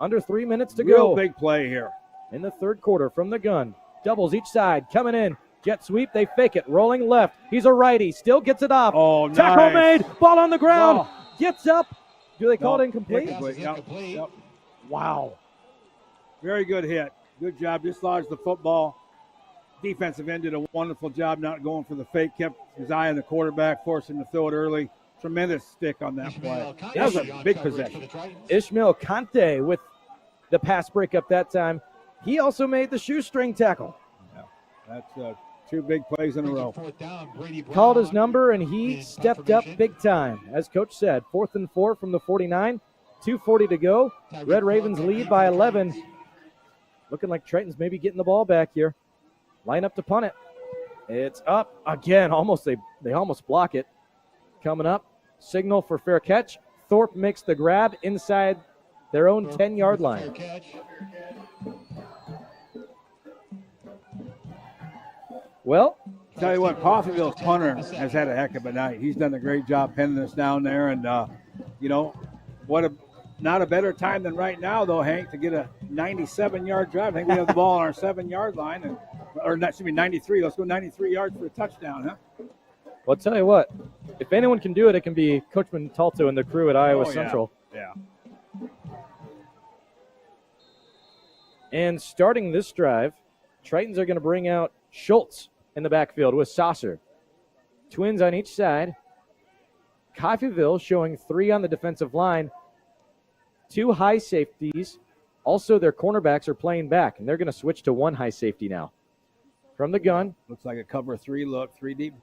Under 3 minutes to go.
Real big play here.
In the third quarter from the gun. Doubles each side. Coming in. Jet sweep. They fake it. Rolling left. He's a righty. Still gets it off.
Oh, nice.
Tackle made. Ball on the ground. Gets up. Do they call it incomplete?
Yep. Wow. Very good hit. Good job. Dislodged the football. Defensive end did a wonderful job not going for the fake. Kept his eye on the quarterback, forced him to throw it early. Tremendous stick on that play. That was a big possession.
Ishmael Conte with the pass breakup that time. He also made the shoestring tackle.
Yeah, that's 2 big plays in a row.
Called his number, and he stepped up big time. As Coach said, 4th and 4 from the 49. 2:40 to go. Red Ravens lead by 11. Looking like Triton's maybe getting the ball back here. Line up to punt it. It's up again. They almost block it. Coming up. Signal for fair catch. Thorpe makes the grab inside their own 10-yard line. Well,
tell you what, Coffeyville's punter has had a heck of a night. He's done a great job pinning us down there, and not a better time than right now, though, Hank, to get a 97-yard drive. I think we have the ball on our 7-yard line, 93. Let's go 93 yards for a touchdown, huh?
Well, I'll tell you what, if anyone can do it, it can be Coach Montalto and the crew at Iowa Central.
Yeah.
And starting this drive, Tritons are going to bring out Schultz in the backfield with Saucer. Twins on each side. Coffeyville showing 3 on the defensive line. 2 high safeties. Also, their cornerbacks are playing back, and they're going to switch to 1 high safety now. From the gun.
Looks like a cover 3 look, 3 deep.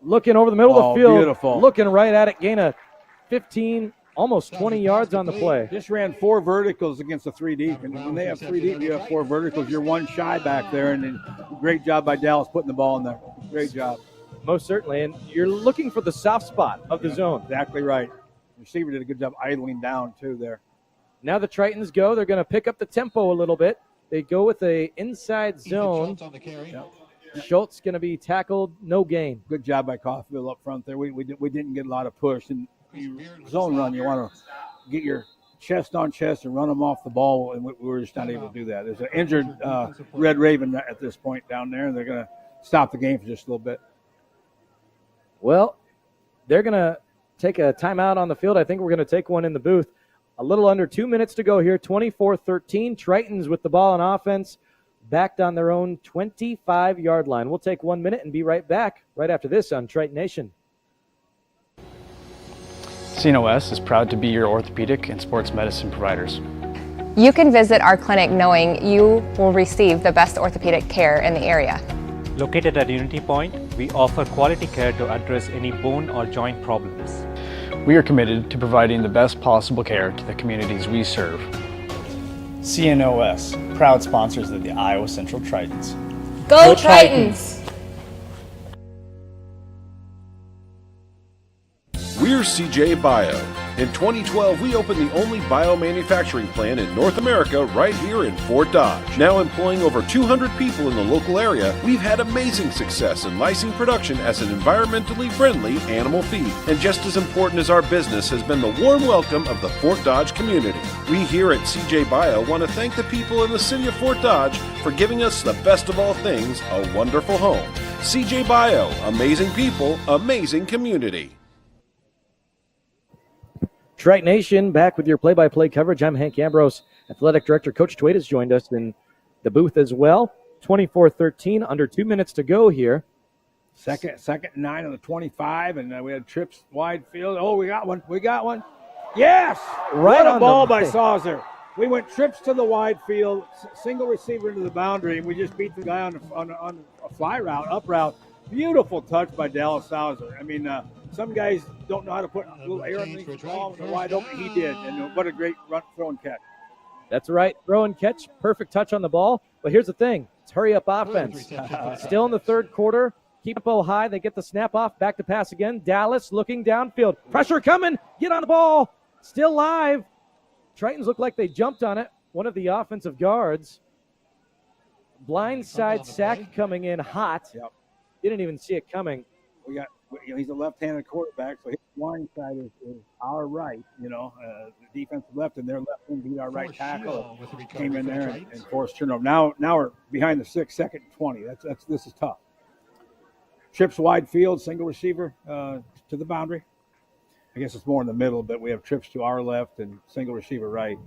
Looking over the middle of the field.
Beautiful.
Looking right at it. Gain of 15, almost 20 yards on the play.
Just ran 4 verticals against a 3 deep, and when they have 3 deep, you have 4 verticals. You're 1 shy back there, and then great job by Dallas putting the ball in there. Great job.
Most certainly, and you're looking for the soft spot of the zone.
Exactly right. The receiver did a good job idling down too there.
Now the Tritons go. They're going to pick up the tempo a little bit. They go with a inside zone. Schultz going to be tackled, no gain.
Good job by Coffeyville up front there. We didn't get a lot of push. And zone run, you want to get your chest on chest and run them off the ball, and we were just not able to do that. There's an injured Red Raven at this point down there, and they're going to stop the game for just a little bit.
Well, they're going to take a timeout on the field. I think we're going to take one in the booth. A little under 2 minutes to go here, 24-13. Tritons with the ball on offense, backed on their own 25-yard line. We'll take 1 minute and be right back right after this on Triton Nation.
CNOS is proud to be your orthopedic and sports medicine providers.
You can visit our clinic knowing you will receive the best orthopedic care in the area.
Located at Unity Point, we offer quality care to address any bone or joint problems.
We are committed to providing the best possible care to the communities we serve.
CNOS, proud sponsors of the Iowa Central Tritons.
Go Tritons!
We're CJ Bio. In 2012, we opened the only biomanufacturing plant in North America right here in Fort Dodge. Now employing over 200 people in the local area, we've had amazing success in lysine production as an environmentally friendly animal feed. And just as important as our business has been the warm welcome of the Fort Dodge community. We here at CJ Bio want to thank the people in the city of Fort Dodge for giving us the best of all things, a wonderful home. CJ Bio, amazing people, amazing community.
Triton Nation, back with your play-by-play coverage. I'm Hank Ambrose. Athletic Director Coach Twait has joined us in the booth as well. 24-13, under 2 minutes to go here.
Second and 9 on the 25, and we had trips wide field. Oh, we got one. Yes!
Right
what a
on
ball
the
by Saucer. We went trips to the wide field, single receiver into the boundary, and we just beat the guy on a fly route, up route. Beautiful touch by Dallas Saucer. I mean, some guys don't know how to put a little air underneath the ball when they're wide open. He did, and what a great run, throw and catch.
That's right, throw and catch, perfect touch on the ball. But here's the thing, it's hurry-up offense. Still in the third quarter, keep tempo high. They get the snap off, back to pass again. Dallas looking downfield. Pressure coming, get on the ball. Still live. Tritons look like they jumped on it. One of the offensive guards. Blindside sack coming in hot.
Yep.
Didn't even see it coming.
He's a left-handed quarterback, so his blind side is our right. The defensive left, and their left wing beat our right tackle. Came in there and forced turnover. Now we're behind the 6, 2nd and 20. This is tough. Trips wide field, single receiver to the boundary. I guess it's more in the middle, but we have trips to our left and single receiver right.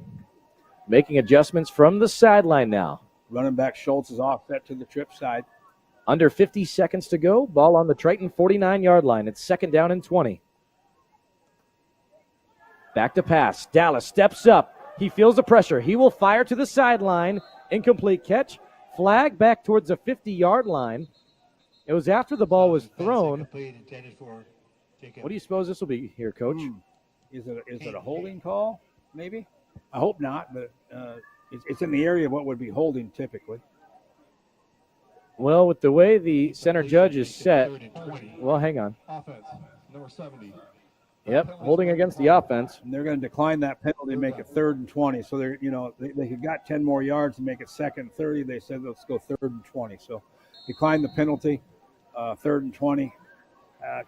Making adjustments from the sideline now.
Running back Schultz is offset to the trip side.
Under 50 seconds to go. Ball on the Triton 49-yard line. It's 2nd down and 20. Back to pass. Dallas steps up. He feels the pressure. He will fire to the sideline. Incomplete catch. Flag back towards the 50-yard line. It was after the ball was thrown. What do you suppose this will be here, Coach?
Is it a holding call, maybe? I hope not, but it's in the area of what would be holding typically.
Well, with the way the center judge is set, well, hang on.
Offense, number 70.
Yep, holding against the offense.
And they're going to decline that penalty and make it 3rd and 20. So they got 10 more yards and make it 2nd and 30. They said let's go 3rd and 20. So decline the penalty, 3rd and 20.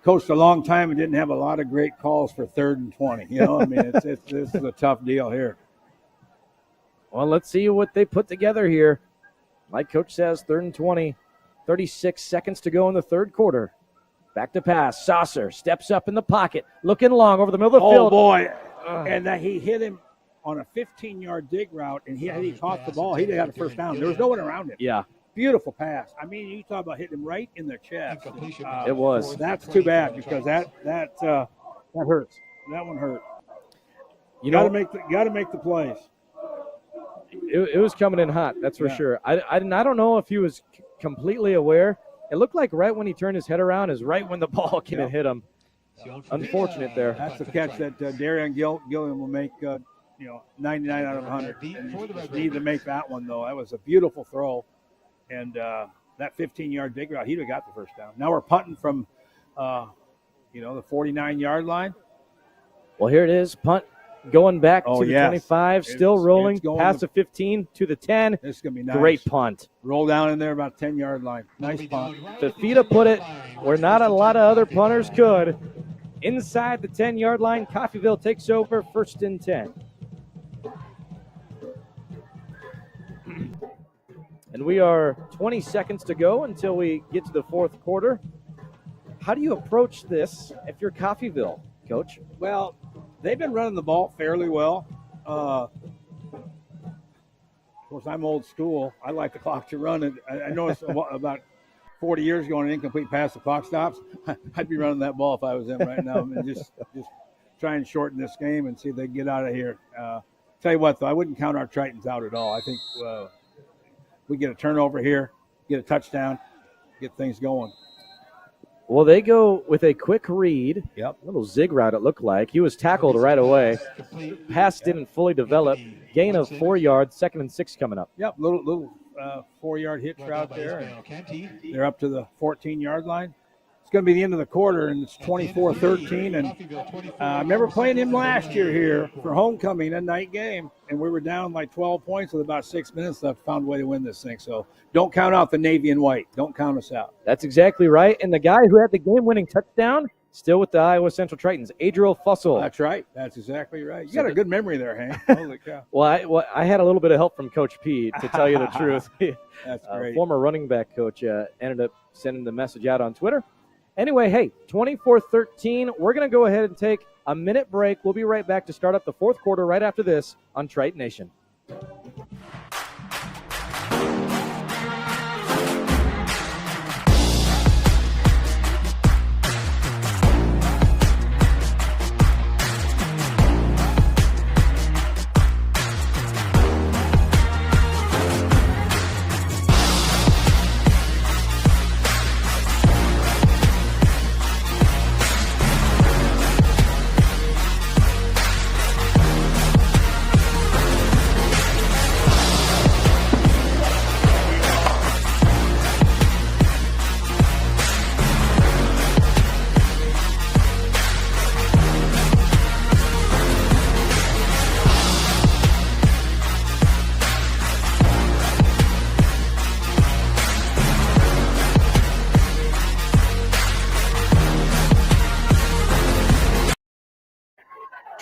Coached a long time and didn't have a lot of great calls for 3rd and 20. This is a tough deal here.
Well, let's see what they put together here. Like Coach says, 3rd and 20, 36 seconds to go in the third quarter. Back to pass. Saucer steps up in the pocket, looking long over the middle of the field.
Oh, boy. And he hit him on a 15-yard dig route, and he caught the ball. He got a first down. There was no one around him.
Yeah.
Beautiful pass. I mean, you talk about hitting him right in the chest.
It was.
That's too bad because that hurts. That one hurt.
You
got to make the plays.
It was coming in hot, that's for sure. I don't know if he was completely aware. It looked like right when he turned his head around is right when the ball hit him. Unfortunate there.
That's the catch that Darian Gilliam will make, 99 out of 100. And you just need to make that one, though. That was a beautiful throw. And that 15-yard dig route, he'd have got the first down. Now we're punting from, the 49-yard line.
Well, here it is. Punt going back to the 25. Still rolling past the 15 to the 10.
This is going to be nice.
Great punt.
Roll down in there about 10-yard line. Nice punt.
Fafita put it where not a lot of other punters could. Inside the 10-yard line, Coffeyville takes over 1st and 10. And we are 20 seconds to go until we get to the fourth quarter. How do you approach this if you're Coffeyville, Coach?
Well, they've been running the ball fairly well. Of course, I'm old school. I like the clock to run. And I noticed about 40 years ago, an incomplete pass, the clock stops. I'd be running that ball if I was them right now. I mean, just try and shorten this game and see if they can get out of here. Tell you what, though, I wouldn't count our Tritons out at all. I think we get a turnover here, get a touchdown, get things going.
Well, they go with a quick read.
Yep.
Little zig route, it looked like. He was tackled right away. Pass didn't fully develop. Gain of 4 yards, 2nd and 6 coming up.
Yep, little 4-yard hitch route there. And they're up to the 14-yard line. It's going to be the end of the quarter, and it's 24-13. And I remember playing him last year here for homecoming, a night game, and we were down like 12 points with about 6 minutes left. Found a way to win this thing. So don't count out the Navy and white. Don't count us out.
That's exactly right. And the guy who had the game-winning touchdown, still with the Iowa Central Tritons, Adriel Fussell.
That's right. That's exactly right. You got a good memory there, Hank. Holy cow.
Well, I had a little bit of help from Coach P, to tell you the truth.
That's great.
Former running back coach ended up sending the message out on Twitter. Anyway, hey, 24-13. We're going to go ahead and take a minute break. We'll be right back to start up the fourth quarter right after this on Triton Nation.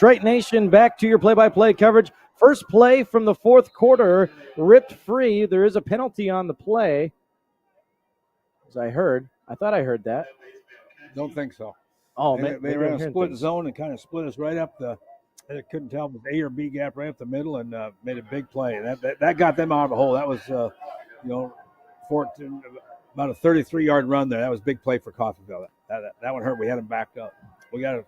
Triton Nation, back to your play-by-play coverage. First play from the fourth quarter, ripped free. There is a penalty on the play, as I heard. I thought I heard that.
Don't think so.
Oh,
they ran a split zone and kind of split us right up the. I couldn't tell if it was A or B gap right up the middle, and made a big play. That got them out of the hole. That was, 14, about a 33-yard run there. That was a big play for Coffeyville. That one hurt. We had them backed up. We got to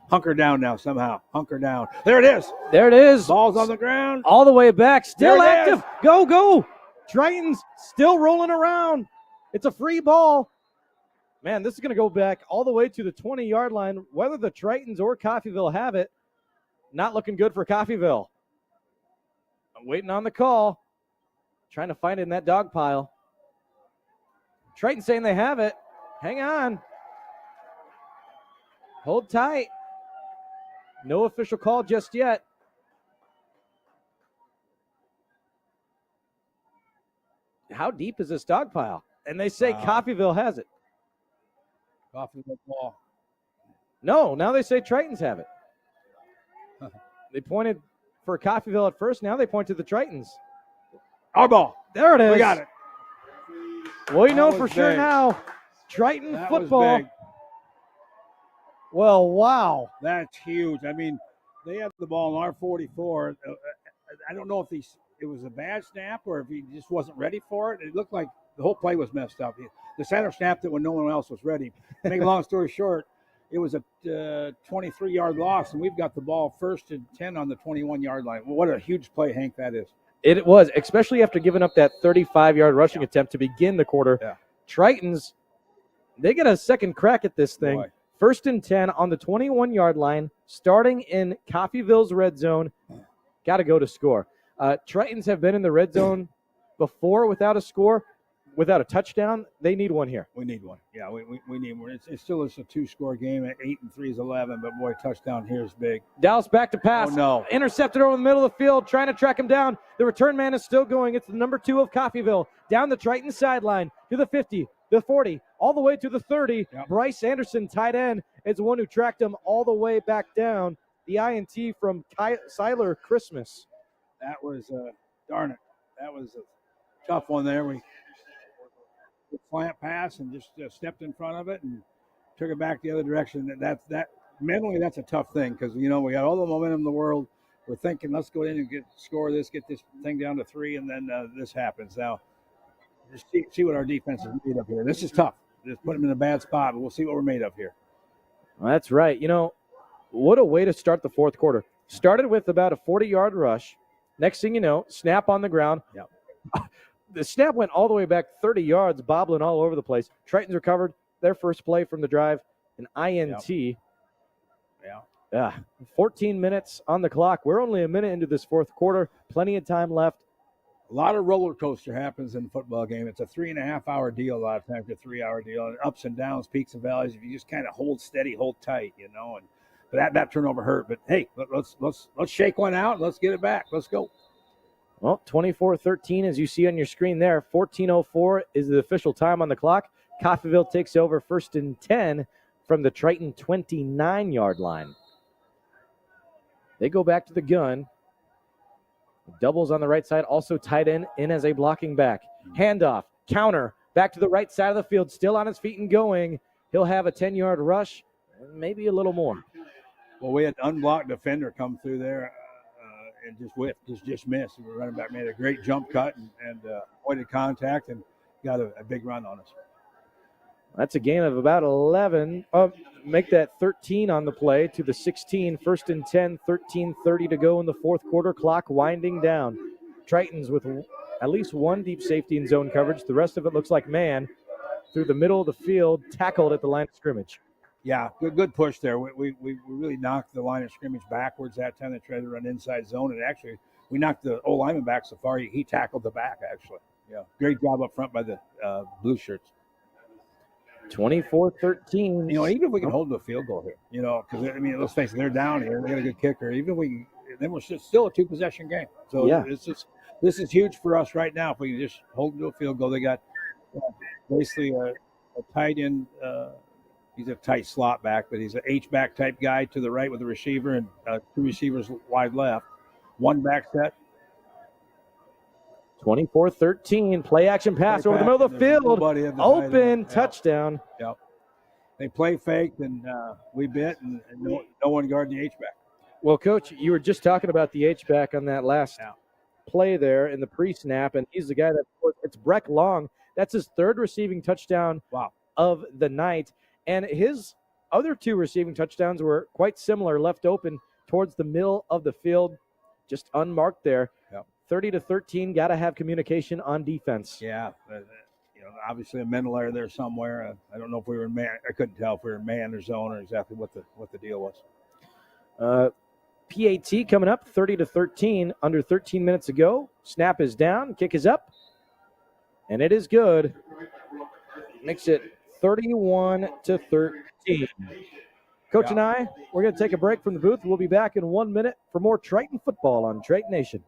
hunker down now somehow. Hunker down. There it is.
There it is.
Ball's on the ground.
All the way back. Still
There it
active.
is.
Go. Tritons still rolling around. It's a free ball. Man, this is going to go back all the way to the 20-yard line. Whether the Tritons or Coffeyville have it, not looking good for Coffeyville. I'm waiting on the call. Trying to find it in that dog pile. Triton saying they have it. Hang on. Hold tight. No official call just yet. How deep is this dog pile? And they say Coffeyville has it.
Coffeyville ball.
No, now they say Tritons have it. They pointed for Coffeyville at first. Now they point to the Tritons.
Our ball.
There it is.
We got it.
We know for
was
sure
big.
now. Triton
That was
football.
big.
Well, wow.
That's huge. I mean, they had the ball in our 44. I don't know if it was a bad snap or if he just wasn't ready for it. It looked like the whole play was messed up. The center snapped it when no one else was ready. Make a long story short, it was a 23-yard loss, and we've got the ball 1st and 10 on the 21-yard line. Well, what a huge play, Hank, that is.
It was, especially after giving up that 35-yard rushing attempt to begin the quarter.
Yeah.
Tritons, they get a second crack at this thing.
Boy.
First and 10 on the 21-yard line, starting in Coffeyville's red zone. Got to go to score. Tritons have been in the red zone before without a score, without a touchdown. They need one here.
We need one. Yeah, we need one. It still is a 2-score game. 8 and 3 is 11, but boy, touchdown here is big.
Dallas back to pass.
Oh, no.
Intercepted over the middle of the field, trying to track him down. The return man is still going. It's the number 2 of Coffeyville. Down the Triton sideline to the 50, the 40, all the way to the 30.
Yep.
Bryce Anderson, tight end, is the one who tracked him all the way back down. The INT from Siler Christmas.
That was, darn it, that was a tough one there. We slant pass and just stepped in front of it and took it back the other direction. That mentally, that's a tough thing because, we got all the momentum in the world. We're thinking, let's go in and get this thing down to 3, and then this happens. Now, just see what our defense is made of here. This is tough. Just put them in a bad spot, but we'll see what we're made of here.
Well, that's right. What a way to start the fourth quarter. Started with about a 40-yard rush. Next thing you know, snap on the ground.
Yep.
The snap went all the way back 30 yards, bobbling all over the place. Tritons recovered their first play from the drive, an INT.
Yep. Yeah.
14 minutes on the clock. We're only a minute into this fourth quarter. Plenty of time left.
A lot of roller coaster happens in a football game. It's a 3.5-hour deal a lot of times, a 3-hour deal, and ups and downs, peaks and valleys. If you just kind of hold steady, hold tight, but that turnover hurt. But hey, let's shake one out. Let's get it back. Let's go.
Well, 24-13, as you see on your screen there. 14:04 is the official time on the clock. Coffeyville takes over first and 10 from the Triton 29-yard line. They go back to the gun. Doubles on the right side, also tight end in as a blocking back. Handoff, counter, back to the right side of the field, still on his feet and going. He'll have a 10-yard rush, maybe a little more.
Well, we had an unblocked defender come through there and just whiffed, just missed. The running back made a great jump cut and avoided contact and got a big run on us.
That's a gain of about 11. Make that 13 on the play to the 16. First and 10, 13:30 to go in the fourth quarter. Clock winding down. Tritons with at least one deep safety in zone coverage. The rest of it looks like man through the middle of the field, tackled at the line of scrimmage.
Yeah, good push there. We really knocked the line of scrimmage backwards that time. They tried to run inside zone, and actually we knocked the old lineman back so far he tackled the back, actually. Yeah, great job up front by the blue shirts.
24-13.
Even if we can hold to a field goal here, because, let's face it, they're down here. They got a good kicker. Even if we then we're still a 2-possession game. So
yeah,
this is huge for us right now. If we can just hold them to a field goal, they got basically a tight end. He's a tight slot back, but he's an H-back type guy to the right with the receiver and 2 receivers wide left. One back set.
24-13, play action pass over the middle of the field. Open touchdown.
Yep. They play fake, and we bit, and no one guarded the H-back.
Well, Coach, you were just talking about the H-back on that last play there in the pre-snap, and he's the guy it's Breck Long. That's his 3rd receiving touchdown of the night, and his other 2 receiving touchdowns were quite similar, left open towards the middle of the field, just unmarked there.
Yep.
30-13, got to have communication on defense.
Yeah, obviously a mental error there somewhere. I don't know if we were in man. I couldn't tell if we were in man or zone or exactly what the deal was.
PAT coming up, 30-13, under 13 minutes to go. Snap is down, kick is up, and it is good. Makes it 31-13. Coach and I, we're going to take a break from the booth. We'll be back in 1 minute for more Triton football on Triton Nation.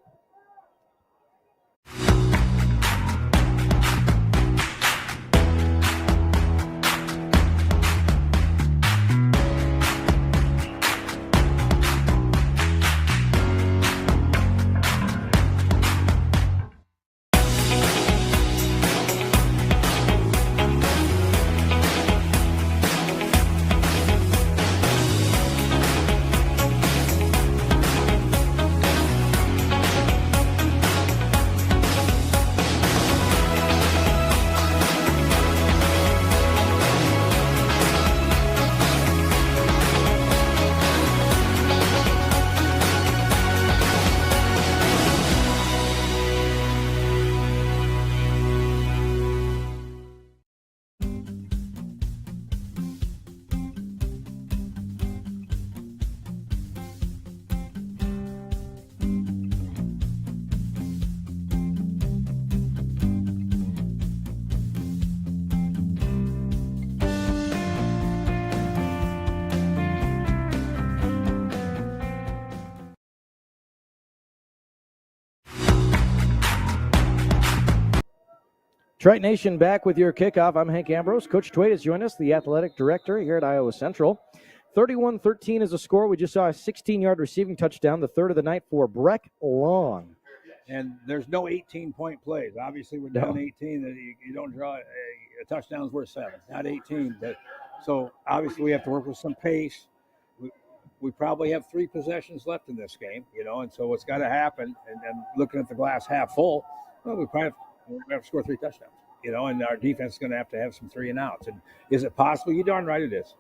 Triton Nation back with your kickoff. I'm Hank Ambrose. Coach Twait has joined us, the athletic director here at Iowa Central. 31-13 is the score. We just saw a 16-yard receiving touchdown, the third of the night for Breck Long.
And there's no 18-point plays. Obviously, we're down 18. You don't draw a touchdown's worth 7, not 18. So obviously, we have to work with some pace. We probably have 3 possessions left in this game, and so what's got to happen, and looking at the glass half full, well, we probably have to score 3 touchdowns, and our defense is going to have some 3 and outs. And is it possible? You're darn right it is.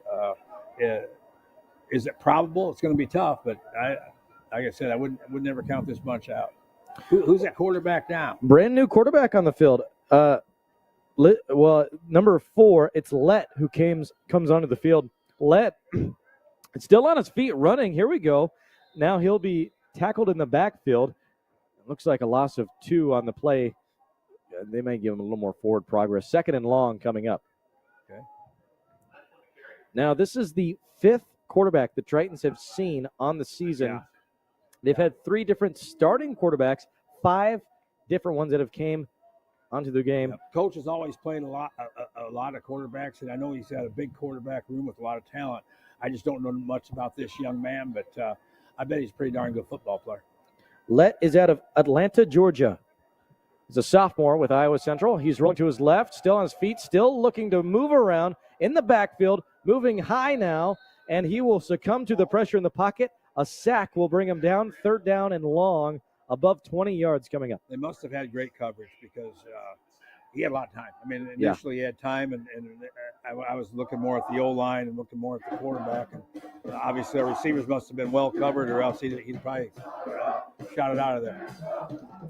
Is it probable? It's going to be tough, but like I said, I would never count this bunch out. Who's that quarterback now?
Brand new quarterback on the field. Number 4, it's Let who comes onto the field. Let, it's still on his feet running. Here we go. Now he'll be tackled in the backfield. It looks like a loss of 2 on the play. They may give him a little more forward progress. 2nd and long coming up.
Okay.
Now this is the 5th quarterback the Tritons have seen on the season.
Yeah.
They've had 3 different starting quarterbacks, 5 different ones that have came onto the game.
Coach has always played a lot of quarterbacks, and I know he's got a big quarterback room with a lot of talent. I just don't know much about this young man, but I bet he's a pretty darn good football player.
Let is out of Atlanta, Georgia. He's a sophomore with Iowa Central. He's rolling to his left, still on his feet, still looking to move around in the backfield, moving high now, and he will succumb to the pressure in the pocket. A sack will bring him down, 3rd down and long, above 20 yards coming up.
They must have had great coverage because he had a lot of time. I mean, initially he had time, and I was looking more at the O-line and looking more at the quarterback. And obviously our receivers must have been well covered, or else he'd probably shot it out of there.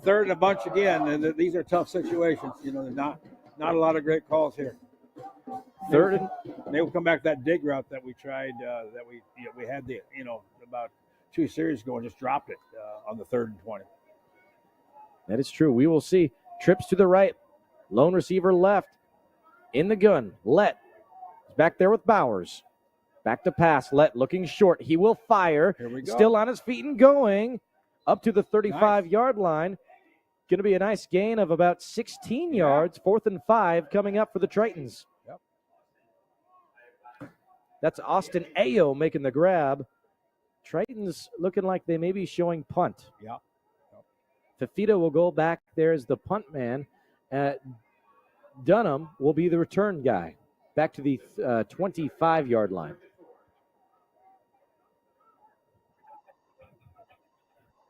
3rd and a bunch again, and these are tough situations. There's not a lot of great calls here.
3rd and
they will come back to that dig route that we tried, we had about 2 series ago and just dropped it on the 3rd and 20.
That is true. We will see. Trips to the right. Lone receiver left. In the gun. Let. Back there with Bowers. Back to pass. Let looking short. He will fire.
Here we go.
Still on his feet and going up to the 35-yard line. Going to be a nice gain of about 16 yards. 4th and 5 coming up for the Tritons.
Yep.
That's Austin Ayo making the grab. Tritons looking like they may be showing punt.
Yeah.
Fafita will go back there as the punt man. Dunham will be the return guy. Back to the 25-yard line.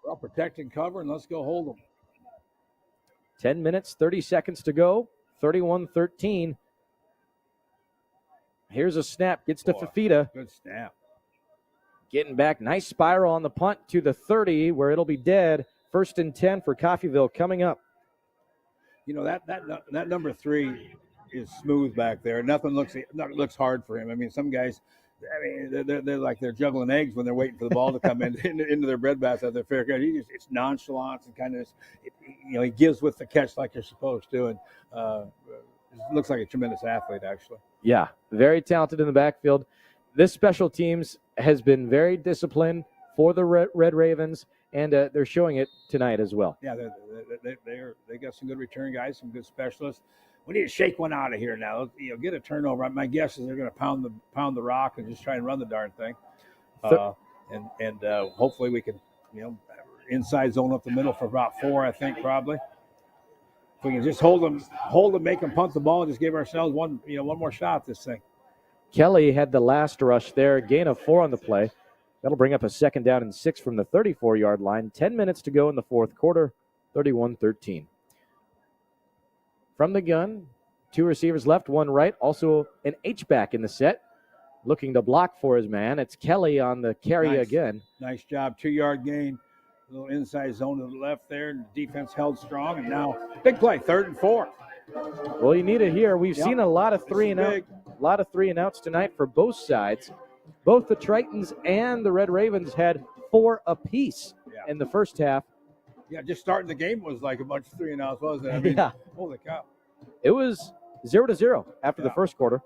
Well, protect and cover, and let's go hold them.
10 minutes, 30 seconds to go. 31-13. Here's a snap. Gets to Fafita.
Good snap.
Getting back. Nice spiral on the punt to the 30 where it'll be dead. 1st and 10 for Coffeyville coming up.
That number 3 is smooth back there. Nothing looks hard for him. I mean, some guys, they're like they're juggling eggs when they're waiting for the ball to come into their bread basket. They're fair. It's nonchalant and kind of, he gives with the catch like you're supposed to, and looks like a tremendous athlete actually.
Yeah, very talented in the backfield. This special teams has been very disciplined for the Red Ravens, and they're showing it tonight as well.
Yeah, they got some good return guys, some good specialists. We need to shake one out of here now. Get a turnover. My guess is they're going to pound the rock and just try and run the darn thing. And hopefully we can, inside zone up the middle for about 4, I think probably. If we can just hold them, make them punt the ball, and just give ourselves one more shot at this thing.
Kelly had the last rush there, gain of 4 on the play. That'll bring up a 2nd down and 6 from the 34-yard line. 10 minutes to go in the 4th quarter, 31-13. From the gun, 2 receivers left, 1 right. Also an H-back in the set, looking to block for his man. It's Kelly on the carry again.
Nice job, 2-yard gain. A little inside zone to the left there, and the defense held strong, and now big play, 3rd and 4.
Well, you need it here. We've seen a lot of 3 and outs tonight for both sides. Both the Tritons and the Red Ravens had 4 apiece in the first half.
Yeah, just starting the game was like a bunch of 3 and outs, wasn't it? I mean, holy cow.
It was 0-0 after the first quarter.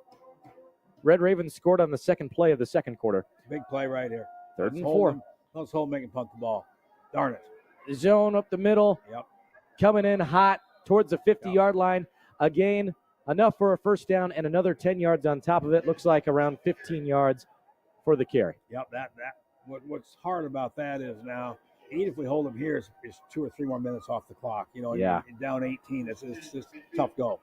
Red Ravens scored on the second play of the second quarter.
Big play right here.
3rd and 4.
Let's hold them, make him punt the ball. Darn it.
Zone up the middle.
Yep.
Coming in hot towards the 50-yard line. a gain, enough for a first down, and another 10 yards on top of it. Looks like around 15 yards for the carry.
Yep, what's hard about that is now, even if we hold them here, is 2 or 3 more minutes off the clock.
Yeah.
Down 18, it's just tough go.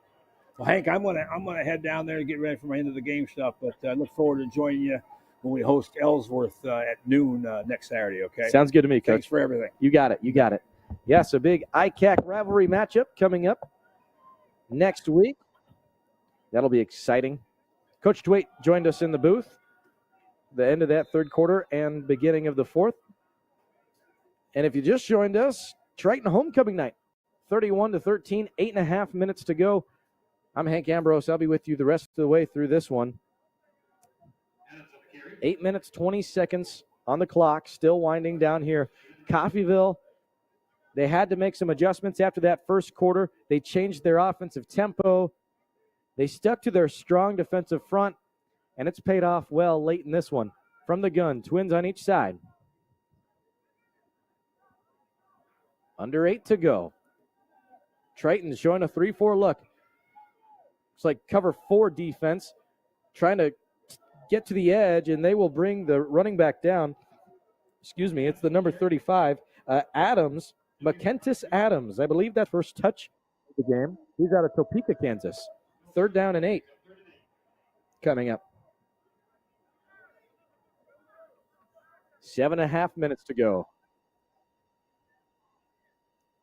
Well, Hank, I'm gonna head down there and get ready for my end of the game stuff. But I look forward to joining you when we host Ellsworth at noon next Saturday. Okay.
Sounds good to me, Coach.
Thanks for everything.
You got it. Yes, a big ICAC rivalry matchup coming up next week. That'll be exciting. Coach DeWitt joined us in the booth, the end of that third quarter and beginning of the fourth. And if you just joined us, Triton homecoming night, 31-13, 8.5 minutes to go. I'm Hank Ambrose. I'll be with you the rest of the way through this one. 8 minutes, 20 seconds on the clock, still winding down here. Coffeyville, they had to make some adjustments after that first quarter. They changed their offensive tempo. They stuck to their strong defensive front, and it's paid off well late in this one. From the gun, twins on each side. Under 8 to go. Triton showing a 3-4 look. It's like cover 4 defense, trying to get to the edge, and they will bring the running back down. Excuse me, it's the number 35, Adams, McKentis Adams. I believe that first touch of the game. He's out of Topeka, Kansas. 3rd down and 8 coming up. 7.5 minutes to go.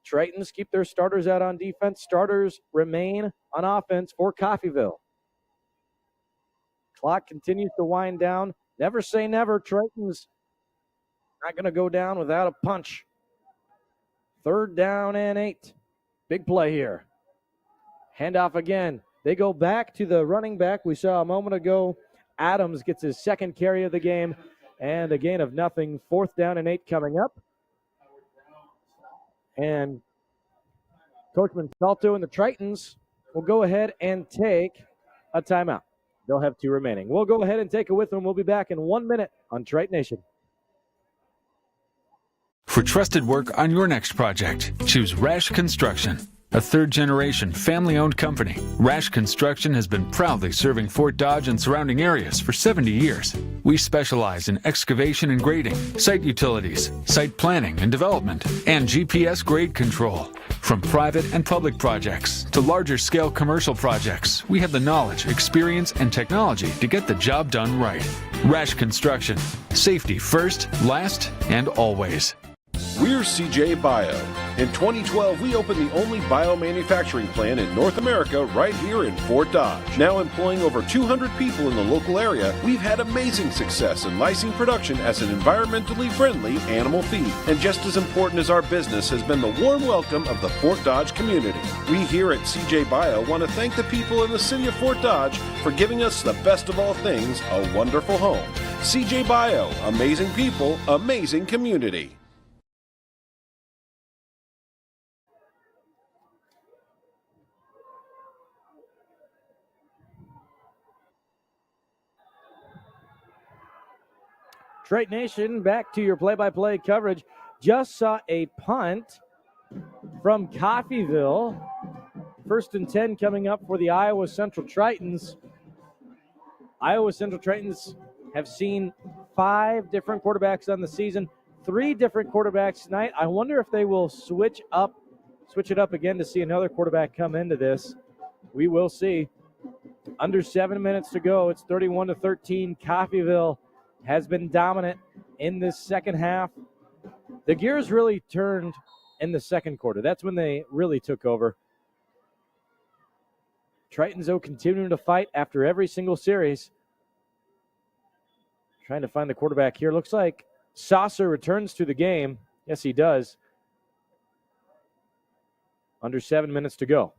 Tritons keep their starters out on defense. Starters remain on offense for Coffeyville. Clock continues to wind down. Never say never. Triton's not going to go down without a punch. 3rd down and 8. Big play here. Handoff again. They go back to the running back we saw a moment ago. Adams gets his 2nd carry of the game, and a gain of nothing. 4th down and 8 coming up. And Coach Montalto and the Tritons will go ahead and take a timeout. They'll have 2 remaining. We'll go ahead and take it with them. We'll be back in 1 minute on Triton Nation.
For trusted work on your next project, choose Rash Construction. A 3rd-generation family-owned company, Rash Construction has been proudly serving Fort Dodge and surrounding areas for 70 years. We specialize in excavation and grading, site utilities, site planning and development, and GPS grade control. From private and public projects to larger-scale commercial projects, we have the knowledge, experience, and technology to get the job done right. Rash Construction. Safety first, last, and always.
We're CJ Bio. In 2012, we opened the only biomanufacturing plant in North America right here in Fort Dodge. Now employing over 200 people in the local area, we've had amazing success in lysine production as an environmentally friendly animal feed. And just as important as our business has been the warm welcome of the Fort Dodge community. We here at CJ Bio want to thank the people in the city of Fort Dodge for giving us the best of all things, a wonderful home. CJ Bio, amazing people, amazing community.
Triton Nation, back to your play-by-play coverage. Just saw a punt from Coffeyville. 1st and 10 coming up for the Iowa Central Tritons. Iowa Central Tritons have seen 5 different quarterbacks on the season, 3 different quarterbacks tonight. I wonder if they will switch it up again to see another quarterback come into this. We will see. Under 7 minutes to go. It's 31-13. Coffeyville has been dominant in this second half. The gears really turned in the second quarter. That's when they really took over. Tritons, though, continuing to fight after every single series. Trying to find the quarterback here. Looks like Saucer returns to the game. Yes, he does. Under 7 minutes to go.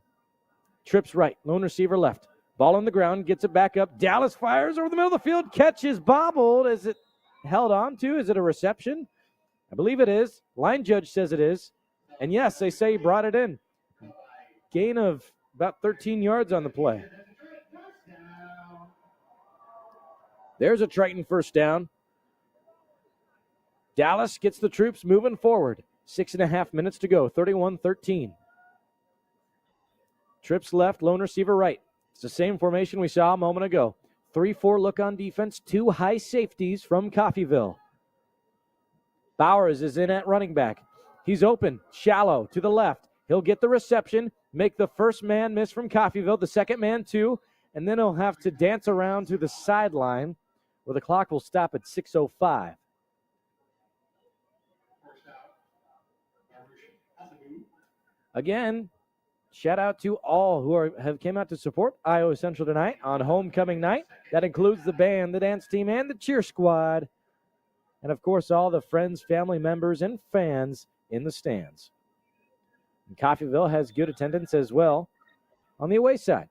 Trips right, lone receiver left. Ball on the ground, gets it back up. Dallas fires over the middle of the field. Catch is bobbled. Is it held on to? Is it a reception? I believe it is. Line judge says it is. And yes, they say he brought it in. Gain of about 13 yards on the play. There's a Triton first down. Dallas gets the troops moving forward. 6.5 minutes to go. 31-13. Trips left, lone receiver right. It's the same formation we saw a moment ago. 3-4 look on defense, 2 high safeties from Coffeyville. Bowers is in at running back. He's open, shallow, to the left. He'll get the reception, make the first man miss from Coffeyville, the second man too, and then he'll have to dance around to the sideline where the clock will stop at 6:05. Again, shout out to all who have came out to support Iowa Central tonight on homecoming night. That includes the band, the dance team, and the cheer squad. And, of course, all the friends, family members, and fans in the stands. And Coffeyville has good attendance as well on the away side.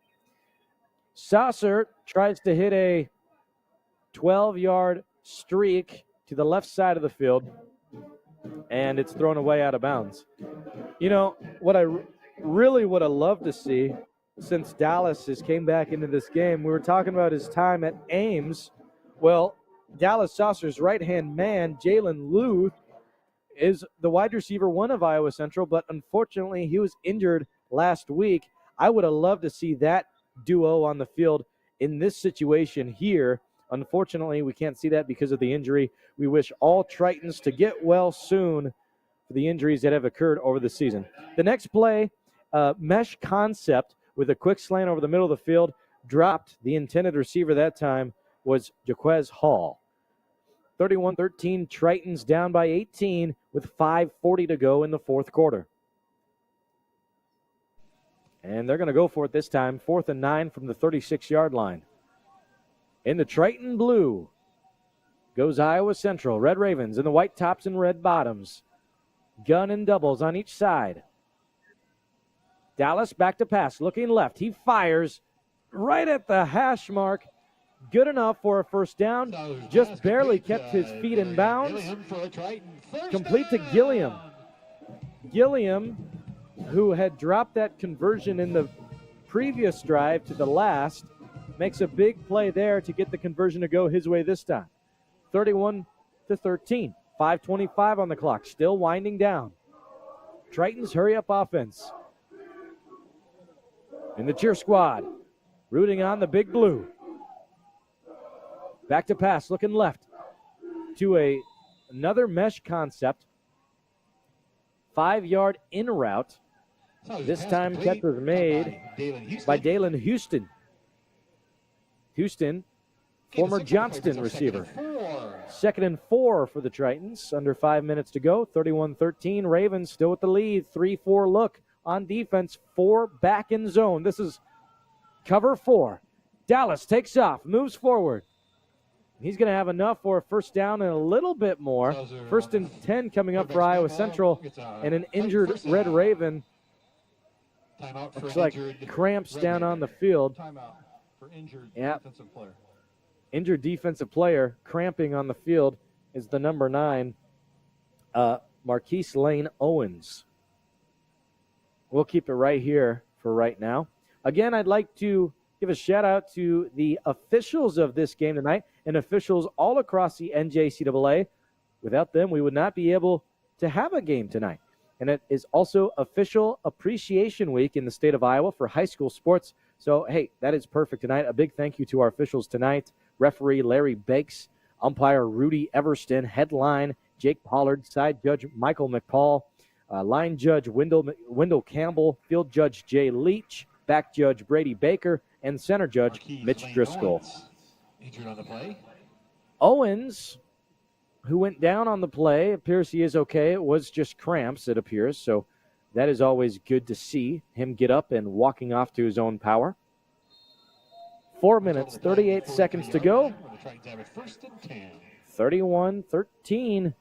Saucer tries to hit a 12-yard streak to the left side of the field, and it's thrown away out of bounds. You know, what I really would have loved to see since Dallas has came back into this game, we were talking about his time at Ames. Well, Dallas Saucer's right-hand man, Jalen Luth, is the wide receiver one of Iowa Central, but unfortunately he was injured last week. I would have loved to see that duo on the field in this situation here. Unfortunately, we can't see that because of the injury. We wish all Tritons to get well soon for the injuries that have occurred over the season. The next play, mesh concept with a quick slant over the middle of the field, dropped. The intended receiver that time was Jaquez Hall. 31-13, Tritons down by 18 with 5:40 to go in the fourth quarter. And they're going to go for it this time, 4th and 9 from the 36-yard line. In the Triton blue goes Iowa Central. Red Ravens in the white tops and red bottoms. Gun and doubles on each side. Dallas back to pass, looking left. He fires right at the hash mark. Good enough for a first down. Just barely kept his feet in bounds. Complete to Gilliam. Gilliam, who had dropped that conversion in the previous drive to the last, makes a big play there to get the conversion to go his way this time. 31-13. 5:25 on the clock. Still winding down. Tritons hurry up offense. And the cheer squad rooting on the big blue. Back to pass, looking left to another mesh concept. 5-yard in route. This time catch was made by Dalen Houston. Houston, former Johnston receiver. 2nd and 4 for the Tritons. Under 5 minutes to go. 31-13. Ravens still with the lead. 3-4 look on defense. 4 back in zone. This is cover 4. Dallas takes off, moves forward. He's going to have enough for a first down and a little bit more. 1st and 10 coming up for Iowa Central, and an injured Red Raven. Looks like cramps down on the field. Yeah. Injured defensive player cramping on the field is the number 9, Marquise Lane Owens. We'll keep it right here for right now. Again, I'd like to give a shout out to the officials of this game tonight and officials all across the NJCAA. Without them, we would not be able to have a game tonight. And it is also Official Appreciation Week in the state of Iowa for high school sports. So, hey, that is perfect tonight. A big thank you to our officials tonight. Referee Larry Bakes, umpire Rudy Everston, headline Jake Pollard, side judge Michael McPaul, line judge Wendell Campbell, field judge Jay Leach, back judge Brady Baker, and center judge Mitch Driscoll.
Injured on the play.
Owens, who went down on the play, appears he is okay. It was just cramps, it appears. So that is always good to see him get up and walking off to his own power. 4 minutes, 38 seconds to go. 31-13.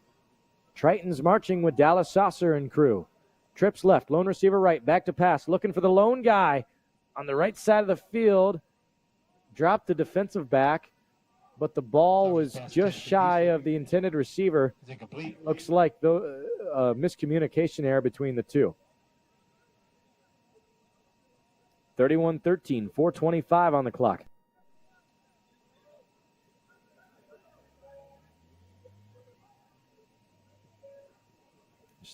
Tritons marching with Dallas Saucer and crew. Trips left, lone receiver right, back to pass, looking for the lone guy on the right side of the field. Dropped the defensive back, but the ball was just shy of the intended receiver. Looks like the miscommunication error between the two. 31-13, 4:25 on the clock.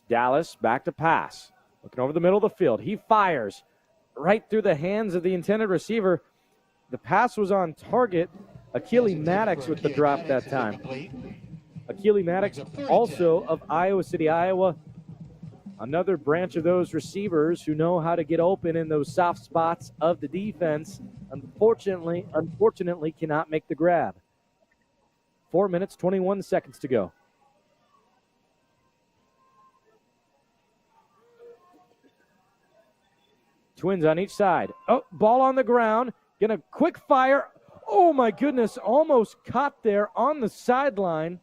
Dallas back to pass. Looking over the middle of the field. He fires right through the hands of the intended receiver. The pass was on target. Achille Maddox with the drop that time. Achille Maddox, also of Iowa City, Iowa. Another branch of those receivers who know how to get open in those soft spots of the defense. Unfortunately cannot make the grab. 4 minutes, 21 seconds to go. Twins on each side. Oh, ball on the ground. Gonna quick fire. Oh my goodness, almost caught there on the sideline.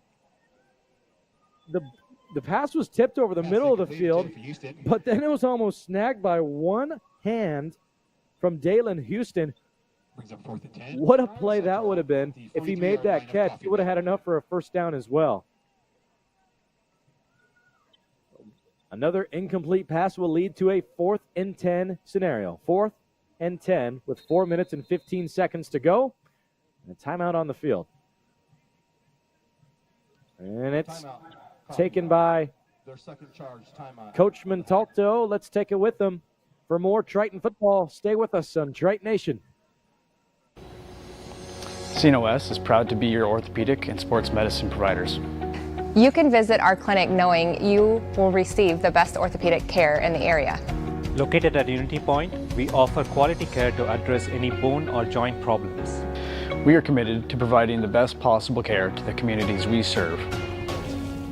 The pass was tipped over the middle of the field, but then it was almost snagged by one hand from Dalen Houston. What a play that would have been. If he made that catch, he would have had enough for a first down as well. Another incomplete pass will lead to a 4th and 10 scenario. 4th and 10 with 4 minutes and 15 seconds to go. And a timeout on the field. And it's taken by Coach Montalto. Let's take it with them. For more Triton football, stay with us on Triton Nation.
CNOS is proud to be your orthopedic and sports medicine providers.
You can visit our clinic knowing you will receive the best orthopedic care in the area.
Located at Unity Point, we offer quality care to address any bone or joint problems.
We are committed to providing the best possible care to the communities we serve.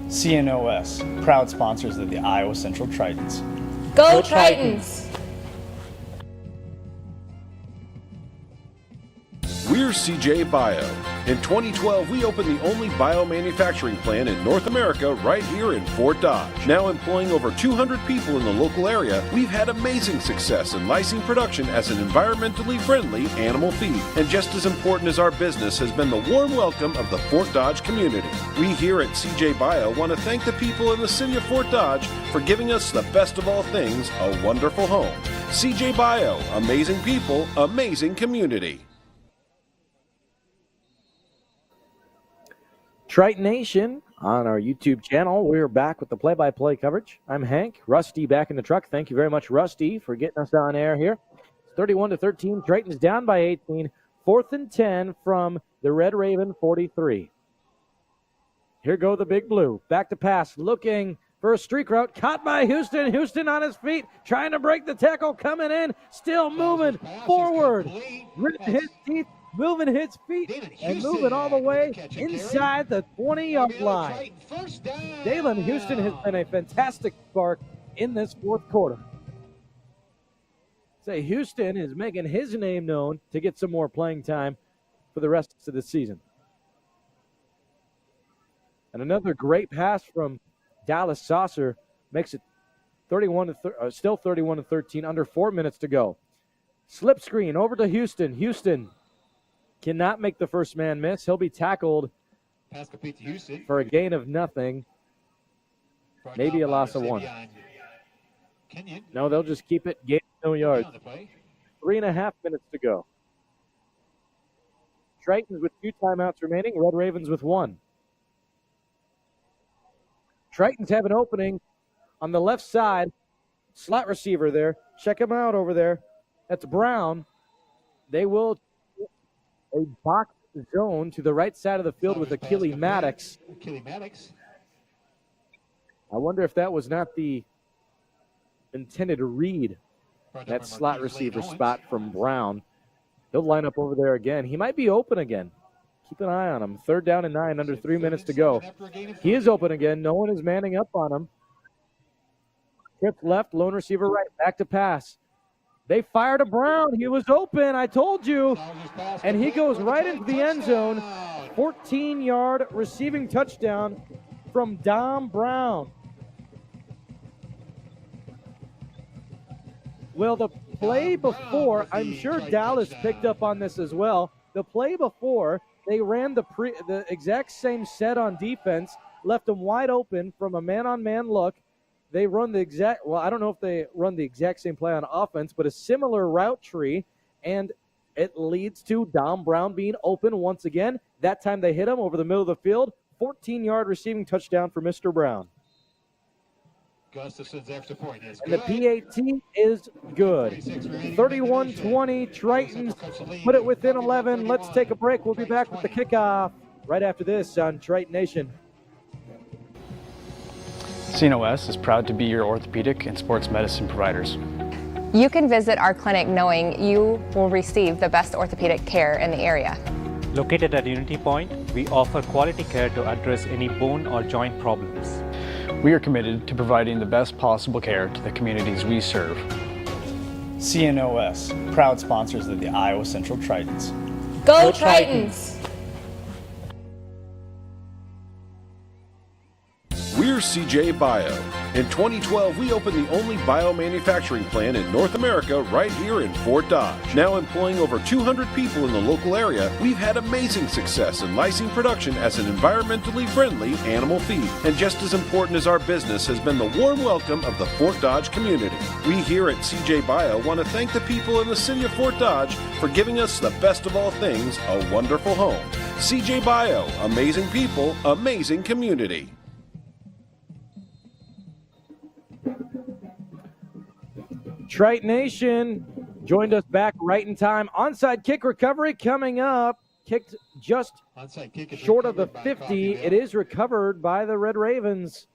CNOS, proud sponsors of the Iowa Central Tritons.
Go Tritons!
We're CJ Bio. In 2012, we opened the only biomanufacturing plant in North America right here in Fort Dodge. Now employing over 200 people in the local area, we've had amazing success in lysine production as an environmentally friendly animal feed. And just as important as our business has been the warm welcome of the Fort Dodge community. We here at CJ Bio want to thank the people in the city of Fort Dodge for giving us the best of all things, a wonderful home. CJ Bio, amazing people, amazing community.
Triton Nation on our YouTube channel. We're back with the play-by-play coverage. I'm Hank. Rusty back in the truck. Thank you very much, Rusty, for getting us on air here. 31-13. Triton's down by 18. 4th and 10 from the Red Raven 43. Here go the Big Blue. Back to pass. Looking for a streak route. Caught by Houston. Houston on his feet. Trying to break the tackle. Coming in. Still moving forward. Ripping his teeth. Moving his feet and moving all the way inside the 20-yard line. Dalen Houston has been a fantastic spark in this 4th quarter. Say Houston is making his name known to get some more playing time for the rest of the season. And another great pass from Dallas Saucer makes it still 31-13, under 4 minutes to go. Slip screen over to Houston. Houston cannot make the first man miss. He'll be tackled for a gain of nothing. Maybe a loss of 1. No, they'll just keep it. Gain no yards. 3.5 minutes to go. Tritons with 2 timeouts remaining. Red Ravens with 1. Tritons have an opening on the left side. Slot receiver there. Check him out over there. That's Brown. They will a box zone to the right side of the field with Achille Maddox. I wonder if that was not the intended read, that slot receiver spot from Brown. He'll line up over there again. He might be open again. Keep an eye on him. 3rd down and 9, under 3 minutes to go. He is open again. No one is manning up on him. Trip left, lone receiver right, back to pass. They fired to Brown. He was open, I told you. And he goes right into the end zone. 14-yard receiving touchdown from Dom Brown. Well, the play before, I'm sure Dallas picked up on this as well. The play before, they ran the exact same set on defense, left them wide open from a man-on-man look. They run the exact, well, I don't know if they run the exact same play on offense, but a similar route tree, and it leads to Dom Brown being open once again. That time they hit him over the middle of the field. 14-yard receiving touchdown for Mr. Brown.
Gustafson's extra point is
And the
good.
PAT is good. 31-20, Tritons put it within 11. Let's take a break. We'll be back with the kickoff right after this on Triton Nation.
CNOS is proud to be your orthopedic and sports medicine providers.
You can visit our clinic knowing you will receive the best orthopedic care in the area.
Located at Unity Point, we offer quality care to address any bone or joint problems.
We are committed to providing the best possible care to the communities we serve.
CNOS, proud sponsors of the Iowa Central Tritons.
Go Tritons!
We're CJ Bio. In 2012, we opened the only biomanufacturing plant in North America right here in Fort Dodge. Now employing over 200 people in the local area, we've had amazing success in lysine production as an environmentally friendly animal feed. And just as important as our business has been the warm welcome of the Fort Dodge community. We here at CJ Bio want to thank the people in the city of Fort Dodge for giving us the best of all things, a wonderful home. CJ Bio, amazing people, amazing community.
Triton Nation joined us back right in time. Onside kick recovery coming up. Kicked just short of the 50. It is recovered by the Red Ravens.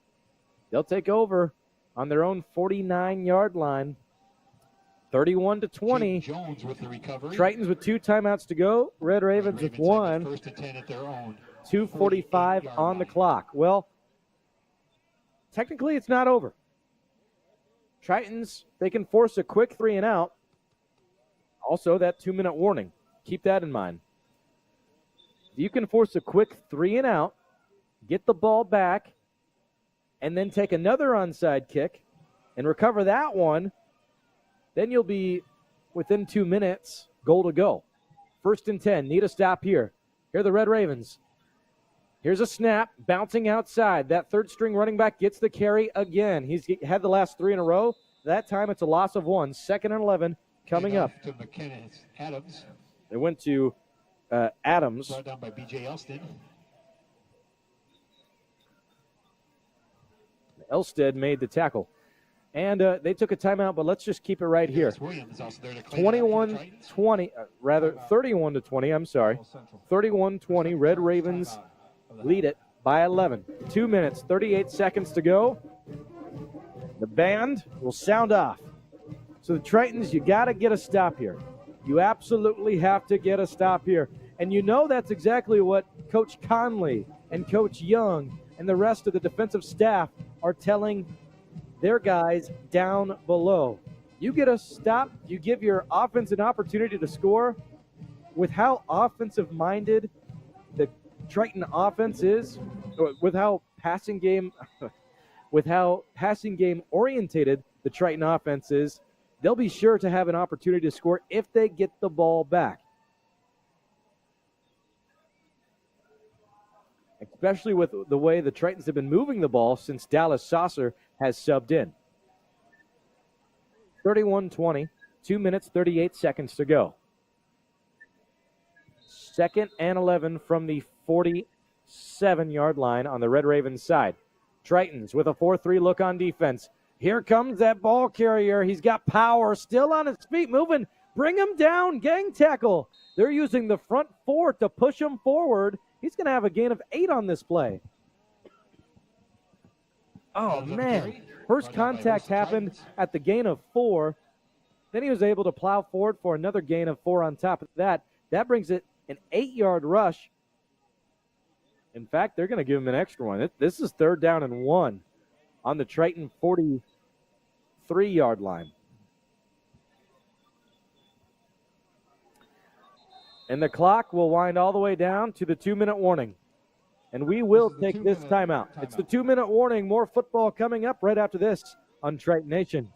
They'll take over on their own 49-yard line. 31-20. Tritons with 2 timeouts to go. Red Ravens with 1. 2:45 on the clock. Well, technically it's not over. Tritons, they can force a quick 3 and out. Also, that 2-minute warning. Keep that in mind. You can force a quick 3 and out, get the ball back, and then take another onside kick and recover that one. Then you'll be within 2 minutes, goal to go. 1st and 10, need a stop here. Here are the Red Ravens. Here's a snap, bouncing outside. That third-string running back gets the carry again. He's had the last 3 in a row. That time it's a loss of 1. 2nd and 11 coming up.
To Adams.
They went to Adams.
Brought down by B.J. Elston.
Elstead made the tackle. And they took a timeout, but let's just keep it right here. 31-20, I'm sorry. 31-20, Red Ravens lead it by 11. 2 minutes, 38 seconds to go. The band will sound off. So the Tritons, you got to get a stop here. You absolutely have to get a stop here. And you know that's exactly what Coach Conley and Coach Young and the rest of the defensive staff are telling their guys down below. You get a stop, you give your offense an opportunity to score. With how offensive-minded the Triton offense is, with how passing game orientated the Triton offense is, they'll be sure to have an opportunity to score if they get the ball back. Especially with the way the Tritons have been moving the ball since Dallas Saucer has subbed in. 31-20, 2 minutes, 38 seconds to go. 2nd and 11 from the 47-yard line on the Red Ravens side. Tritons with a 4-3 look on defense. Here comes that ball carrier. He's got power, still on his feet, moving. Bring him down, gang tackle. They're using the front 4 to push him forward. He's going to have a gain of 8 on this play. Oh, man. First contact happened at the gain of 4. Then he was able to plow forward for another gain of 4 on top of that. That brings it an 8-yard rush. In fact, they're going to give him an extra one. This is 3rd down and 1 on the Triton 43-yard line. And the clock will wind all the way down to the 2-minute warning. And we will take this timeout. It's the 2-minute warning. More football coming up right after this on Triton Nation.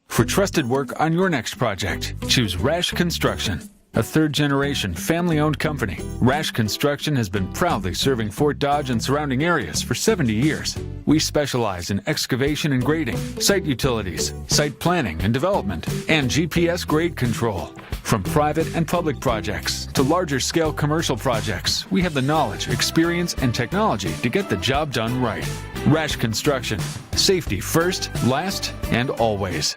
For trusted work on your next project, choose Rash Construction. A 3rd-generation, family-owned company, Rash Construction has been proudly serving Fort Dodge and surrounding areas for 70 years. We specialize in excavation and grading, site utilities, site planning and development, and GPS grade control. From private and public projects to larger-scale commercial projects, we have the knowledge, experience, and technology to get the job done right. Rash Construction. Safety first, last, and always.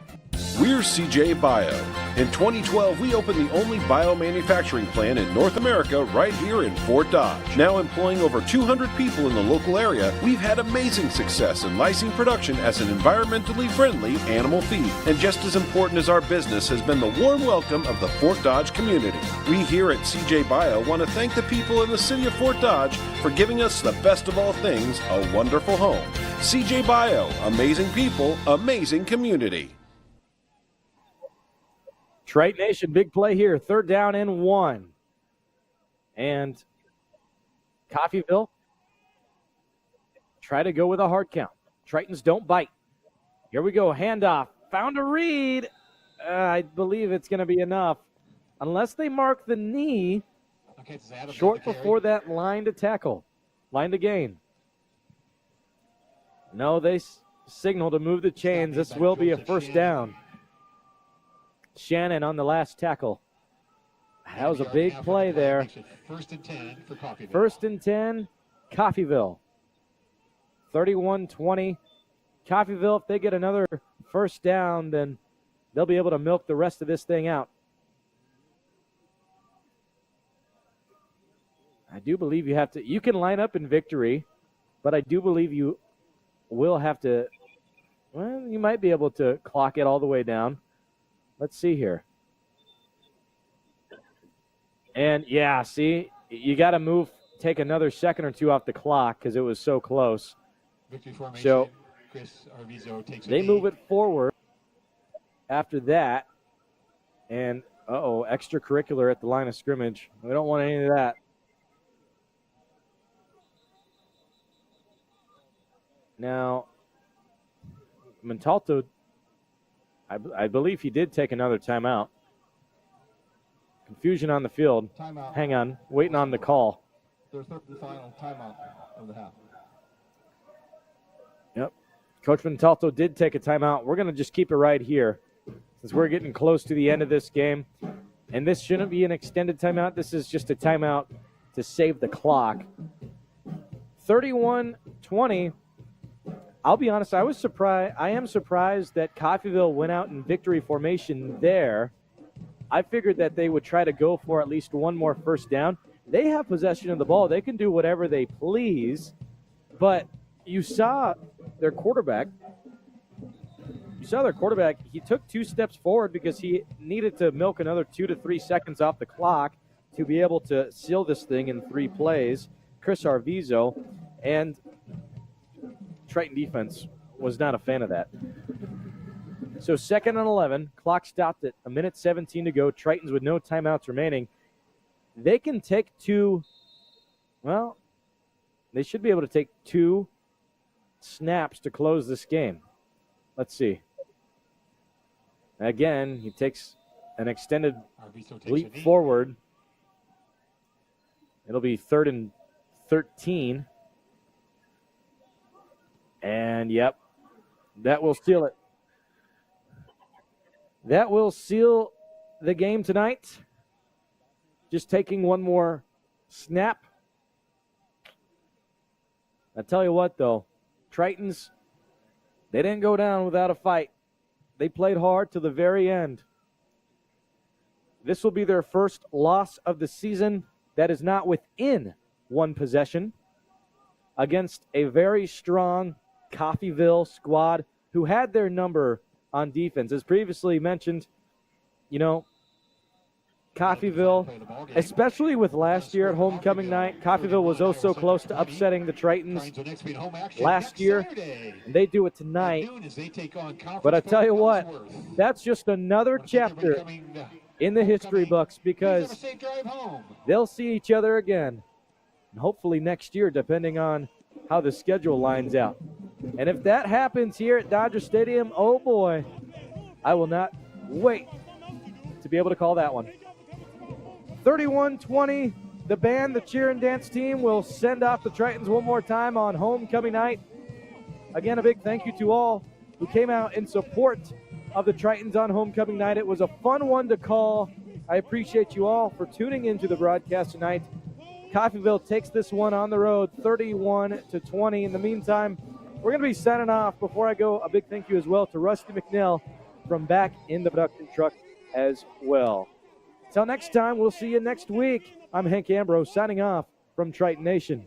We're CJ Bio. In 2012, we opened the only biomanufacturing plant in North America right here in Fort Dodge. Now employing over 200 people in the local area, we've had amazing success in lysine production as an environmentally friendly animal feed. And just as important as our business has been the warm welcome of the Fort Dodge community. We here at CJ Bio want to thank the people in the city of Fort Dodge for giving us the best of all things, a wonderful home. CJ Bio, amazing people, amazing community.
Triton Nation, big play here. 3rd down and 1. And Coffeyville try to go with a hard count. Tritons don't bite. Here we go. Handoff. Found a read. I believe it's going to be enough. Unless they mark the knee short before that line to tackle. Line to gain. No, they signal to move the chains. This will be a 1st down. Shannon on the last tackle. That was a big play there.
1st and 10 for Coffeyville.
1st and 10, Coffeyville. 31-20. Coffeyville, if they get another 1st down, then they'll be able to milk the rest of this thing out. I do believe you can line up in victory, but I do believe you will have to, well, you might be able to clock it all the way down. Let's see here. And, yeah, see, you got to take another second or two off the clock because it was so close. So they move it forward after that. And, extracurricular at the line of scrimmage. We don't want any of that. Now, Montalto, I believe he did take another timeout. Confusion on the field.
Timeout.
Hang on. Waiting on the call.
Their 3rd and final timeout of the half.
Yep. Coach Montalto did take a timeout. We're going to just keep it right here since we're getting close to the end of this game. And this shouldn't be an extended timeout. This is just a timeout to save the clock. 31-20. I'll be honest, I am surprised that Coffeyville went out in victory formation there. I figured that they would try to go for at least one more 1st down. They have possession of the ball. They can do whatever they please. But you saw their quarterback. He took 2 steps forward because he needed to milk another 2 to 3 seconds off the clock to be able to seal this thing in 3 plays. Chris Arvizo. And Triton defense was not a fan of that. So 2nd and 11, clock stopped at 1:17 to go. Tritons with no timeouts remaining. They can take 2, well, they should be able to take 2 snaps to close this game. Let's see. Again, he takes an extended leap forward. It'll be 3rd and 13. And, yep, that will seal it. That will seal the game tonight. Just taking one more snap. I tell you what, though, Tritons, they didn't go down without a fight. They played hard to the very end. This will be their 1st loss of the season that is not within 1 possession against a very strong Coffeyville squad who had their number on defense. As previously mentioned, Coffeyville, especially with last year at homecoming night, Coffeyville was oh so close to upsetting the Tritons last year. And they do it tonight. But I tell you what, that's just another chapter in the history books because they'll see each other again. And hopefully next year, depending on how the schedule lines out. And if that happens here at Dodger Stadium, oh boy, I will not wait to be able to call that one. 31-20, the band, the cheer and dance team will send off the Tritons one more time on homecoming night. Again, a big thank you to all who came out in support of the Tritons on homecoming night. It was a fun one to call. I appreciate you all for tuning into the broadcast tonight. Coffeyville takes this one on the road, 31-20. In the meantime, We're going to be signing off. Before I go, a big thank you as well to Rusty McNeil from back in the production truck as well. Until next time, we'll see you next week. I'm Hank Ambrose signing off from Triton Nation.